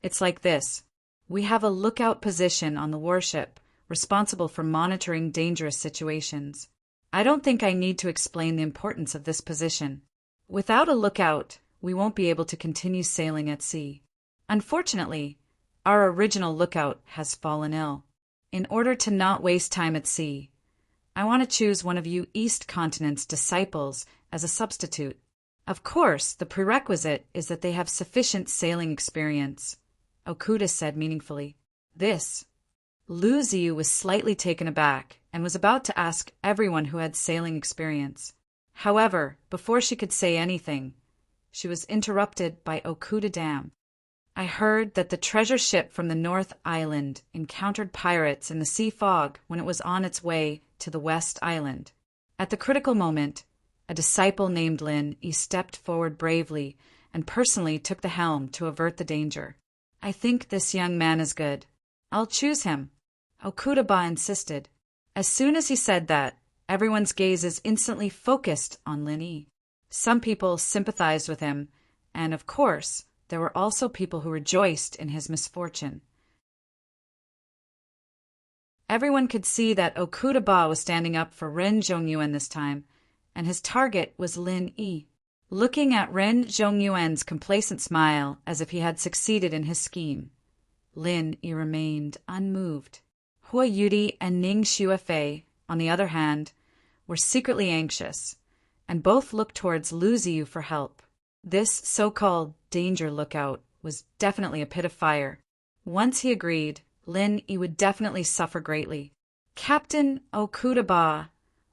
"It's like this. We have a lookout position on the warship, responsible for monitoring dangerous situations. I don't think I need to explain the importance of this position. Without a lookout, we won't be able to continue sailing at sea. Unfortunately, our original lookout has fallen ill. In order to not waste time at sea, I want to choose one of you East Continent's disciples as a substitute. Of course, the prerequisite is that they have sufficient sailing experience," Okuda said meaningfully. "This." Lu Ziyu was slightly taken aback and was about to ask everyone who had sailing experience. However, before she could say anything, she was interrupted by Okuda Dam. "I heard that the treasure ship from the North Island encountered pirates in the sea fog when it was on its way to the West Island. At the critical moment, a disciple named Lin Yi stepped forward bravely and personally took the helm to avert the danger. I think this young man is good. I'll choose him," Okuda insisted. As soon as he said that, everyone's gazes instantly focused on Lin Yi. Some people sympathized with him, and of course, there were also people who rejoiced in his misfortune. Everyone could see that Okuda was standing up for Ren Zhongyuan this time, and his target was Lin Yi. Looking at Ren Zhongyuan's complacent smile as if he had succeeded in his scheme, Lin Yi remained unmoved. Hua Yudi and Ning Xuefei, on the other hand, were secretly anxious, and both looked towards Lu Ziyu for help. This so-called danger lookout was definitely a pit of fire. Once he agreed, Lin Yi would definitely suffer greatly. "Captain Okuda,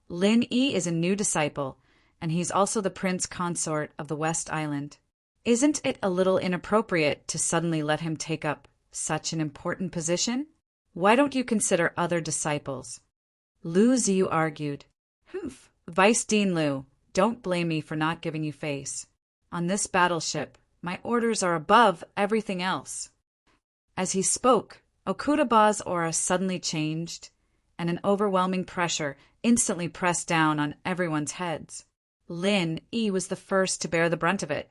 Lin Yi is a new disciple, and he's also the prince consort of the West Island. Isn't it a little inappropriate to suddenly let him take up such an important position? Why don't you consider other disciples?" Lu Ziyu argued. "Vice Dean Liu, don't blame me for not giving you face. On this battleship, my orders are above everything else." As he spoke, Okudaba's aura suddenly changed, and an overwhelming pressure instantly pressed down on everyone's heads. Lin Yi was the first to bear the brunt of it,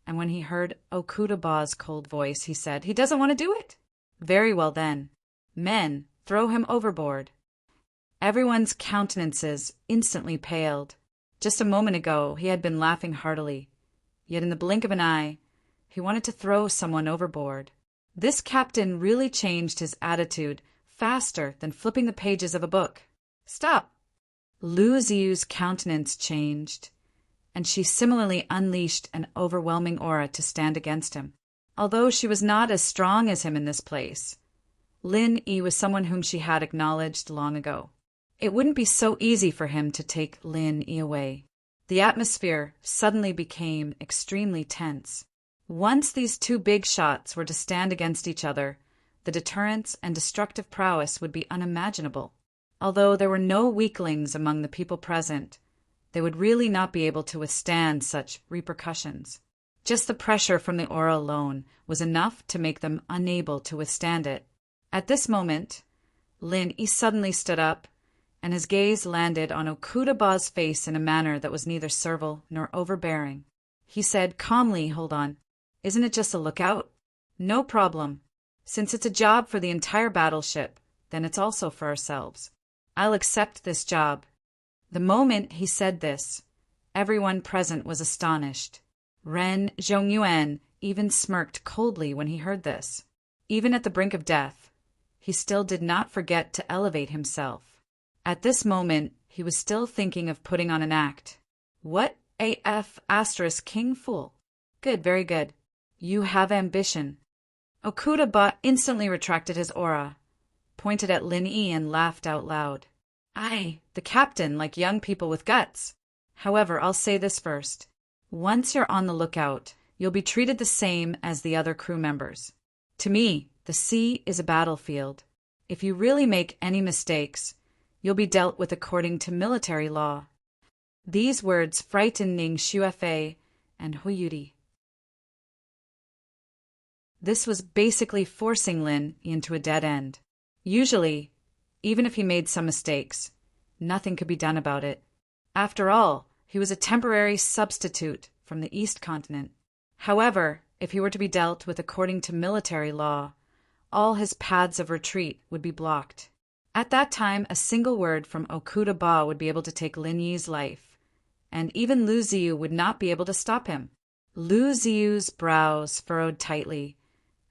and when he heard Okudaba's cold voice, he said, "He doesn't want to do it." "Very well then. Men, throw him overboard." Everyone's countenances instantly paled. Just a moment ago, he had been laughing heartily. Yet in the blink of an eye, he wanted to throw someone overboard. This captain really changed his attitude faster than flipping the pages of a book. "Stop!" Lu Ziyu's countenance changed, and she similarly unleashed an overwhelming aura to stand against him. Although she was not as strong as him in this place, Lin Yi was someone whom she had acknowledged long ago. It wouldn't be so easy for him to take Lin Yi away. The atmosphere suddenly became extremely tense. Once these two big shots were to stand against each other, the deterrence and destructive prowess would be unimaginable. Although there were no weaklings among the people present, they would really not be able to withstand such repercussions. Just the pressure from the aura alone was enough to make them unable to withstand it. At this moment, Lin Yi suddenly stood up, and his gaze landed on Okudaba's face in a manner that was neither servile nor overbearing. He said calmly, "Hold on. Isn't it just a lookout? No problem. Since it's a job for the entire battleship, then it's also for ourselves. I'll accept this job." The moment he said this, everyone present was astonished. Ren Zhongyuan even smirked coldly when he heard this. Even at the brink of death, he still did not forget to elevate himself. At this moment, he was still thinking of putting on an act. "What AF asterisk king fool? Good, very good. You have ambition." Okudaba instantly retracted his aura, pointed at Lin Yi and laughed out loud. "Aye, the captain, like young people with guts. However, I'll say this first. Once you're on the lookout, you'll be treated the same as the other crew members. To me, the sea is a battlefield. If you really make any mistakes, you'll be dealt with according to military law." These words frightened Ning Xuefei and Huyuri. This was basically forcing Lin into a dead end. Usually, even if he made some mistakes, nothing could be done about it. After all, he was a temporary substitute from the East Continent. However, if he were to be dealt with according to military law, all his paths of retreat would be blocked. At that time, a single word from Okudaba would be able to take Lin Yi's life, and even Lu Ziyu would not be able to stop him. Lu Ziyu's brows furrowed tightly,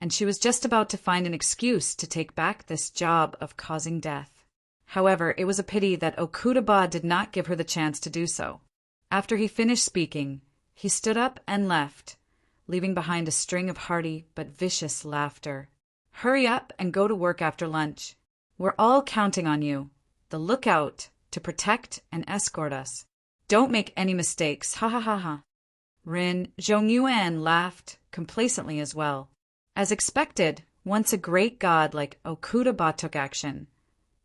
and she was just about to find an excuse to take back this job of causing death. However, it was a pity that Okudaba did not give her the chance to do so. After he finished speaking, he stood up and left, leaving behind a string of hearty but vicious laughter. "Hurry up and go to work after lunch. We're all counting on you, the lookout, to protect and escort us. Don't make any mistakes, ha ha ha ha." Rin Zhongyuan laughed complacently as well. As expected, once a great god like Okudaba took action,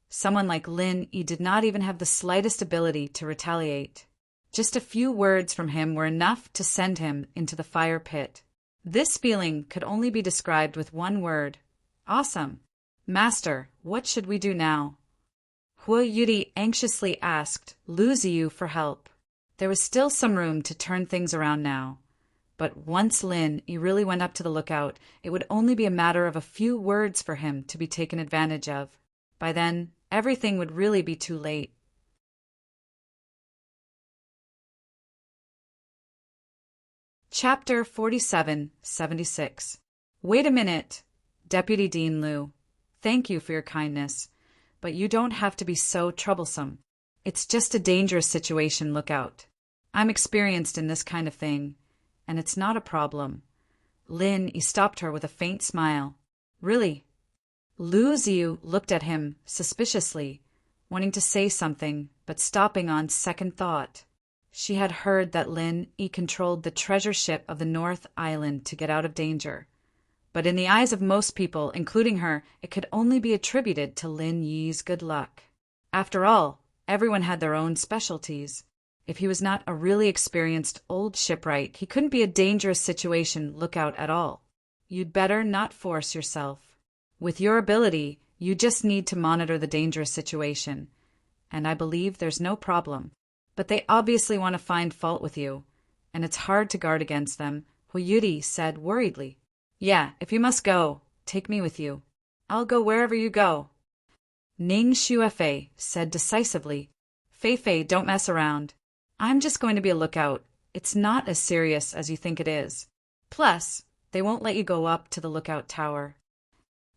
someone like Lin Yi did not even have the slightest ability to retaliate. Just a few words from him were enough to send him into the fire pit. This feeling could only be described with one word: awesome. "Master, what should we do now?" Huyuri anxiously asked Lu Ziyu for help. There was still some room to turn things around now. But once Lin Yi really went up to the lookout, it would only be a matter of a few words for him to be taken advantage of. By then, everything would really be too late. Chapter 4776. Wait a minute, Deputy Dean Liu. Thank you for your kindness, but you don't have to be so troublesome. It's just a dangerous situation, lookout. I'm experienced in this kind of thing, and it's not a problem. Lin Yi stopped her with a faint smile. Really? Lu Ziyu looked at him suspiciously, wanting to say something, but stopping on second thought. She had heard that Lin Yi controlled the treasure ship of the North Island to get out of danger. But in the eyes of most people, including her, it could only be attributed to Lin Yi's good luck. After all, everyone had their own specialties. If he was not a really experienced old shipwright, he couldn't be a dangerous situation lookout at all. You'd better not force yourself. With your ability, you just need to monitor the dangerous situation, and I believe there's no problem. But they obviously want to find fault with you, and it's hard to guard against them, Huyuri said worriedly. Yeah, if you must go, take me with you. I'll go wherever you go. Ning Xuefei said decisively. Fei, don't mess around. I'm just going to be a lookout. It's not as serious as you think it is. Plus, they won't let you go up to the lookout tower.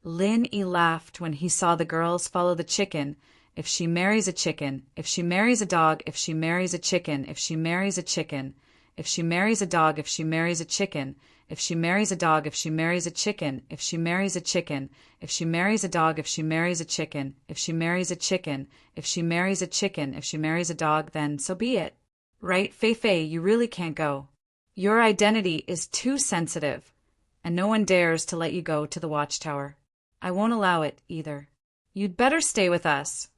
Lin Yi laughed when he saw the girls follow the chicken. If she marries a chicken, if she marries a dog, if she marries a chicken, if she marries a chicken, if she marries a dog, if she marries a chicken, if she marries a dog, if she marries a chicken, if she marries a chicken, if she marries a dog, if she marries a chicken, if she marries a chicken, if she marries a chicken, if she marries a dog, then so be it. Right, Fei, you really can't go. Your identity is too sensitive, and no one dares to let you go to the watchtower. I won't allow it, either. You'd better stay with us.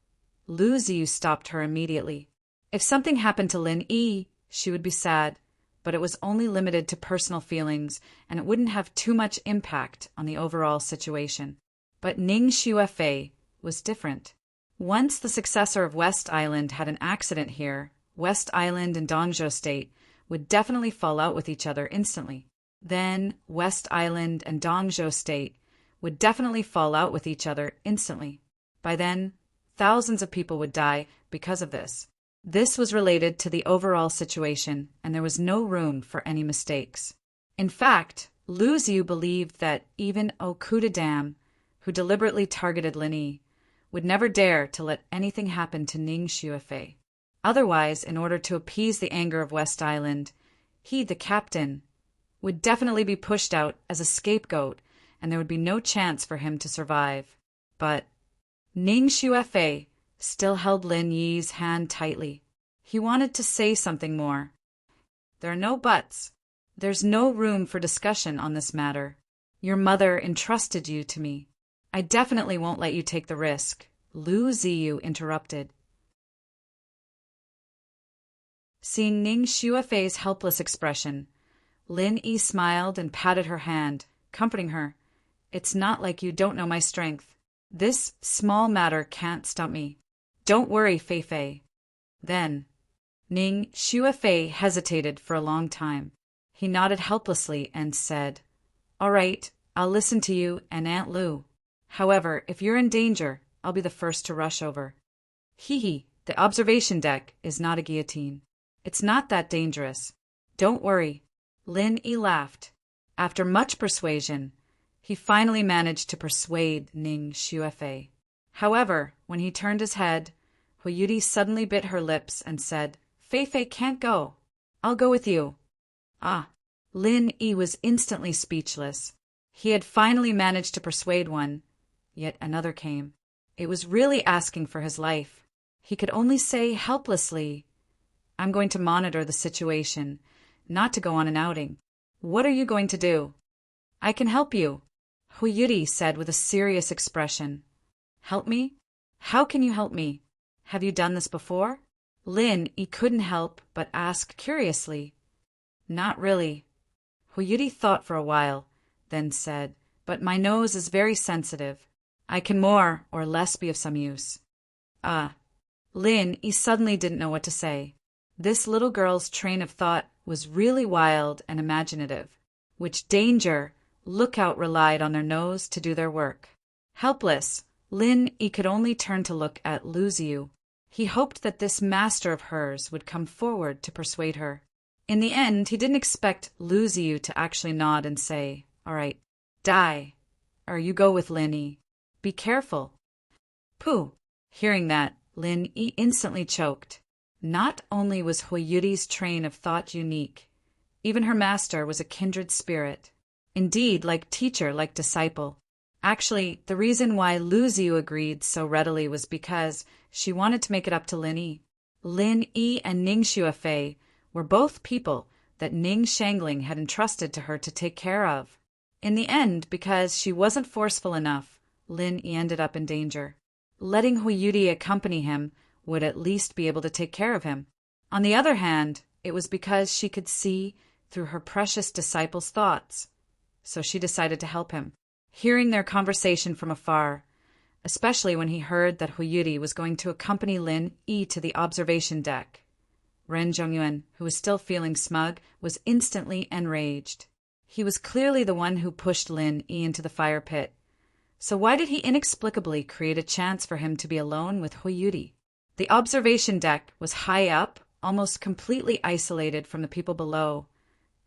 Lu Ziyu stopped her immediately. If something happened to Lin Yi, she would be sad, but it was only limited to personal feelings, and it wouldn't have too much impact on the overall situation. But Ning Xuefei was different. Once the successor of West Island had an accident here, West Island and Dongzhou State would definitely fall out with each other instantly. Then West Island and Dongzhou State would definitely fall out with each other instantly. By then, thousands of people would die because of this. This was related to the overall situation, and there was no room for any mistakes. In fact, Lu Ziyu believed that even Okuda Dam, who deliberately targeted Lin Yi, would never dare to let anything happen to Ning Xuefei. Otherwise, in order to appease the anger of West Island, he, the captain, would definitely be pushed out as a scapegoat, and there would be no chance for him to survive. But Ning Xuefei still held Lin Yi's hand tightly. He wanted to say something more. There are no buts. There's no room for discussion on this matter. Your mother entrusted you to me. I definitely won't let you take the risk, Lu Ziyu interrupted. Seeing Ning Xuefei's helpless expression, Lin Yi smiled and patted her hand, comforting her. It's not like you don't know my strength. This small matter can't stop me. Don't worry, Fei. Then, Ning Xuefei hesitated for a long time. He nodded helplessly and said, All right, I'll listen to you and Aunt Lu. However, if you're in danger, I'll be the first to rush over. The observation deck is not a guillotine. It's not that dangerous. Don't worry. Lin Yi laughed. After much persuasion, he finally managed to persuade Ning Xuefei. However, when he turned his head, Huyuri suddenly bit her lips and said, Fei can't go. I'll go with you. Lin Yi was instantly speechless. He had finally managed to persuade one, yet another came. It was really asking for his life. He could only say helplessly, I'm going to monitor the situation, not to go on an outing. What are you going to do? I can help you, Huyuri said with a serious expression. Help me? How can you help me? Have you done this before? Lin Yi couldn't help but ask curiously. Not really. Huyuri thought for a while, then said, But my nose is very sensitive. I can more or less be of some use. Lin Yi suddenly didn't know what to say. This little girl's train of thought was really wild and imaginative. Which danger, Lookout relied on their nose to do their work. Helpless, Lin Yi could only turn to look at Lu Ziyu. He hoped that this master of hers would come forward to persuade her. In the end, he didn't expect Lu Ziyu to actually nod and say, All right, die, or you go with Lin Yi. Be careful. Pooh! Hearing that, Lin Yi instantly choked. Not only was Huyuri's train of thought unique, even her master was a kindred spirit. Indeed, like teacher, like disciple. Actually, the reason why Lu Ziyu agreed so readily was because she wanted to make it up to Lin Yi. Lin Yi and Ning Xuefei were both people that Ning Shangling had entrusted to her to take care of. In the end, because she wasn't forceful enough, Lin Yi ended up in danger. Letting Huyuri accompany him would at least be able to take care of him. On the other hand, it was because she could see through her precious disciple's thoughts. So she decided to help him. Hearing their conversation from afar, especially when he heard that Huyuri was going to accompany Lin Yi to the observation deck, Ren Zhongyuan, who was still feeling smug, was instantly enraged. He was clearly the one who pushed Lin Yi into the fire pit. So why did he inexplicably create a chance for him to be alone with Huyuri? The observation deck was high up, almost completely isolated from the people below,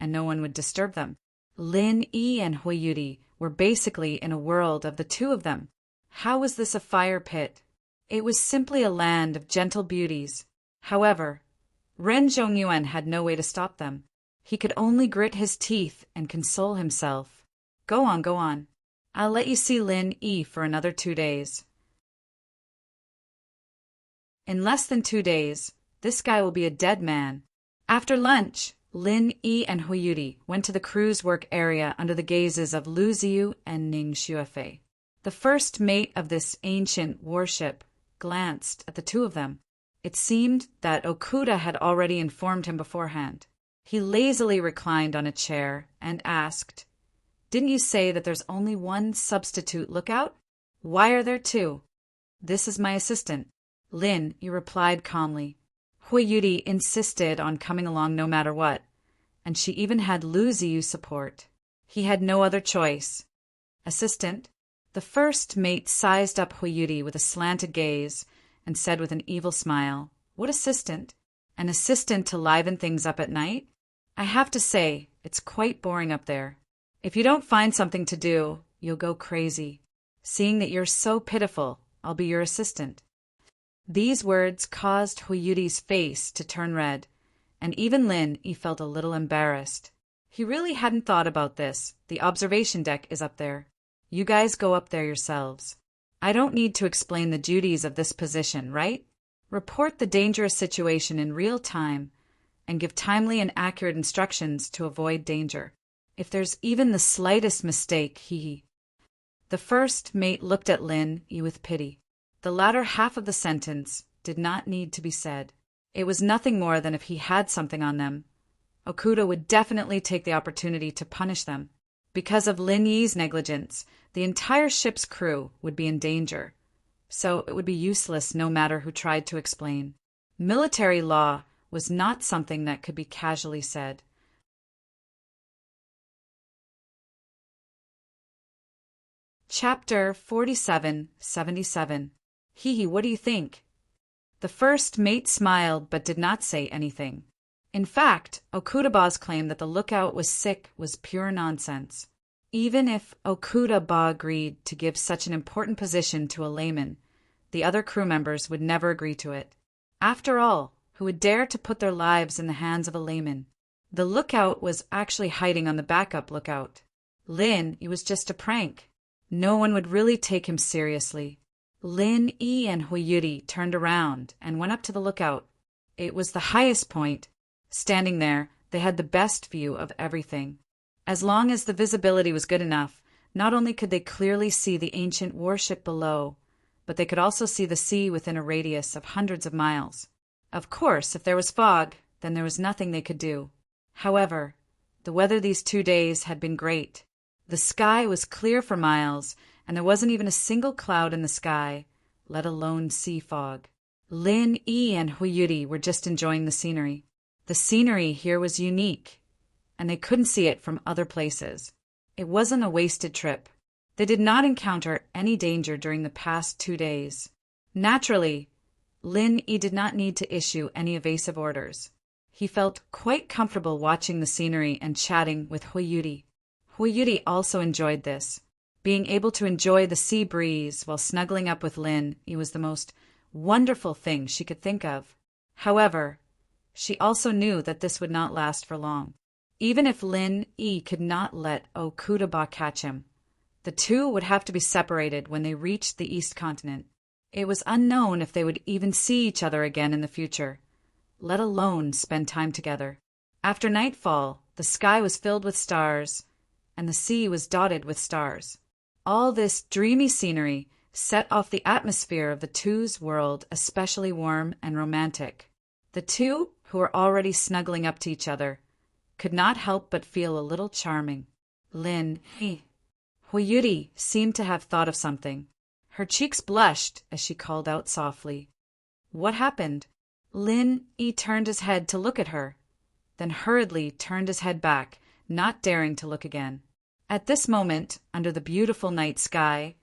and no one would disturb them. Lin Yi and Huyuri were basically in a world of the two of them. How was this a fire pit? It was simply a land of gentle beauties. However, Ren Zhongyuan had no way to stop them. He could only grit his teeth and console himself. Go on, go on. I'll let you see Lin Yi for another 2 days. In less than 2 days, this guy will be a dead man. After lunch, Lin Yi and Huyuri went to the crew's work area under the gazes of Lu Ziyu and Ning Xuefei. The first mate of this ancient warship glanced at the two of them. It seemed that Okuda had already informed him beforehand. He lazily reclined on a chair and asked, "Didn't you say that there's only one substitute lookout? Why are there two?" "This is my assistant." Lin Yi replied calmly. Huyuri insisted on coming along no matter what, and she even had Lu Ziyu's support. He had no other choice. "Assistant?" The first mate sized up Huyuri with a slanted gaze and said with an evil smile, "What assistant? An assistant to liven things up at night? I have to say, it's quite boring up there. If you don't find something to do, you'll go crazy. Seeing that you're so pitiful, I'll be your assistant." These words caused Huyuri's face to turn red, and even Lin Yi felt a little embarrassed. He really hadn't thought about this. The observation deck is up there. You guys go up there yourselves. I don't need to explain the duties of this position, right? Report the dangerous situation in real time and give timely and accurate instructions to avoid danger. If there's even the slightest mistake, The first mate looked at Lin Yi with pity. The latter half of the sentence did not need to be said. It was nothing more than if he had something on them, Okuda would definitely take the opportunity to punish them. Because of Lin Yi's negligence, the entire ship's crew would be in danger, so it would be useless no matter who tried to explain. Military law was not something that could be casually said. Chapter 4777. Hee, what do you think? The first mate smiled but did not say anything. In fact, Okuda-ba's claim that the lookout was sick was pure nonsense. Even if Okuda-ba agreed to give such an important position to a layman, the other crew members would never agree to it. After all, who would dare to put their lives in the hands of a layman? The lookout was actually hiding on the backup lookout. Lin Yi was just a prank. No one would really take him seriously. Lin Yi and Huyuri turned around and went up to the lookout. It was the highest point. Standing there, they had the best view of everything. As long as the visibility was good enough, not only could they clearly see the ancient warship below, but they could also see the sea within a radius of hundreds of miles. Of course, if there was fog, then there was nothing they could do. However, the weather these 2 days had been great. The sky was clear for miles, and there wasn't even a single cloud in the sky, let alone sea fog. Lin Yi and Huyuri were just enjoying the scenery. The scenery here was unique, and they couldn't see it from other places. It wasn't a wasted trip. They did not encounter any danger during the past 2 days. Naturally, Lin Yi did not need to issue any evasive orders. He felt quite comfortable watching the scenery and chatting with Huyuri. Huyuri also enjoyed this. Being able to enjoy the sea breeze while snuggling up with Lin Yi was the most wonderful thing she could think of. However, she also knew that this would not last for long. Even if Lin Yi could not let Okuda-ba catch him, the two would have to be separated when they reached the East Continent. It was unknown if they would even see each other again in the future, let alone spend time together. After nightfall, the sky was filled with stars, and the sea was dotted with stars. All this dreamy scenery set off the atmosphere of the two's world especially warm and romantic. The two, who were already snuggling up to each other, could not help but feel a little charming. Lin Huyuri seemed to have thought of something. Her cheeks blushed as she called out softly. What happened? Lin Yi turned his head to look at her, then hurriedly turned his head back, not daring to look again. At this moment, under the beautiful night sky,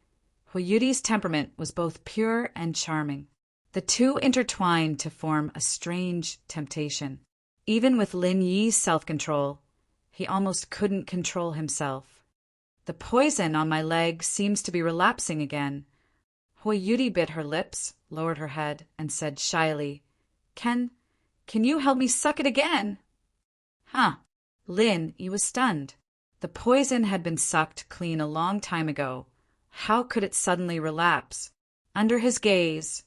Huyuri's temperament was both pure and charming. The two intertwined to form a strange temptation. Even with Lin Yi's self-control, he almost couldn't control himself. The poison on my leg seems to be relapsing again. Huyuri bit her lips, lowered her head, and said shyly, Can you help me suck it again? Huh. Lin Yi was stunned. The poison had been sucked clean a long time ago. How could it suddenly relapse? Under his gaze,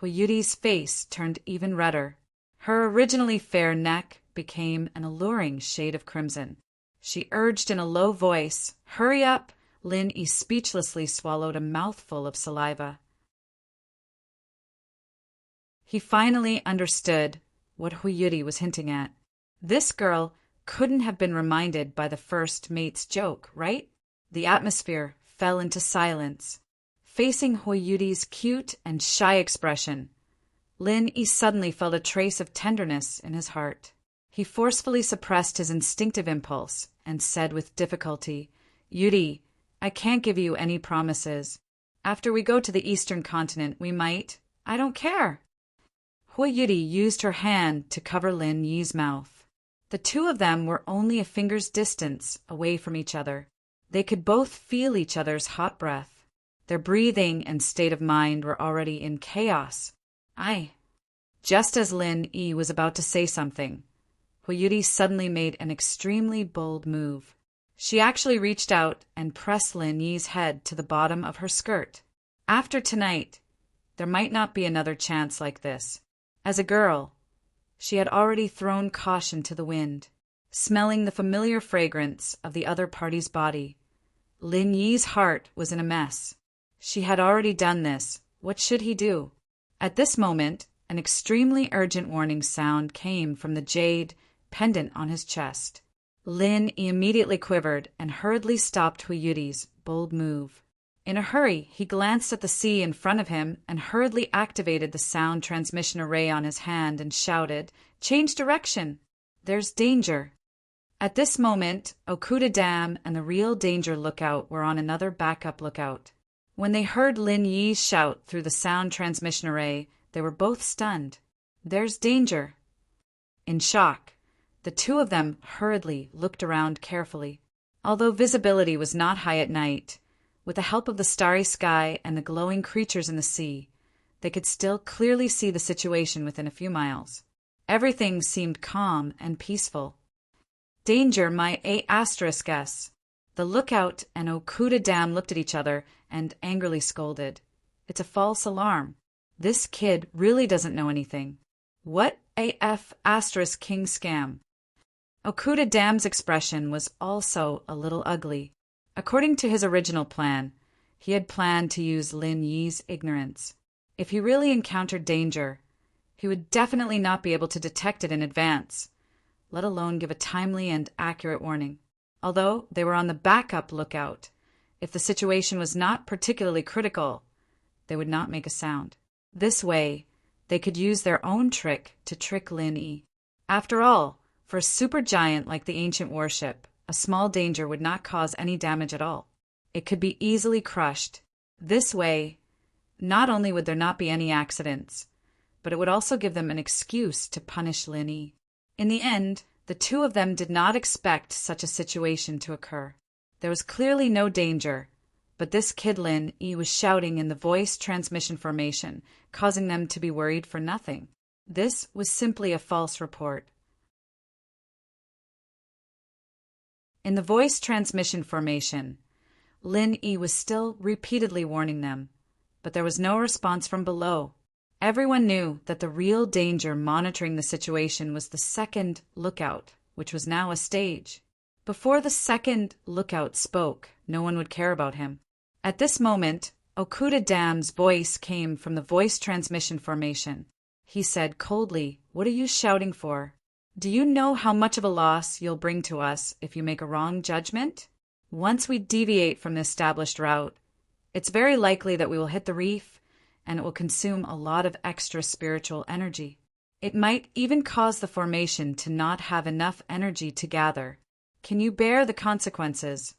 Huyuri's face turned even redder. Her originally fair neck became an alluring shade of crimson. She urged in a low voice, Hurry up! Lin Yi speechlessly swallowed a mouthful of saliva. He finally understood what Huyuri was hinting at. This girl couldn't have been reminded by the first mate's joke, right? The atmosphere fell into silence. Facing Huyuri's cute and shy expression, Lin Yi suddenly felt a trace of tenderness in his heart. He forcefully suppressed his instinctive impulse and said with difficulty, Yuri, I can't give you any promises. After we go to the eastern continent, we might. I don't care. Huyuri used her hand to cover Lin Yi's mouth. The two of them were only a finger's distance away from each other. They could both feel each other's hot breath. Their breathing and state of mind were already in chaos. Just as Lin Yi was about to say something, Huyuri suddenly made an extremely bold move. She actually reached out and pressed Lin Yi's head to the bottom of her skirt. After tonight, there might not be another chance like this. As a girl, she had already thrown caution to the wind. Smelling the familiar fragrance of the other party's body, Lin Yi's heart was in a mess. She had already done this. What should he do? At this moment, an extremely urgent warning sound came from the jade pendant on his chest. Lin Yi immediately quivered and hurriedly stopped Huyuri's bold move. In a hurry, he glanced at the sea in front of him and hurriedly activated the sound transmission array on his hand and shouted, Change direction! There's danger! At this moment, Okuda Dam and the real danger lookout were on another backup lookout. When they heard Lin Yi's shout through the sound transmission array, they were both stunned. There's danger! In shock, the two of them hurriedly looked around carefully. Although visibility was not high at night, with the help of the starry sky and the glowing creatures in the sea, they could still clearly see the situation within a few miles. Everything seemed calm and peaceful. Danger, my A***s. The lookout and Okuda Dam looked at each other and angrily scolded. It's a false alarm. This kid really doesn't know anything. What AF** king scam? Okuda Dam's expression was also a little ugly. According to his original plan, he had planned to use Lin Yi's ignorance. If he really encountered danger, he would definitely not be able to detect it in advance, let alone give a timely and accurate warning. Although they were on the backup lookout, if the situation was not particularly critical, they would not make a sound. This way, they could use their own trick to trick Lin Yi. After all, for a supergiant like the ancient warship, a small danger would not cause any damage at all. It could be easily crushed. This way, not only would there not be any accidents, but it would also give them an excuse to punish Lin Yi. In the end, the two of them did not expect such a situation to occur. There was clearly no danger, but this kid Lin Yi was shouting in the voice transmission formation, causing them to be worried for nothing. This was simply a false report. In the voice transmission formation, Lin Yi was still repeatedly warning them, but there was no response from below. Everyone knew that the real danger monitoring the situation was the second lookout, which was now a stage. Before the second lookout spoke, no one would care about him. At this moment, Okuda Dam's voice came from the voice transmission formation. He said coldly, "What are you shouting for? Do you know how much of a loss you'll bring to us if you make a wrong judgment? Once we deviate from the established route, it's very likely that we will hit the reef, and it will consume a lot of extra spiritual energy. It might even cause the formation to not have enough energy to gather. Can you bear the consequences?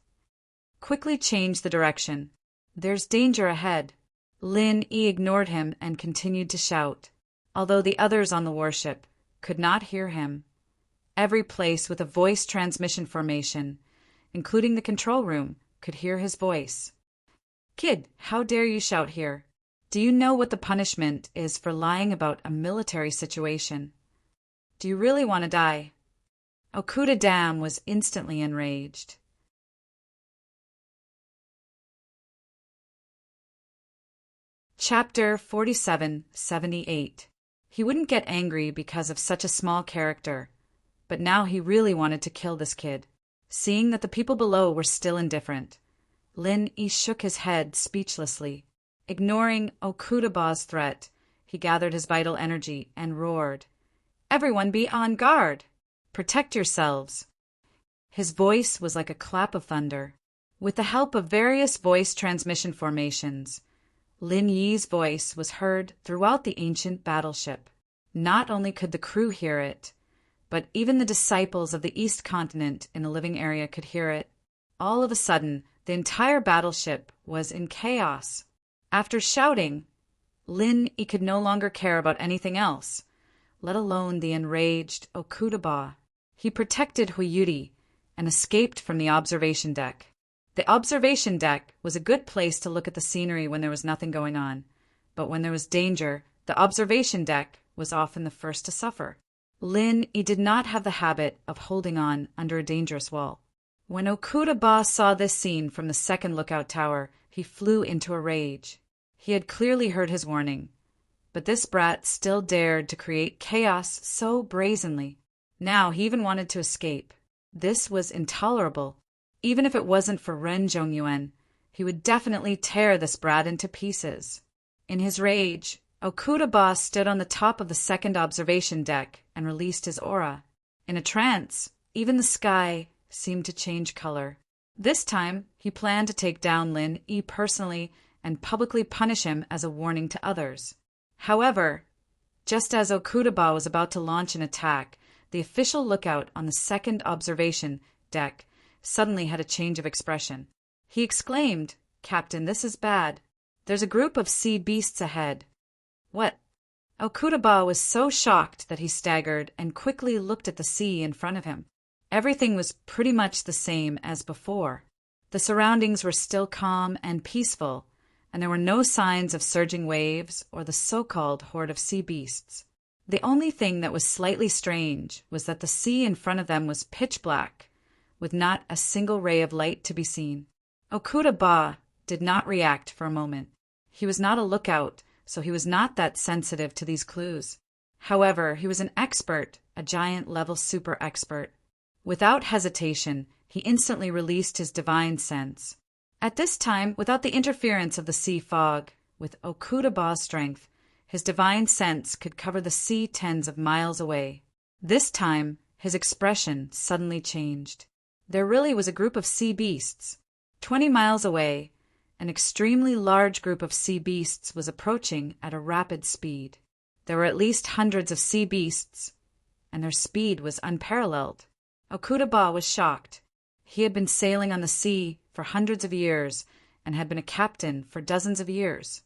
Quickly change the direction. There's danger ahead." Lin Yi ignored him and continued to shout, although the others on the warship could not hear him. Every place with a voice transmission formation, including the control room, could hear his voice. "Kid, how dare you shout here? Do you know what the punishment is for lying about a military situation? Do you really want to die?" Okuda Dam was instantly enraged. Chapter 4778. He wouldn't get angry because of such a small character, but now he really wanted to kill this kid. Seeing that the people below were still indifferent, Lin Yi shook his head speechlessly. Ignoring Okudaba's threat, he gathered his vital energy and roared, "Everyone be on guard! Protect yourselves!" His voice was like a clap of thunder. With the help of various voice transmission formations, Lin Yi's voice was heard throughout the ancient battleship. Not only could the crew hear it, but even the disciples of the East Continent in a living area could hear it. All of a sudden, the entire battleship was in chaos. After shouting, Lin Yi could no longer care about anything else, let alone the enraged Okudaba. He protected Huyuri and escaped from the observation deck. The observation deck was a good place to look at the scenery when there was nothing going on, but when there was danger, the observation deck was often the first to suffer. Lin Yi did not have the habit of holding on under a dangerous wall. When Okudaba saw this scene from the second lookout tower, he flew into a rage. He had clearly heard his warning, but this brat still dared to create chaos so brazenly. Now he even wanted to escape. This was intolerable. Even if it wasn't for Ren Zhongyuan, he would definitely tear this brat into pieces. In his rage, Okudaba stood on the top of the second observation deck and released his aura. In a trance, even the sky seemed to change color. This time, he planned to take down Lin Yi personally and publicly punish him as a warning to others. However, just as Okudaba was about to launch an attack, the official lookout on the second observation deck suddenly had a change of expression. He exclaimed, "Captain, this is bad. There's a group of sea beasts ahead." "What?" Okudaba was so shocked that he staggered and quickly looked at the sea in front of him. Everything was pretty much the same as before. The surroundings were still calm and peaceful, and there were no signs of surging waves or the so-called horde of sea beasts. The only thing that was slightly strange was that the sea in front of them was pitch black, with not a single ray of light to be seen. Okudaba did not react for a moment. He was not a lookout, so he was not that sensitive to these clues. However, he was an expert, a giant-level super expert. Without hesitation, he instantly released his divine sense. At this time, without the interference of the sea fog, with Okudaba's strength, his divine sense could cover the sea tens of miles away. This time, his expression suddenly changed. There really was a group of sea beasts. 20 miles away, an extremely large group of sea beasts was approaching at a rapid speed. There were at least hundreds of sea beasts, and their speed was unparalleled. Okudaba was shocked. He had been sailing on the sea for hundreds of years and had been a captain for dozens of years.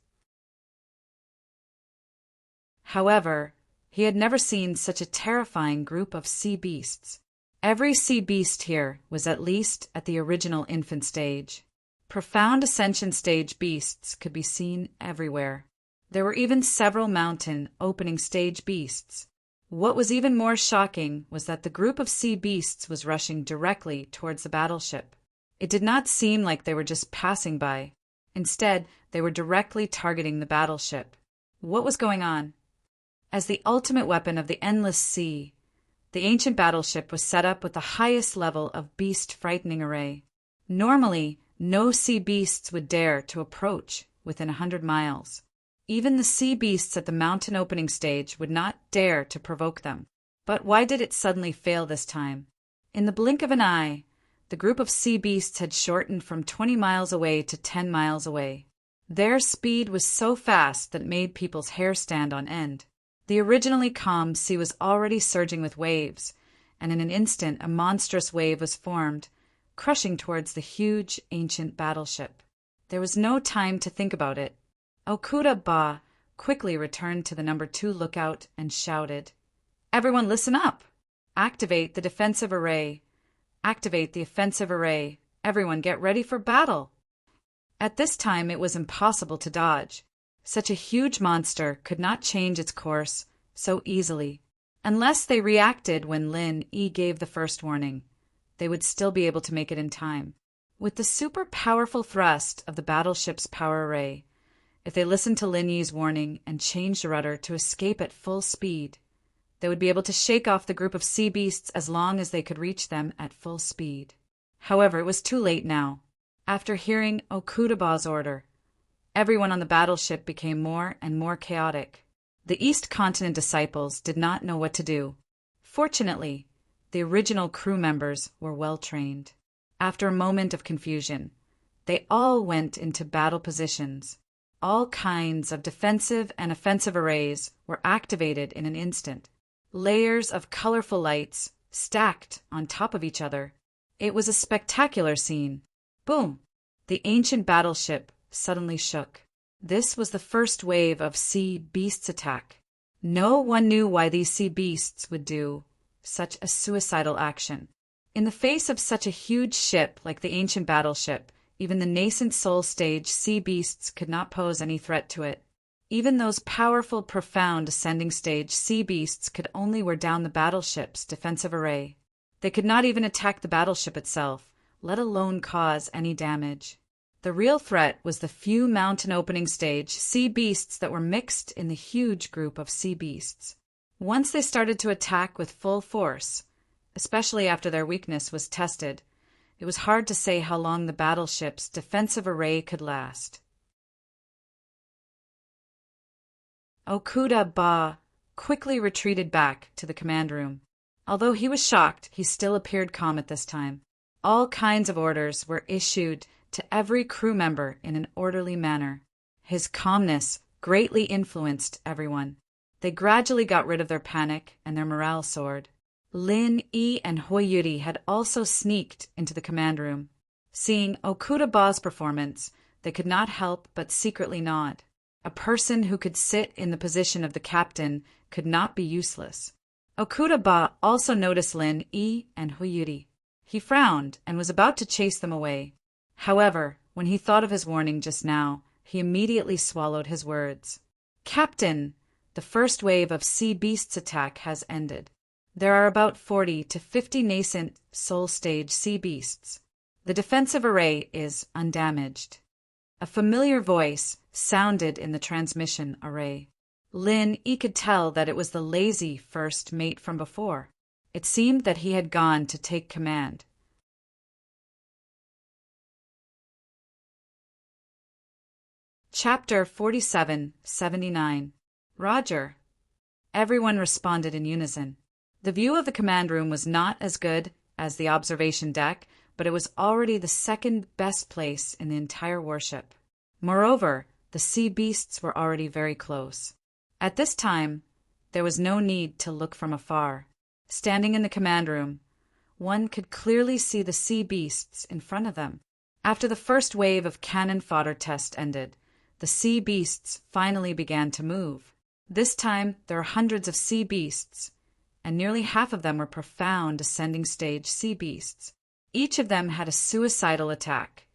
However, he had never seen such a terrifying group of sea beasts. Every sea beast here was at least at the original infant stage. Profound ascension stage beasts could be seen everywhere. There were even several mountain opening stage beasts. What was even more shocking was that the group of sea beasts was rushing directly towards the battleship. It did not seem like they were just passing by. Instead, they were directly targeting the battleship. What was going on? As the ultimate weapon of the endless sea, the ancient battleship was set up with the highest level of beast-frightening array. Normally, no sea beasts would dare to approach within 100 miles. Even the sea beasts at the mountain opening stage would not dare to provoke them. But why did it suddenly fail this time? In the blink of an eye, the group of sea beasts had shortened from 20 miles away to 10 miles away. Their speed was so fast that it made people's hair stand on end. The originally calm sea was already surging with waves, and in an instant a monstrous wave was formed, crushing towards the huge, ancient battleship. There was no time to think about it. Okuda Ba quickly returned to the number 2 lookout and shouted, "Everyone listen up! Activate the defensive array! Activate the offensive array! Everyone get ready for battle!" At this time it was impossible to dodge. Such a huge monster could not change its course so easily. Unless they reacted when Lin Yi gave the first warning, they would still be able to make it in time. With the super powerful thrust of the battleship's power array, if they listened to Lin Yi's warning and changed the rudder to escape at full speed, they would be able to shake off the group of sea beasts as long as they could reach them at full speed. However, it was too late now. After hearing Okudaba's order, everyone on the battleship became more and more chaotic. The East Continent disciples did not know what to do. Fortunately, the original crew members were well trained. After a moment of confusion, they all went into battle positions. All kinds of defensive and offensive arrays were activated in an instant. Layers of colorful lights stacked on top of each other. It was a spectacular scene. Boom! The ancient battleship suddenly shook. This was the first wave of sea beasts' attack. No one knew why these sea beasts would do such a suicidal action. In the face of such a huge ship like the ancient battleship, even the nascent soul stage sea beasts could not pose any threat to it. Even those powerful, profound ascending stage sea beasts could only wear down the battleship's defensive array. They could not even attack the battleship itself, let alone cause any damage. The real threat was the few mountain opening stage sea beasts that were mixed in the huge group of sea beasts. Once they started to attack with full force, especially after their weakness was tested, it was hard to say how long the battleship's defensive array could last. Okuda Ba quickly retreated back to the command room. Although he was shocked, he still appeared calm at this time. All kinds of orders were issued to every crew member in an orderly manner. His calmness greatly influenced everyone. They gradually got rid of their panic and their morale soared. Lin Yi and Hoyuri had also sneaked into the command room. Seeing Okuda Ba's performance, they could not help but secretly nod. A person who could sit in the position of the captain could not be useless. Okuda Ba also noticed Lin Yi and Hoyuri. He frowned and was about to chase them away. However, when he thought of his warning just now, he immediately swallowed his words. "Captain, the first wave of sea beasts attack has ended. There are about 40 to 50 nascent soul stage sea beasts. The defensive array is undamaged." A familiar voice sounded in the transmission array. Lin Yi could tell that it was the lazy first mate from before. It seemed that he had gone to take command. Chapter 47-79. Roger. Everyone responded in unison. The view of the command room was not as good as the observation deck, but it was already the second best place in the entire warship. Moreover, the sea beasts were already very close. At this time, there was no need to look from afar. Standing in the command room, one could clearly see the sea beasts in front of them. After the first wave of cannon fodder test ended, the sea beasts finally began to move. This time, there were hundreds of sea beasts, and nearly half of them were profound ascending stage sea beasts. Each of them had a suicidal attack,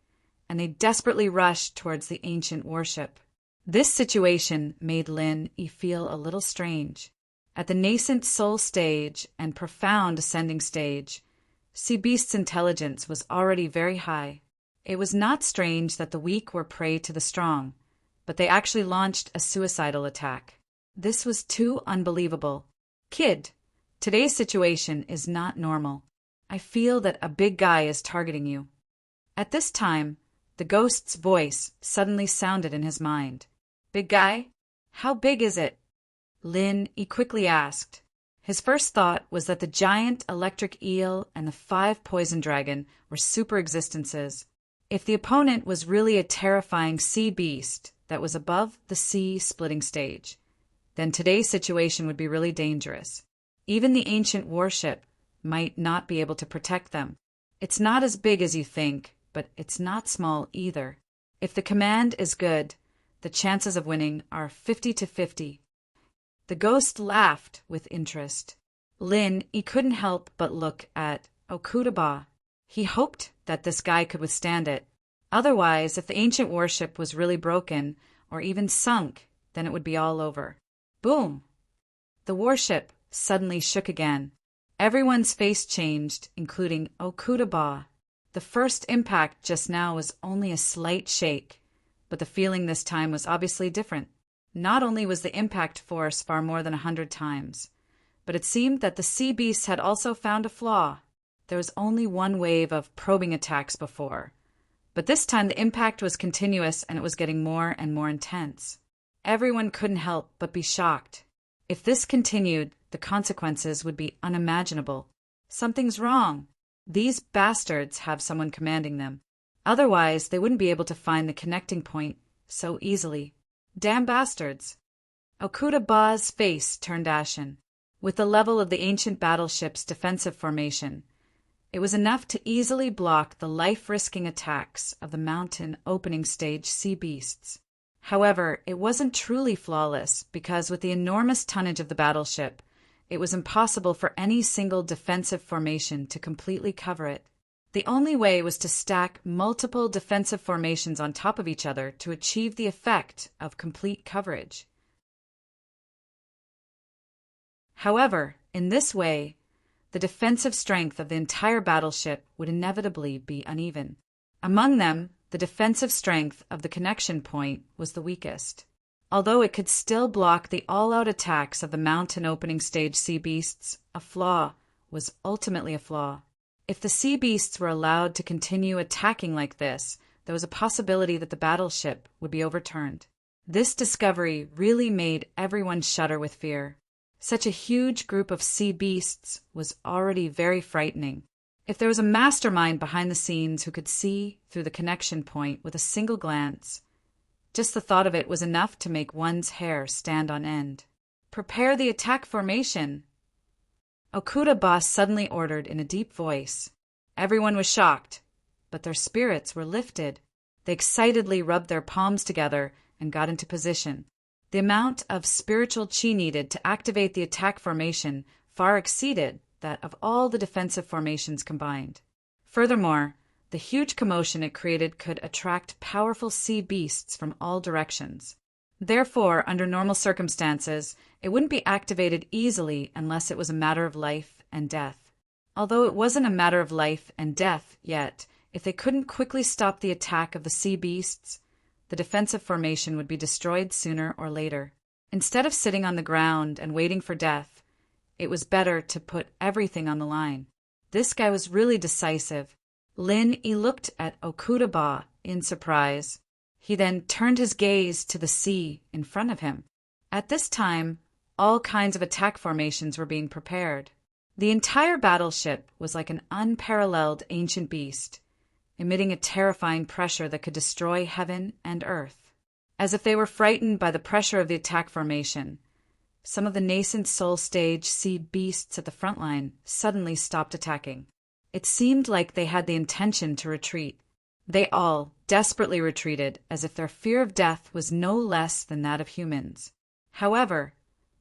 and they desperately rushed towards the ancient warship. This situation made Lin Yi feel a little strange. At the nascent soul stage and profound ascending stage, sea beasts' intelligence was already very high. It was not strange that the weak were prey to the strong, but they actually launched a suicidal attack. This was too unbelievable. "Kid, today's situation is not normal. I feel that a big guy is targeting you." At this time, the ghost's voice suddenly sounded in his mind. "Big guy? How big is it? Lin Yi quickly asked. His first thought was that the giant electric eel and the 5 poison dragon were super existences. If the opponent was really a terrifying sea beast that was above the sea splitting stage, then today's situation would be really dangerous. Even the ancient warship might not be able to protect them. It's not as big as you think, but it's not small either. If the command is good, the chances of winning are 50-50. The ghost laughed with interest. Lin, he couldn't help but look at Okudaba. He hoped that this guy could withstand it. Otherwise, if the ancient warship was really broken, or even sunk, then it would be all over. Boom! The warship suddenly shook again. Everyone's face changed, including Okudaba. The first impact just now was only a slight shake, but the feeling this time was obviously different. Not only was the impact force far more than 100 times, but it seemed that the sea beasts had also found a flaw. There was only one wave of probing attacks before, but this time the impact was continuous and it was getting more and more intense. Everyone couldn't help but be shocked. If this continued, the consequences would be unimaginable. Something's wrong. These bastards have someone commanding them. Otherwise, they wouldn't be able to find the connecting point so easily. Damn bastards. Okudaba's face turned ashen. With the level of the ancient battleship's defensive formation, it was enough to easily block the life-risking attacks of the mountain opening stage sea beasts. However, it wasn't truly flawless because with the enormous tonnage of the battleship, it was impossible for any single defensive formation to completely cover it. The only way was to stack multiple defensive formations on top of each other to achieve the effect of complete coverage. However, in this way, the defensive strength of the entire battleship would inevitably be uneven. Among them, the defensive strength of the connection point was the weakest. Although it could still block the all-out attacks of the mountain opening stage sea beasts, a flaw was ultimately a flaw. If the sea beasts were allowed to continue attacking like this, there was a possibility that the battleship would be overturned. This discovery really made everyone shudder with fear. Such a huge group of sea beasts was already very frightening. If there was a mastermind behind the scenes who could see through the connection point with a single glance, just the thought of it was enough to make one's hair stand on end. Prepare the attack formation. Okudaba suddenly ordered in a deep voice. Everyone was shocked, but their spirits were lifted. They excitedly rubbed their palms together and got into position. The amount of spiritual chi needed to activate the attack formation far exceeded that of all the defensive formations combined. Furthermore, the huge commotion it created could attract powerful sea beasts from all directions. Therefore, under normal circumstances, it wouldn't be activated easily unless it was a matter of life and death. Although it wasn't a matter of life and death yet, if they couldn't quickly stop the attack of the sea beasts, the defensive formation would be destroyed sooner or later. Instead of sitting on the ground and waiting for death, it was better to put everything on the line. This guy was really decisive. Lin Yi looked at Okudaba in surprise. He then turned his gaze to the sea in front of him. At this time, all kinds of attack formations were being prepared. The entire battleship was like an unparalleled ancient beast, emitting a terrifying pressure that could destroy heaven and earth. As if they were frightened by the pressure of the attack formation, some of the nascent soul stage sea beasts at the front line suddenly stopped attacking. It seemed like they had the intention to retreat. They all desperately retreated as if their fear of death was no less than that of humans. However,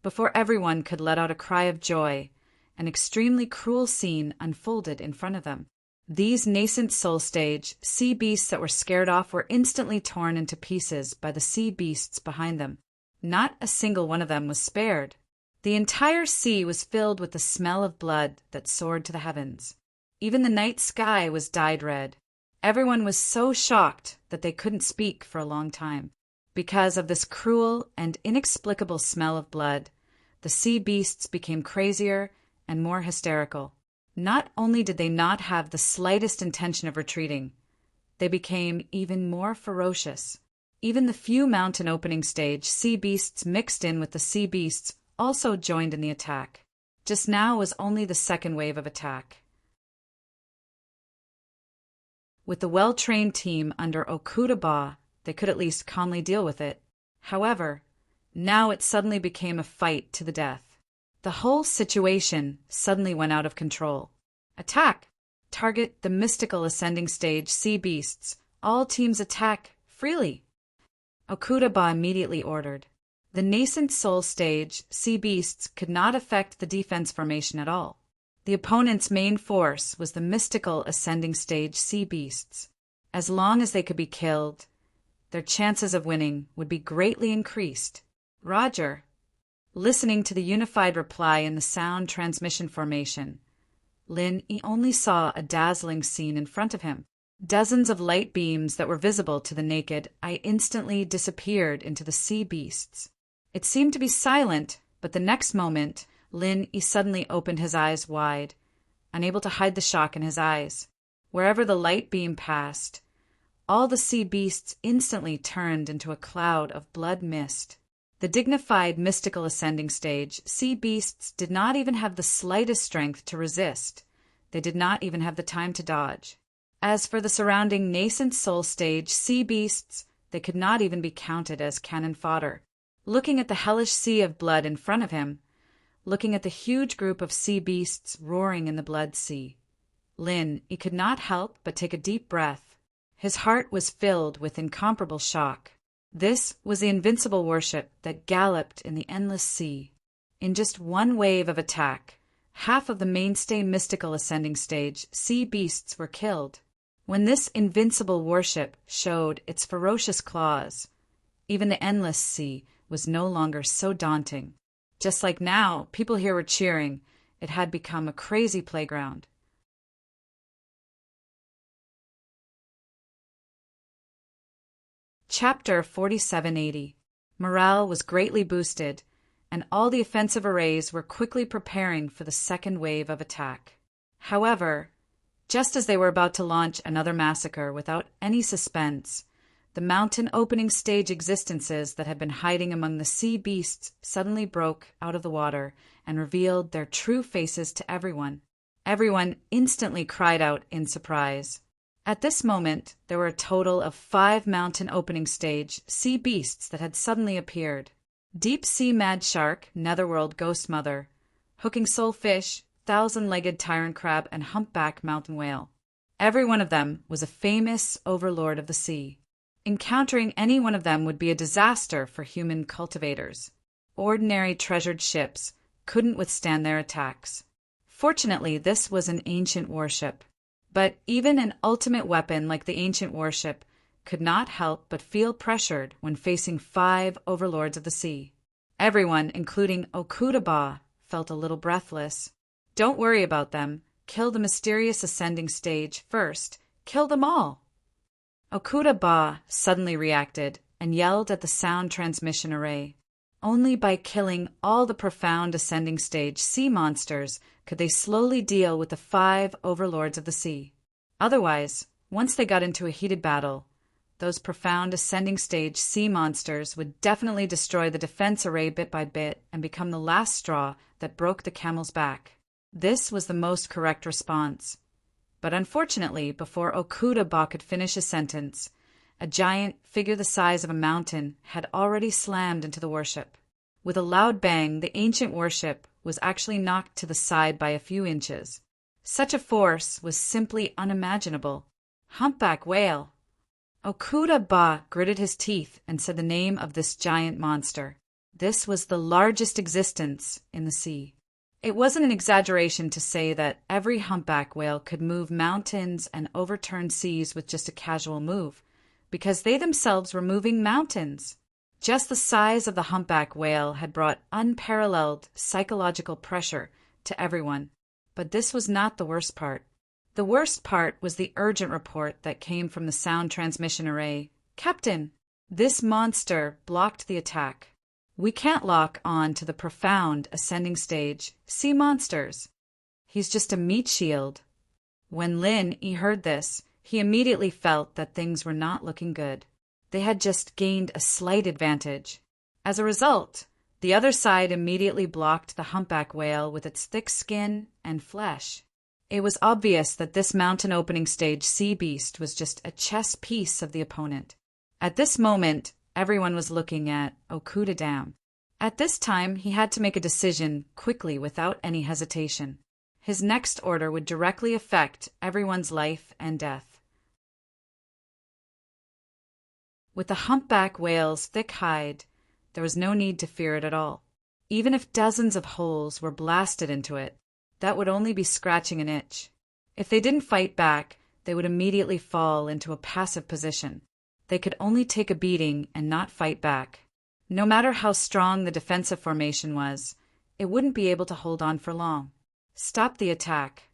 before everyone could let out a cry of joy, an extremely cruel scene unfolded in front of them. These nascent soul stage sea beasts that were scared off were instantly torn into pieces by the sea beasts behind them. Not a single one of them was spared. The entire sea was filled with the smell of blood that soared to the heavens. Even the night sky was dyed red. Everyone was so shocked that they couldn't speak for a long time. Because of this cruel and inexplicable smell of blood, the sea beasts became crazier and more hysterical. Not only did they not have the slightest intention of retreating, they became even more ferocious. Even the few mountain opening stage sea beasts mixed in with the sea beasts also joined in the attack. Just now was only the second wave of attack. With the well-trained team under Okuda, they could at least calmly deal with it. However, now it suddenly became a fight to the death. The whole situation suddenly went out of control. Attack! Target the mystical ascending stage sea beasts. All teams attack freely. Okuda immediately ordered. The nascent soul stage sea beasts could not affect the defense formation at all. The opponent's main force was the mystical ascending stage sea beasts. As long as they could be killed, their chances of winning would be greatly increased. Roger. Listening to the unified reply in the sound transmission formation, Lin only saw a dazzling scene in front of him. Dozens of light beams that were visible to the naked eye instantly disappeared into the sea beasts. It seemed to be silent, but the next moment, Lin suddenly opened his eyes wide, unable to hide the shock in his eyes. Wherever the light beam passed, all the sea beasts instantly turned into a cloud of blood mist. The dignified mystical ascending stage sea beasts did not even have the slightest strength to resist. They did not even have the time to dodge. As for the surrounding nascent soul stage sea beasts, they could not even be counted as cannon fodder. Looking at the hellish sea of blood in front of him, looking at the huge group of sea beasts roaring in the blood sea, Lin could not help but take a deep breath. His heart was filled with incomparable shock. This was the invincible worship that galloped in the endless sea. In just one wave of attack, half of the mainstay mystical ascending stage sea beasts were killed. When this invincible worship showed its ferocious claws, even the endless sea was no longer so daunting. Just like now, people here were cheering. It had become a crazy playground. Chapter 4780. Morale was greatly boosted, and all the offensive arrays were quickly preparing for the second wave of attack. However, just as they were about to launch another massacre without any suspense, the mountain opening stage existences that had been hiding among the sea beasts suddenly broke out of the water and revealed their true faces to everyone. Everyone instantly cried out in surprise. At this moment, there were a total of 5 mountain opening stage sea beasts that had suddenly appeared. Deep sea mad shark, netherworld ghost mother, hooking soulfish, thousand-legged tyrant crab, and humpback mountain whale. Every one of them was a famous overlord of the sea. Encountering any one of them would be a disaster for human cultivators. Ordinary treasured ships couldn't withstand their attacks. Fortunately, this was an ancient warship. But even an ultimate weapon like the ancient warship could not help but feel pressured when facing 5 overlords of the sea. Everyone, including Okuda, felt a little breathless. Don't worry about them. Kill the mysterious ascending stage first. Kill them all. Okuda suddenly reacted and yelled at the sound transmission array. Only by killing all the profound ascending stage sea monsters could they slowly deal with the 5 overlords of the sea. Otherwise, once they got into a heated battle, those profound ascending stage sea monsters would definitely destroy the defense array bit by bit and become the last straw that broke the camel's back. This was the most correct response. But unfortunately, before Okuda could finish his sentence, a giant figure the size of a mountain had already slammed into the warship. With a loud bang, the ancient warship was actually knocked to the side by a few inches. Such a force was simply unimaginable. Humpback whale. Okuda gritted his teeth and said the name of this giant monster. This was the largest existence in the sea. It wasn't an exaggeration to say that every humpback whale could move mountains and overturn seas with just a casual move, because they themselves were moving mountains. Just the size of the humpback whale had brought unparalleled psychological pressure to everyone. But this was not the worst part. The worst part was the urgent report that came from the sound transmission array. Captain, this monster blocked the attack. We can't lock on to the profound ascending stage sea monsters. He's just a meat shield. When Lin heard this, he immediately felt that things were not looking good. They had just gained a slight advantage. As a result, the other side immediately blocked the humpback whale with its thick skin and flesh. It was obvious that this mountain opening stage sea beast was just a chess piece of the opponent. At this moment, everyone was looking at Okuda Dam. At this time, he had to make a decision quickly without any hesitation. His next order would directly affect everyone's life and death. With the humpback whale's thick hide, there was no need to fear it at all. Even if dozens of holes were blasted into it, that would only be scratching an itch. If they didn't fight back, they would immediately fall into a passive position. They could only take a beating and not fight back. No matter how strong the defensive formation was, it wouldn't be able to hold on for long. Stop the attack.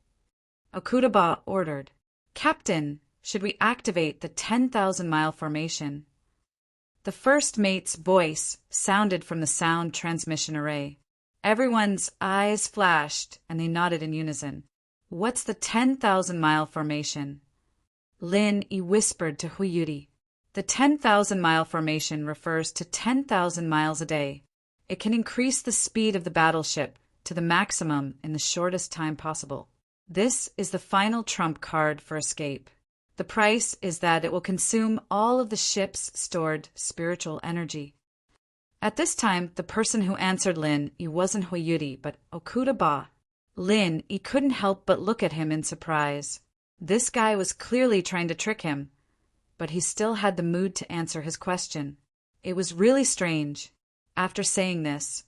Okuda ordered. Captain, should we activate the 10,000-mile formation? The first mate's voice sounded from the sound transmission array. Everyone's eyes flashed, and they nodded in unison. What's the 10,000-mile formation? Lin whispered to Huyuri. The 10,000-mile formation refers to 10,000 miles a day. It can increase the speed of the battleship to the maximum in the shortest time possible. This is the final trump card for escape. The price is that it will consume all of the ship's stored spiritual energy. At this time, the person who answered Lin wasn't Huyuri, but Okuda. Lin couldn't help but look at him in surprise. This guy was clearly trying to trick him, but he still had the mood to answer his question. It was really strange. After saying this,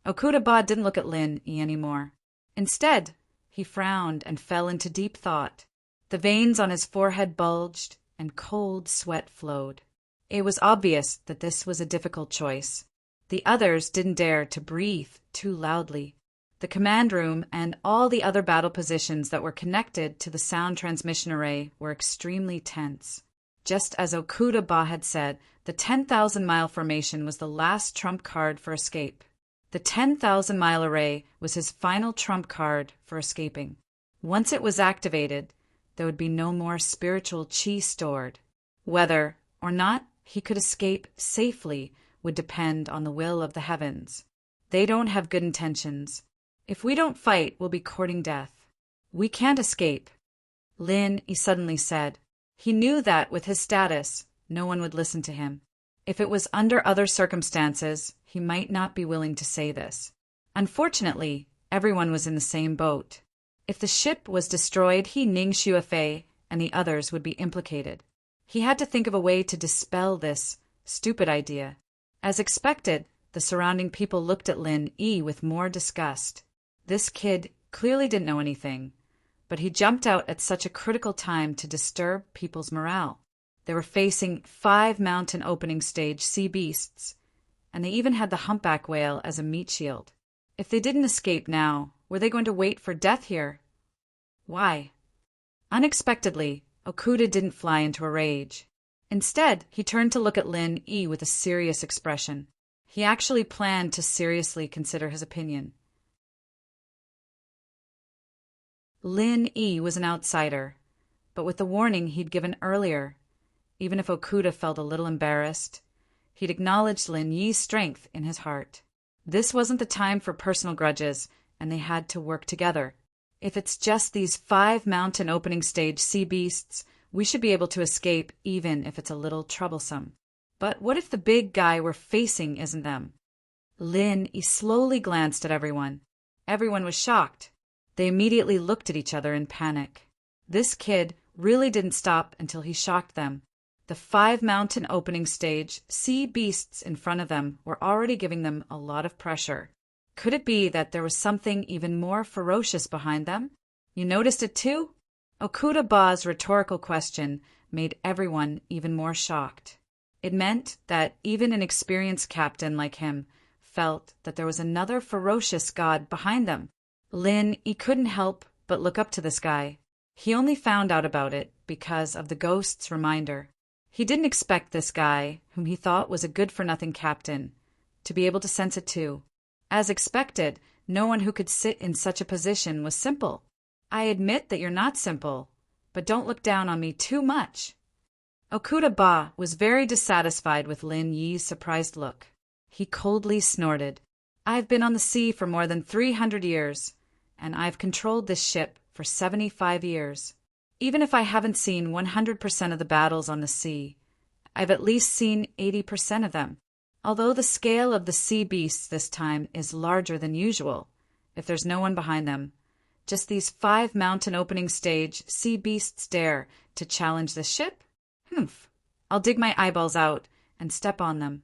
Okuda didn't look at Lin anymore. Instead, he frowned and fell into deep thought. The veins on his forehead bulged, and cold sweat flowed. It was obvious that this was a difficult choice. The others didn't dare to breathe too loudly. The command room and all the other battle positions that were connected to the sound transmission array were extremely tense. Just as Okuda had said, the 10,000-mile formation was the last trump card for escape. The 10,000-mile array was his final trump card for escaping. Once it was activated, there would be no more spiritual chi stored. Whether or not he could escape safely would depend on the will of the heavens. They don't have good intentions. If we don't fight, we'll be courting death. We can't escape. Lin suddenly said. He knew that with his status, no one would listen to him. If it was under other circumstances, he might not be willing to say this. Unfortunately, everyone was in the same boat. If the ship was destroyed, Ning Shuafei and the others would be implicated. He had to think of a way to dispel this stupid idea. As expected, the surrounding people looked at Lin with more disgust. This kid clearly didn't know anything, but he jumped out at such a critical time to disturb people's morale. They were facing 5 mountain opening stage sea beasts, and they even had the humpback whale as a meat shield. If they didn't escape now, were they going to wait for death here? Why? Unexpectedly, Okuda didn't fly into a rage. Instead, he turned to look at Lin with a serious expression. He actually planned to seriously consider his opinion. Lin was an outsider, but with the warning he'd given earlier, even if Okuda felt a little embarrassed, he'd acknowledged Lin Yi's strength in his heart. This wasn't the time for personal grudges, and they had to work together. If it's just these 5 mountain opening stage sea beasts, we should be able to escape even if it's a little troublesome. But what if the big guy we're facing isn't them? Lin slowly glanced at everyone. Everyone was shocked. They immediately looked at each other in panic. This kid really didn't stop until he shocked them. The 5 mountain opening stage sea beasts in front of them were already giving them a lot of pressure. Could it be that there was something even more ferocious behind them? You noticed it too? Okuda's rhetorical question made everyone even more shocked. It meant that even an experienced captain like him felt that there was another ferocious god behind them. Lin couldn't help but look up to this guy. He only found out about it because of the ghost's reminder. He didn't expect this guy, whom he thought was a good-for-nothing captain, to be able to sense it too. As expected, no one who could sit in such a position was simple. I admit that you're not simple, but don't look down on me too much. Okuda Ba was very dissatisfied with Lin Yi's surprised look. He coldly snorted. I've been on the sea for more than 300 years, and I've controlled this ship for 75 years. Even if I haven't seen 100% of the battles on the sea, I've at least seen 80% of them. Although the scale of the sea beasts this time is larger than usual, if there's no one behind them, just these 5 mountain opening stage sea beasts dare to challenge the ship? Humph! I'll dig my eyeballs out and step on them.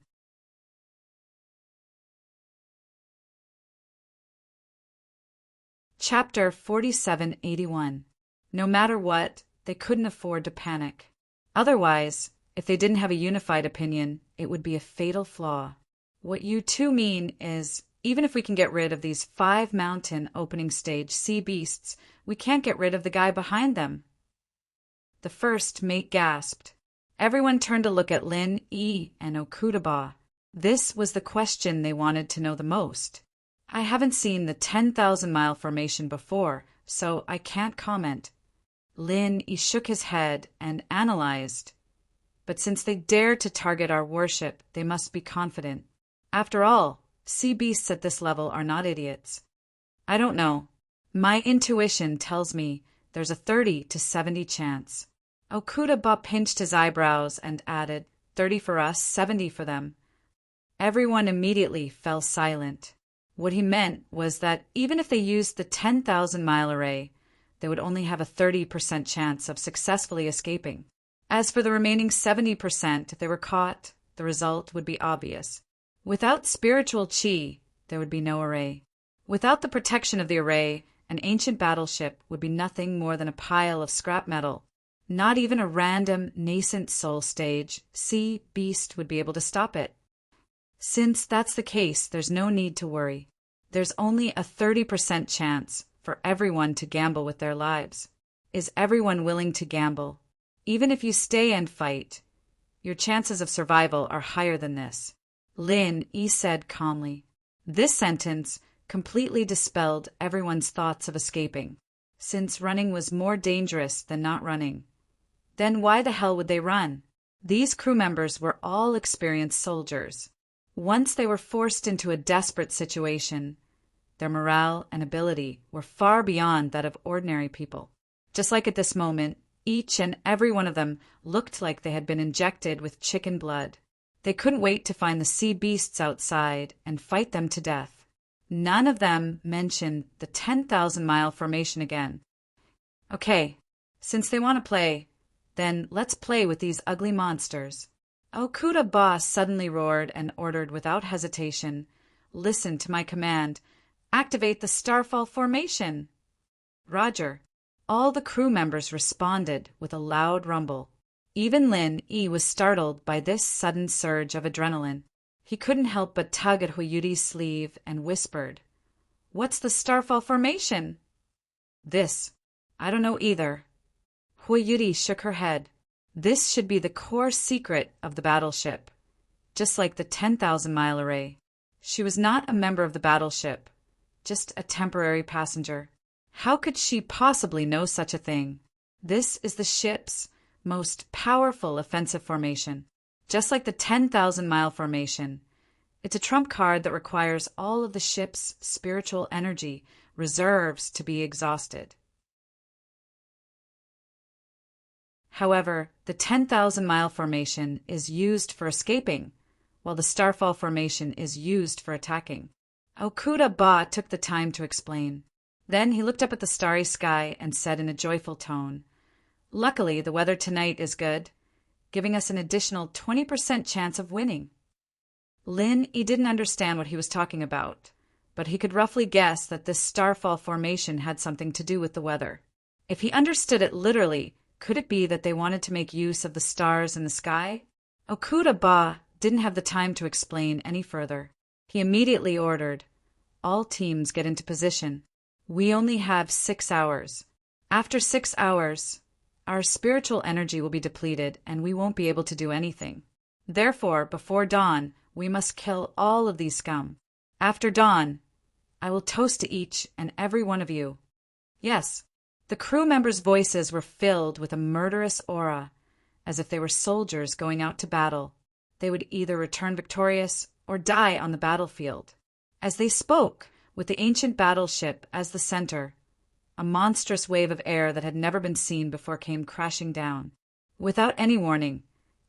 Chapter 4781. No matter what, they couldn't afford to panic. Otherwise, if they didn't have a unified opinion, it would be a fatal flaw. What you two mean is, even if we can get rid of these 5 mountain opening stage sea beasts, we can't get rid of the guy behind them. The first mate gasped. Everyone turned to look at Lin Yi and Okuda Ba. This was the question they wanted to know the most. I haven't seen the 10,000-mile formation before, so I can't comment. Lin Yi shook his head and analyzed. But since they dare to target our warship, they must be confident. After all, sea beasts at this level are not idiots. I don't know. My intuition tells me there's a 30 to 70 chance. Okuda Ba pinched his eyebrows and added, 30 for us, 70 for them. Everyone immediately fell silent. What he meant was that even if they used the 10,000-mile array, they would only have a 30% chance of successfully escaping. As for the remaining 70%, if they were caught, the result would be obvious. Without spiritual chi, there would be no array. Without the protection of the array, an ancient battleship would be nothing more than a pile of scrap metal. Not even a random, nascent soul stage sea beast would be able to stop it. Since that's the case, there's no need to worry. There's only a 30% chance for everyone to gamble with their lives. Is everyone willing to gamble? Even if you stay and fight, your chances of survival are higher than this. Lin Yi said calmly. This sentence completely dispelled everyone's thoughts of escaping, since running was more dangerous than not running. Then why the hell would they run? These crew members were all experienced soldiers. Once they were forced into a desperate situation, their morale and ability were far beyond that of ordinary people. Just like at this moment, each and every one of them looked like they had been injected with chicken blood. They couldn't wait to find the sea beasts outside and fight them to death. None of them mentioned the 10,000-mile formation again. Okay, since they want to play, then let's play with these ugly monsters. Okuda Ba suddenly roared and ordered without hesitation, Listen to my command. Activate the Starfall formation. Roger. All the crew members responded with a loud rumble. Even Lin Yi was startled by this sudden surge of adrenaline. He couldn't help but tug at Huiyuti's sleeve and whispered, What's the Starfall formation? This. I don't know either. Huiyuti shook her head. This should be the core secret of the battleship, just like the 10,000-mile array. She was not a member of the battleship, just a temporary passenger. How could she possibly know such a thing? This is the ship's most powerful offensive formation. Just like the 10,000-mile formation, it's a trump card that requires all of the ship's spiritual energy reserves to be exhausted. However, the 10,000-mile formation is used for escaping, while the Starfall formation is used for attacking. Okuda Ba took the time to explain. Then he looked up at the starry sky and said in a joyful tone, Luckily, the weather tonight is good, giving us an additional 20% chance of winning. Lin Yi didn't understand what he was talking about, but he could roughly guess that this Starfall formation had something to do with the weather. If he understood it literally, could it be that they wanted to make use of the stars in the sky? Okuda Ba didn't have the time to explain any further. He immediately ordered, All teams get into position. We only have 6 hours. After 6 hours, our spiritual energy will be depleted and we won't be able to do anything. Therefore, before dawn, we must kill all of these scum. After dawn, I will toast to each and every one of you. Yes. The crew members' voices were filled with a murderous aura, as if they were soldiers going out to battle. They would either return victorious or die on the battlefield. As they spoke, with the ancient battleship as the center, a monstrous wave of air that had never been seen before came crashing down. Without any warning,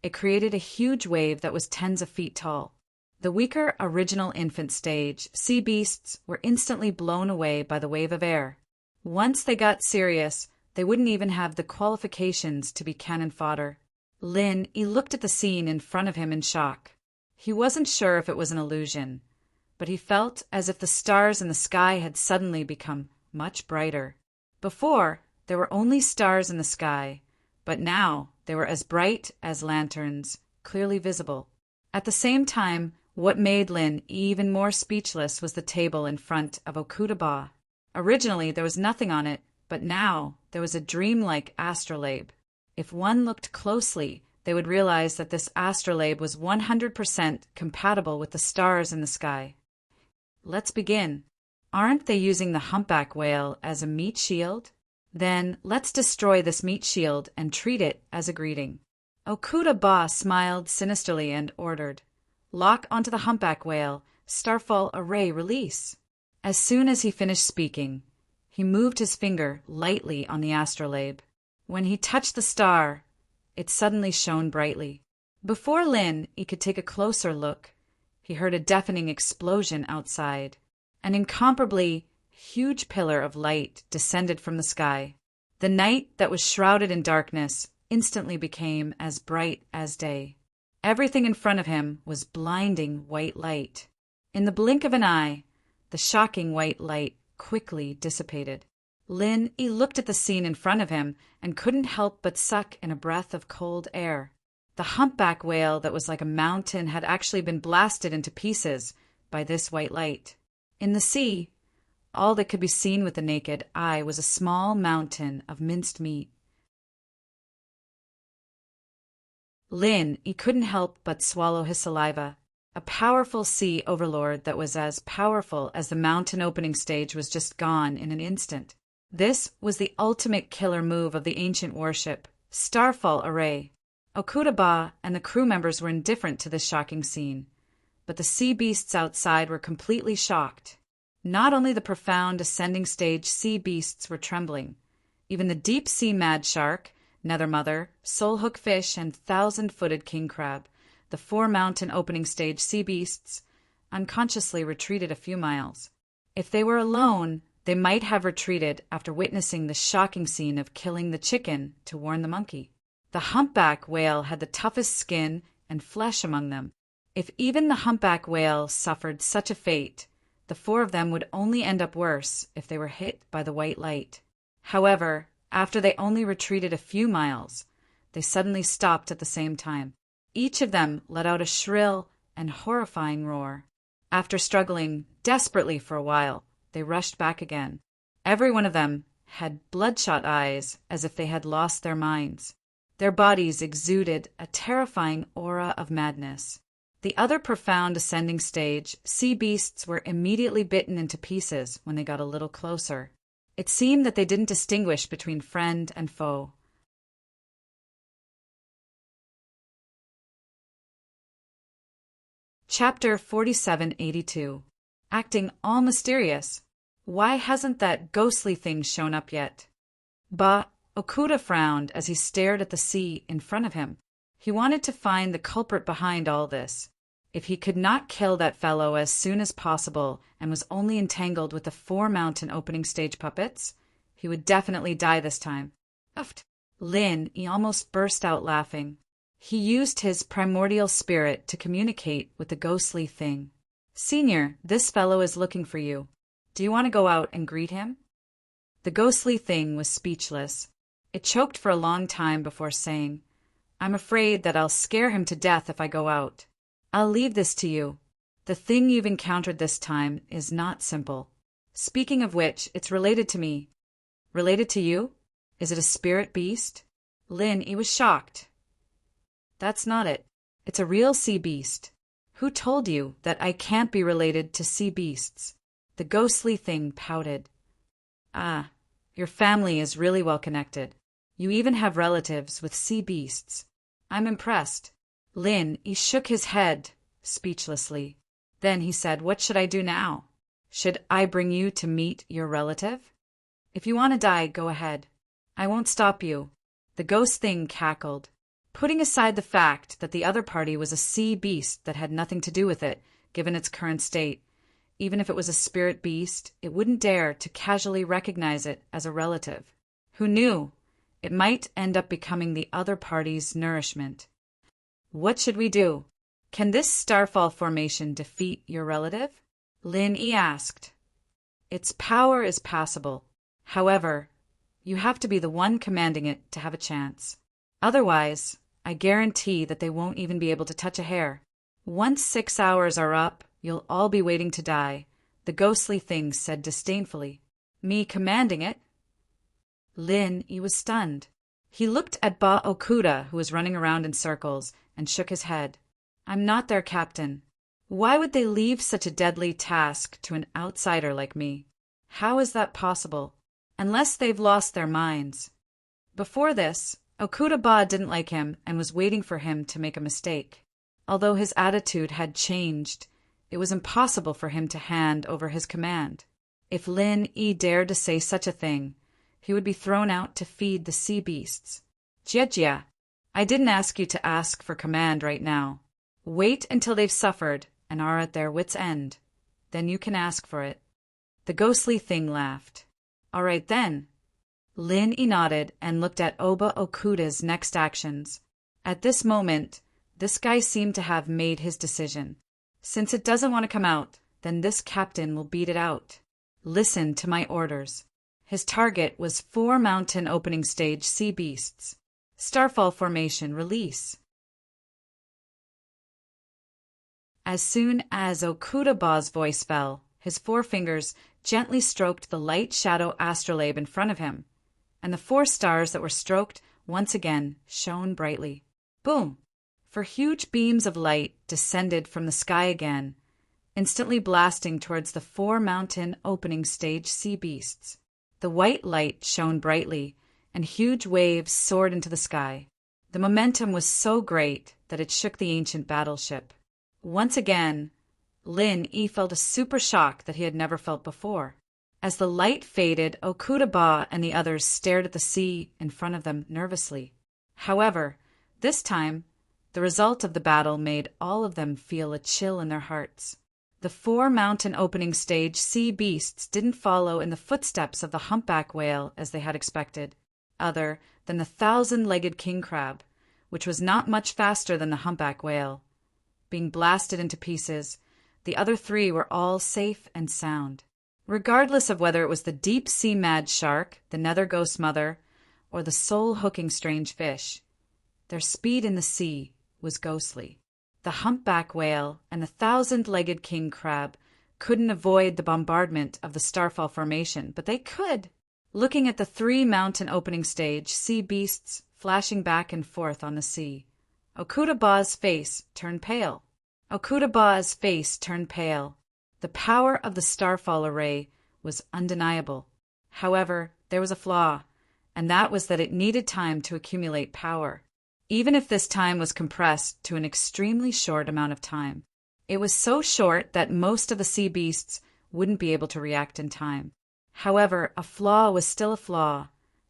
it created a huge wave that was tens of feet tall. The weaker original infant stage sea beasts were instantly blown away by the wave of air. Once they got serious, they wouldn't even have the qualifications to be cannon fodder. He looked at the scene in front of him in shock. He wasn't sure if it was an illusion, but he felt as if the stars in the sky had suddenly become much brighter. Before, there were only stars in the sky, but now they were as bright as lanterns, clearly visible. At the same time, what made Lin even more speechless was the table in front of Okuda. Originally, there was nothing on it, but now there was a dreamlike astrolabe. If one looked closely, they would realize that this astrolabe was 100% compatible with the stars in the sky. Let's begin. Aren't they using the humpback whale as a meat shield? Then let's destroy this meat shield and treat it as a greeting. Okuda smiled sinisterly and ordered, "Lock onto the humpback whale, Starfall Array release." As soon as he finished speaking, he moved his finger lightly on the astrolabe. When he touched the star, it suddenly shone brightly. Before he could take a closer look, he heard a deafening explosion outside. An incomparably huge pillar of light descended from the sky. The night that was shrouded in darkness instantly became as bright as day. Everything in front of him was blinding white light. In the blink of an eye, the shocking white light quickly dissipated. He looked at the scene in front of him and couldn't help but suck in a breath of cold air. The humpback whale that was like a mountain had actually been blasted into pieces by this white light. In the sea, all that could be seen with the naked eye was a small mountain of minced meat. He couldn't help but swallow his saliva. A powerful sea overlord that was as powerful as the mountain opening stage was just gone in an instant. This was the ultimate killer move of the ancient warship, Starfall Array. Okuda and the crew members were indifferent to this shocking scene, but the sea beasts outside were completely shocked. Not only the profound ascending stage sea beasts were trembling, even the deep-sea mad shark, nether mother, soul-hook fish, and thousand-footed king crab, the 4 mountain opening stage sea beasts, unconsciously retreated a few miles. If they were alone, they might have retreated after witnessing the shocking scene of killing the chicken to warn the monkey. The humpback whale had the toughest skin and flesh among them. If even the humpback whale suffered such a fate, the 4 of them would only end up worse if they were hit by the white light. However, after they only retreated a few miles, they suddenly stopped at the same time. Each of them let out a shrill and horrifying roar. After struggling desperately for a while, they rushed back again. Every one of them had bloodshot eyes as if they had lost their minds. Their bodies exuded a terrifying aura of madness. The other profound ascending stage, sea beasts were immediately bitten into pieces when they got a little closer. It seemed that they didn't distinguish between friend and foe. Chapter 4782. Acting all mysterious. Why hasn't that ghostly thing shown up yet? Okuda frowned as he stared at the sea in front of him. He wanted to find the culprit behind all this. If he could not kill that fellow as soon as possible and was only entangled with the 4 mountain opening stage puppets, he would definitely die this time. He almost burst out laughing. He used his primordial spirit to communicate with the ghostly thing. "Senior, this fellow is looking for you. Do you want to go out and greet him?" The ghostly thing was speechless. It choked for a long time before saying, "I'm afraid that I'll scare him to death if I go out. I'll leave this to you. The thing you've encountered this time is not simple. Speaking of which, it's related to me." "Related to you? Is it a spirit beast?" He was shocked. "That's not it. It's a real sea beast." "Who told you that I can't be related to sea beasts?" The ghostly thing pouted. Your family is really well connected. You even have relatives with sea beasts. I'm impressed. Lin, he shook his head, speechlessly. Then he said, what should I do now? Should I bring you to meet your relative? If you want to die, go ahead. I won't stop you. The ghost thing cackled. Putting aside the fact that the other party was a sea beast that had nothing to do with it, given its current state, even if it was a spirit beast, it wouldn't dare to casually recognize it as a relative. Who knew? It might end up becoming the other party's nourishment. What should we do? Can this starfall formation defeat your relative? Lin Yi asked. Its power is passable. However, you have to be the one commanding it to have a chance. Otherwise, I guarantee that they won't even be able to touch a hair. Once 6 hours are up, you'll all be waiting to die, the ghostly thing said disdainfully. Me commanding it? Lin Yi was stunned. He looked at Ba Okuda, who was running around in circles, and shook his head. I'm not their captain. Why would they leave such a deadly task to an outsider like me? How is that possible? Unless they've lost their minds. Before this, Okuda Ba didn't like him and was waiting for him to make a mistake. Although his attitude had changed, it was impossible for him to hand over his command. If Lin Yi dared to say such a thing, he would be thrown out to feed the sea beasts. Jie, I didn't ask you to ask for command right now. Wait until they've suffered and are at their wits' end. Then you can ask for it. The ghostly thing laughed. All right then. Lin Yi nodded and looked at Oba Okuda's next actions. At this moment, this guy seemed to have made his decision. Since it doesn't want to come out, then this captain will beat it out. Listen to my orders. His target was 4 mountain opening stage sea beasts. Starfall formation release. As soon as Okuda Ba's voice fell, his forefingers gently stroked the light shadow astrolabe in front of him, and the 4 stars that were stroked once again shone brightly. Boom! For huge beams of light descended from the sky again, instantly blasting towards the 4 mountain opening stage sea beasts. The white light shone brightly, and huge waves soared into the sky. The momentum was so great that it shook the ancient battleship. Once again, Lin Yi felt a super shock that he had never felt before. As the light faded, Okuda Ba and the others stared at the sea in front of them nervously. However, this time, the result of the battle made all of them feel a chill in their hearts. The 4 mountain opening stage sea beasts didn't follow in the footsteps of the humpback whale as they had expected, other than the 1,000-legged king crab, which was not much faster than the humpback whale. Being blasted into pieces, the other 3 were all safe and sound. Regardless of whether it was the deep-sea mad shark, the nether ghost mother, or the soul-hooking strange fish, their speed in the sea was ghostly. The humpback whale and the 1,000-legged king crab couldn't avoid the bombardment of the starfall formation, but they could. Looking at the 3 mountain opening stage sea beasts flashing back and forth on the sea, Okuda Ba's face turned pale. Okuda Ba's face turned pale. The power of the starfall array was undeniable. However, there was a flaw, and that was that it needed time to accumulate power. Even if this time was compressed to an extremely short amount of time. It was so short that most of the sea beasts wouldn't be able to react in time. However, a flaw was still a flaw,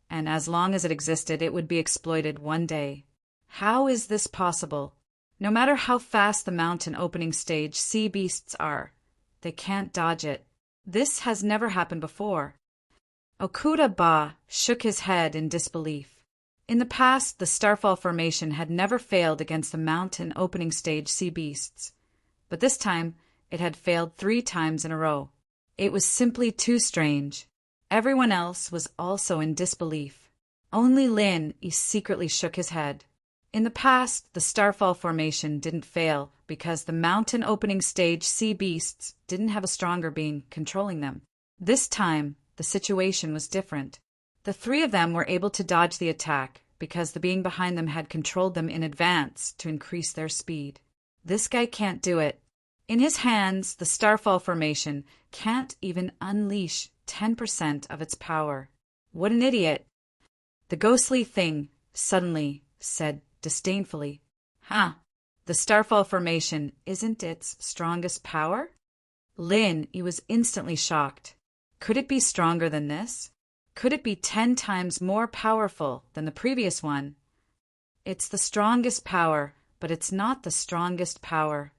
and as long as it existed, it would be exploited one day. How is this possible? No matter how fast the mountain opening stage sea beasts are, they can't dodge it. This has never happened before. Okuda Ba shook his head in disbelief. In the past, the starfall formation had never failed against the mountain opening stage sea beasts, but this time it had failed 3 times in a row. It was simply too strange. Everyone else was also in disbelief. Only Lin Yi secretly shook his head. In the past, the starfall formation didn't fail because the mountain opening stage sea beasts didn't have a stronger being controlling them. This time, the situation was different. The 3 of them were able to dodge the attack because the being behind them had controlled them in advance to increase their speed. This guy can't do it. In his hands, the starfall formation can't even unleash 10% of its power. What an idiot! The ghostly thing suddenly said disdainfully. Huh. The Starfall Formation isn't its strongest power? Lin, he was instantly shocked. Could it be stronger than this? Could it be 10 times more powerful than the previous one? It's the strongest power, but it's not the strongest power.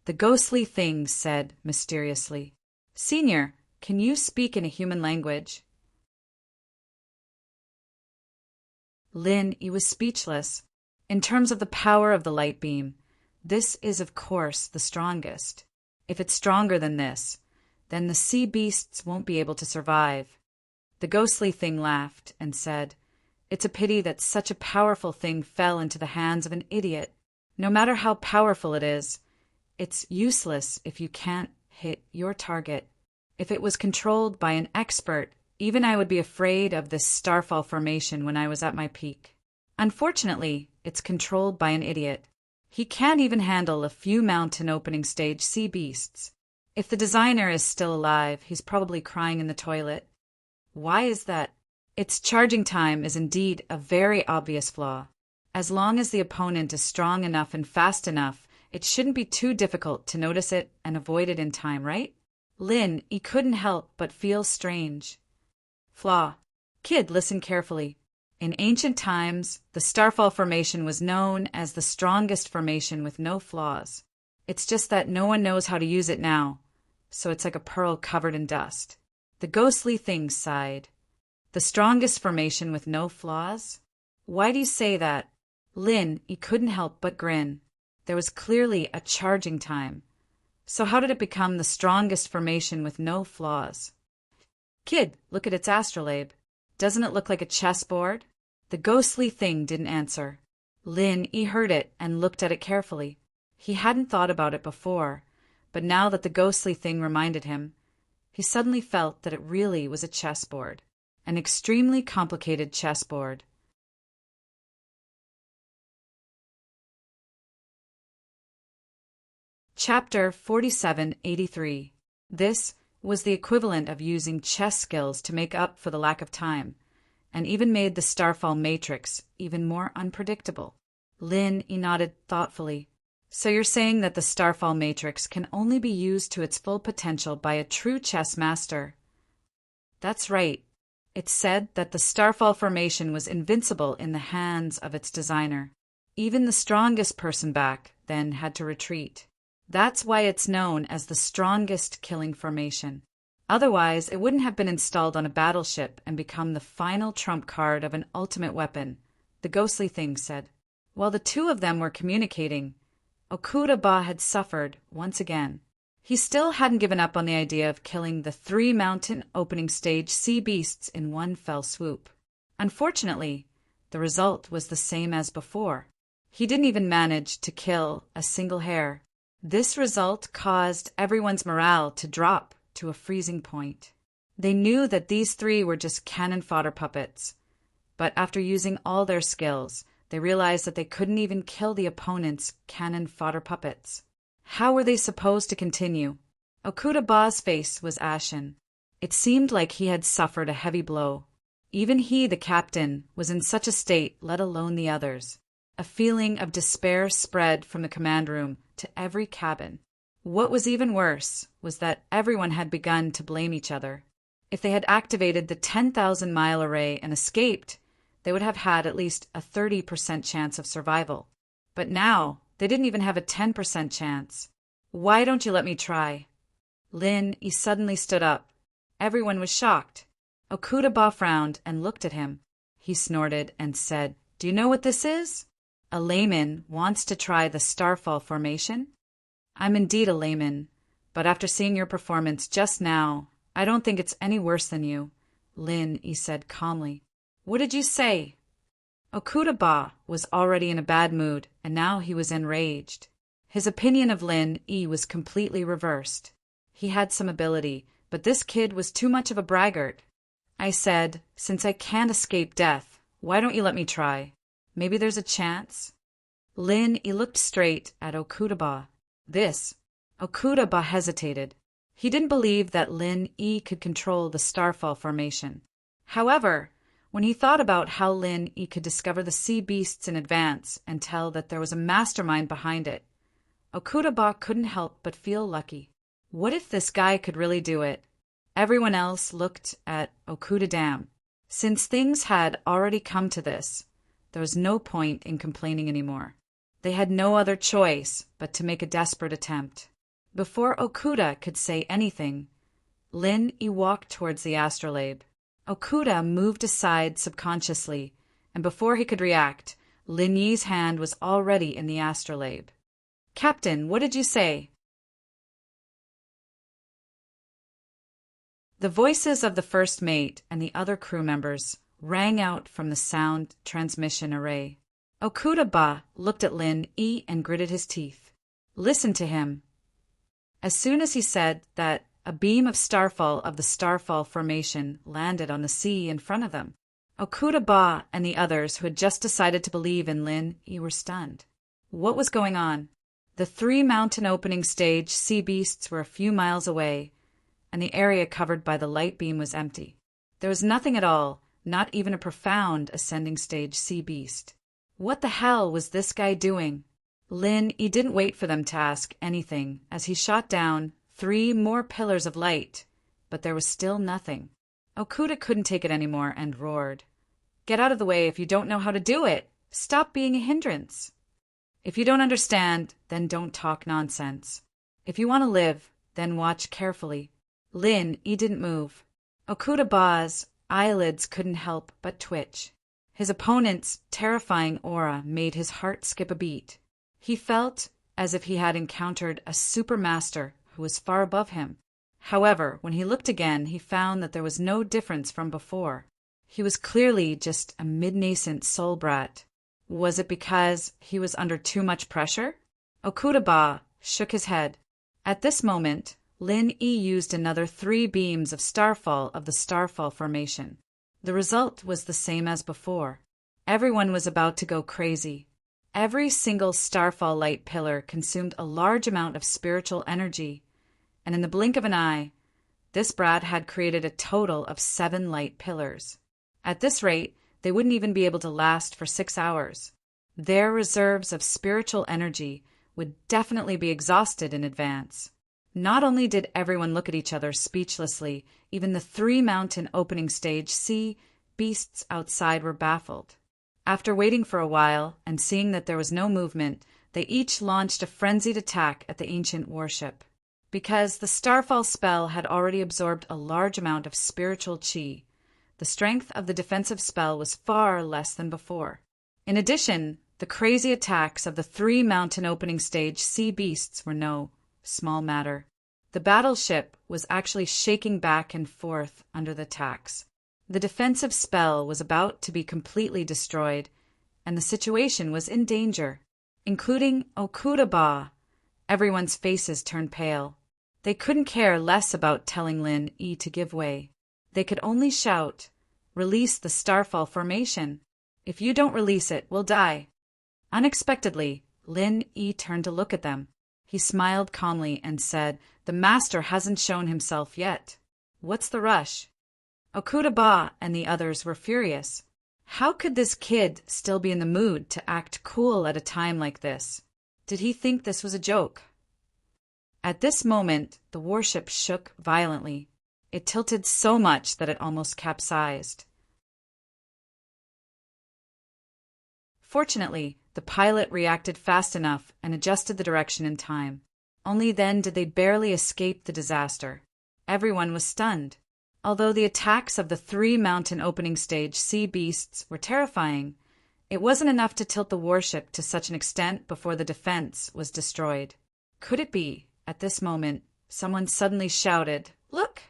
The ghostly thing said mysteriously, "Senior, can you speak in a human language?" Lin, he was speechless. In terms of the power of the light beam, this is of course the strongest. If it's stronger than this, then the sea beasts won't be able to survive. The ghostly thing laughed and said, "It's a pity that such a powerful thing fell into the hands of an idiot. No matter how powerful it is, it's useless if you can't hit your target. If it was controlled by an expert, even I would be afraid of this Starfall Formation when I was at my peak. Unfortunately, it's controlled by an idiot. He can't even handle a few mountain opening stage sea beasts. If the designer is still alive, he's probably crying in the toilet. Why is that? Its charging time is indeed a very obvious flaw. As long as the opponent is strong enough and fast enough, it shouldn't be too difficult to notice it and avoid it in time, right?" Lin, he couldn't help but feel strange. Flaw. Kid, listen carefully. In ancient times, the Starfall Formation was known as the strongest formation with no flaws. It's just that no one knows how to use it now, so it's like a pearl covered in dust. The ghostly thing sighed. The strongest formation with no flaws? Why do you say that? Lin, he couldn't help but grin. There was clearly a charging time. So how did it become the strongest formation with no flaws? Kid, look at its astrolabe. Doesn't it look like a chessboard? The ghostly thing didn't answer. Lin, he heard it and looked at it carefully. He hadn't thought about it before, but now that the ghostly thing reminded him, he suddenly felt that it really was a chessboard, an extremely complicated chessboard. Chapter 4783. This was the equivalent of using chess skills to make up for the lack of time, and even made the Starfall Matrix even more unpredictable. Lin, he nodded thoughtfully. So you're saying that the Starfall Matrix can only be used to its full potential by a true chess master? That's right. It's said that the Starfall Formation was invincible in the hands of its designer. Even the strongest person back then had to retreat. That's why it's known as the strongest killing formation. Otherwise, it wouldn't have been installed on a battleship and become the final trump card of an ultimate weapon, the ghostly thing said. While the two of them were communicating, Okuda had suffered once again. He still hadn't given up on the idea of killing the 3 mountain opening stage sea beasts in one fell swoop. Unfortunately, the result was the same as before. He didn't even manage to kill a single hare. This result caused everyone's morale to drop to a freezing point. They knew that these 3 were just cannon fodder puppets, but after using all their skills, they realized that they couldn't even kill the opponent's cannon fodder puppets. How were they supposed to continue? Okuda's face was ashen. It seemed like he had suffered a heavy blow. Even he, the captain, was in such a state, let alone the others. A feeling of despair spread from the command room to every cabin. What was even worse was that everyone had begun to blame each other. If they had activated the 10,000-mile array and escaped, they would have had at least a 30% chance of survival. But now, they didn't even have a 10% chance. Why don't you let me try? Lin, he suddenly stood up. Everyone was shocked. Okuda frowned and looked at him. He snorted and said, "Do you know what this is? A layman wants to try the Starfall Formation?" "I'm indeed a layman, but after seeing your performance just now, I don't think it's any worse than you," Lin, he said calmly. "What did you say?" Okuda was already in a bad mood, and now he was enraged. His opinion of Lin E was completely reversed. He had some ability, but this kid was too much of a braggart. "I said, since I can't escape death, why don't you let me try? Maybe there's a chance?" Lin E looked straight at Okuda. Okuda hesitated. He didn't believe that Lin E could control the Starfall Formation. However, When he thought about how Lin Yi could discover the sea beasts in advance and tell that there was a mastermind behind it, Okuda couldn't help but feel lucky. What if this guy could really do it? Everyone else looked at Okuda Dam. Since things had already come to this, there was no point in complaining anymore. They had no other choice but to make a desperate attempt. Before Okuda could say anything, Lin Yi walked towards the astrolabe. Okuda moved aside subconsciously, and before he could react, Lin Yi's hand was already in the astrolabe. "Captain, what did you say?" The voices of the first mate and the other crew members rang out from the sound transmission array. Okuda looked at Lin Yi and gritted his teeth. Listen to him. As soon as he said that, a beam of starfall of the Starfall Formation landed on the sea in front of them. Okuda and the others who had just decided to believe in Lin Yi were stunned. What was going on? The 3 mountain opening stage sea beasts were a few miles away, and the area covered by the light beam was empty. There was nothing at all, not even a profound ascending stage sea beast. What the hell was this guy doing? Lin Yi didn't wait for them to ask anything as he shot down 3 more pillars of light, but there was still nothing. Okuda couldn't take it anymore and roared. "Get out of the way if you don't know how to do it! Stop being a hindrance! If you don't understand, then don't talk nonsense. If you want to live, then watch carefully." Lin Yi didn't move. Okuda's eyelids couldn't help but twitch. His opponent's terrifying aura made his heart skip a beat. He felt as if he had encountered a supermaster who was far above him. However, when he looked again, he found that there was no difference from before. He was clearly just a mid-nascent soul brat. Was it because he was under too much pressure? Okuda shook his head. At this moment, Lin Yi used another 3 beams of starfall of the Starfall Formation. The result was the same as before. Everyone was about to go crazy. Every single starfall light pillar consumed a large amount of spiritual energy, and in the blink of an eye, this brat had created a total of 7 light pillars. At this rate, they wouldn't even be able to last for 6 hours. Their reserves of spiritual energy would definitely be exhausted in advance. Not only did everyone look at each other speechlessly, even the 3 mountain opening stage sea beasts outside were baffled. After waiting for a while and seeing that there was no movement, they each launched a frenzied attack at the ancient warship. Because the Starfall spell had already absorbed a large amount of spiritual chi, the strength of the defensive spell was far less than before. In addition, the crazy attacks of the 3 mountain opening stage sea beasts were no small matter. The battleship was actually shaking back and forth under the attacks. The defensive spell was about to be completely destroyed, and the situation was in danger. Including Okuda. Everyone's faces turned pale. They couldn't care less about telling Lin Yi to give way. They could only shout, "Release the Starfall Formation. If you don't release it, we'll die." Unexpectedly, Lin Yi turned to look at them. He smiled calmly and said, "The master hasn't shown himself yet. What's the rush?" Okuda and the others were furious. How could this kid still be in the mood to act cool at a time like this? Did he think this was a joke? At this moment, the warship shook violently. It tilted so much that it almost capsized. Fortunately, the pilot reacted fast enough and adjusted the direction in time. Only then did they barely escape the disaster. Everyone was stunned. Although the attacks of the 3 mountain opening stage sea beasts were terrifying, it wasn't enough to tilt the warship to such an extent before the defense was destroyed. Could it be, at this moment, someone suddenly shouted, "Look!"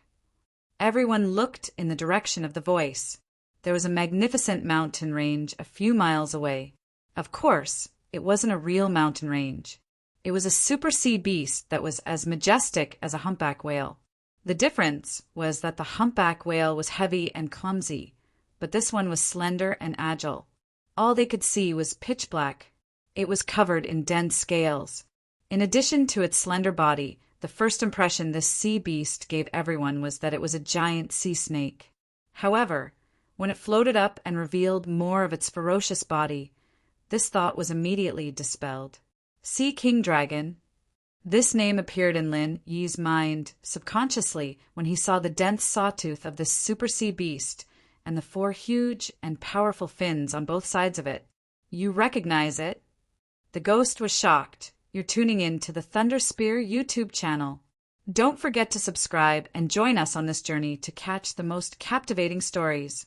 Everyone looked in the direction of the voice. There was a magnificent mountain range a few miles away. Of course, it wasn't a real mountain range. It was a super sea beast that was as majestic as a humpback whale. The difference was that the humpback whale was heavy and clumsy, but this one was slender and agile. All they could see was pitch black. It was covered in dense scales. In addition to its slender body, the first impression this sea beast gave everyone was that it was a giant sea snake. However, When it floated up and revealed more of its ferocious body, this thought was immediately dispelled. Sea King Dragon. This name appeared in Lin Yi's mind subconsciously when he saw the dense sawtooth of this supersea beast and the 4 huge and powerful fins on both sides of it. You recognize it? The ghost was shocked. You're tuning in to the Thunder Spear YouTube channel. Don't forget to subscribe and join us on this journey to catch the most captivating stories.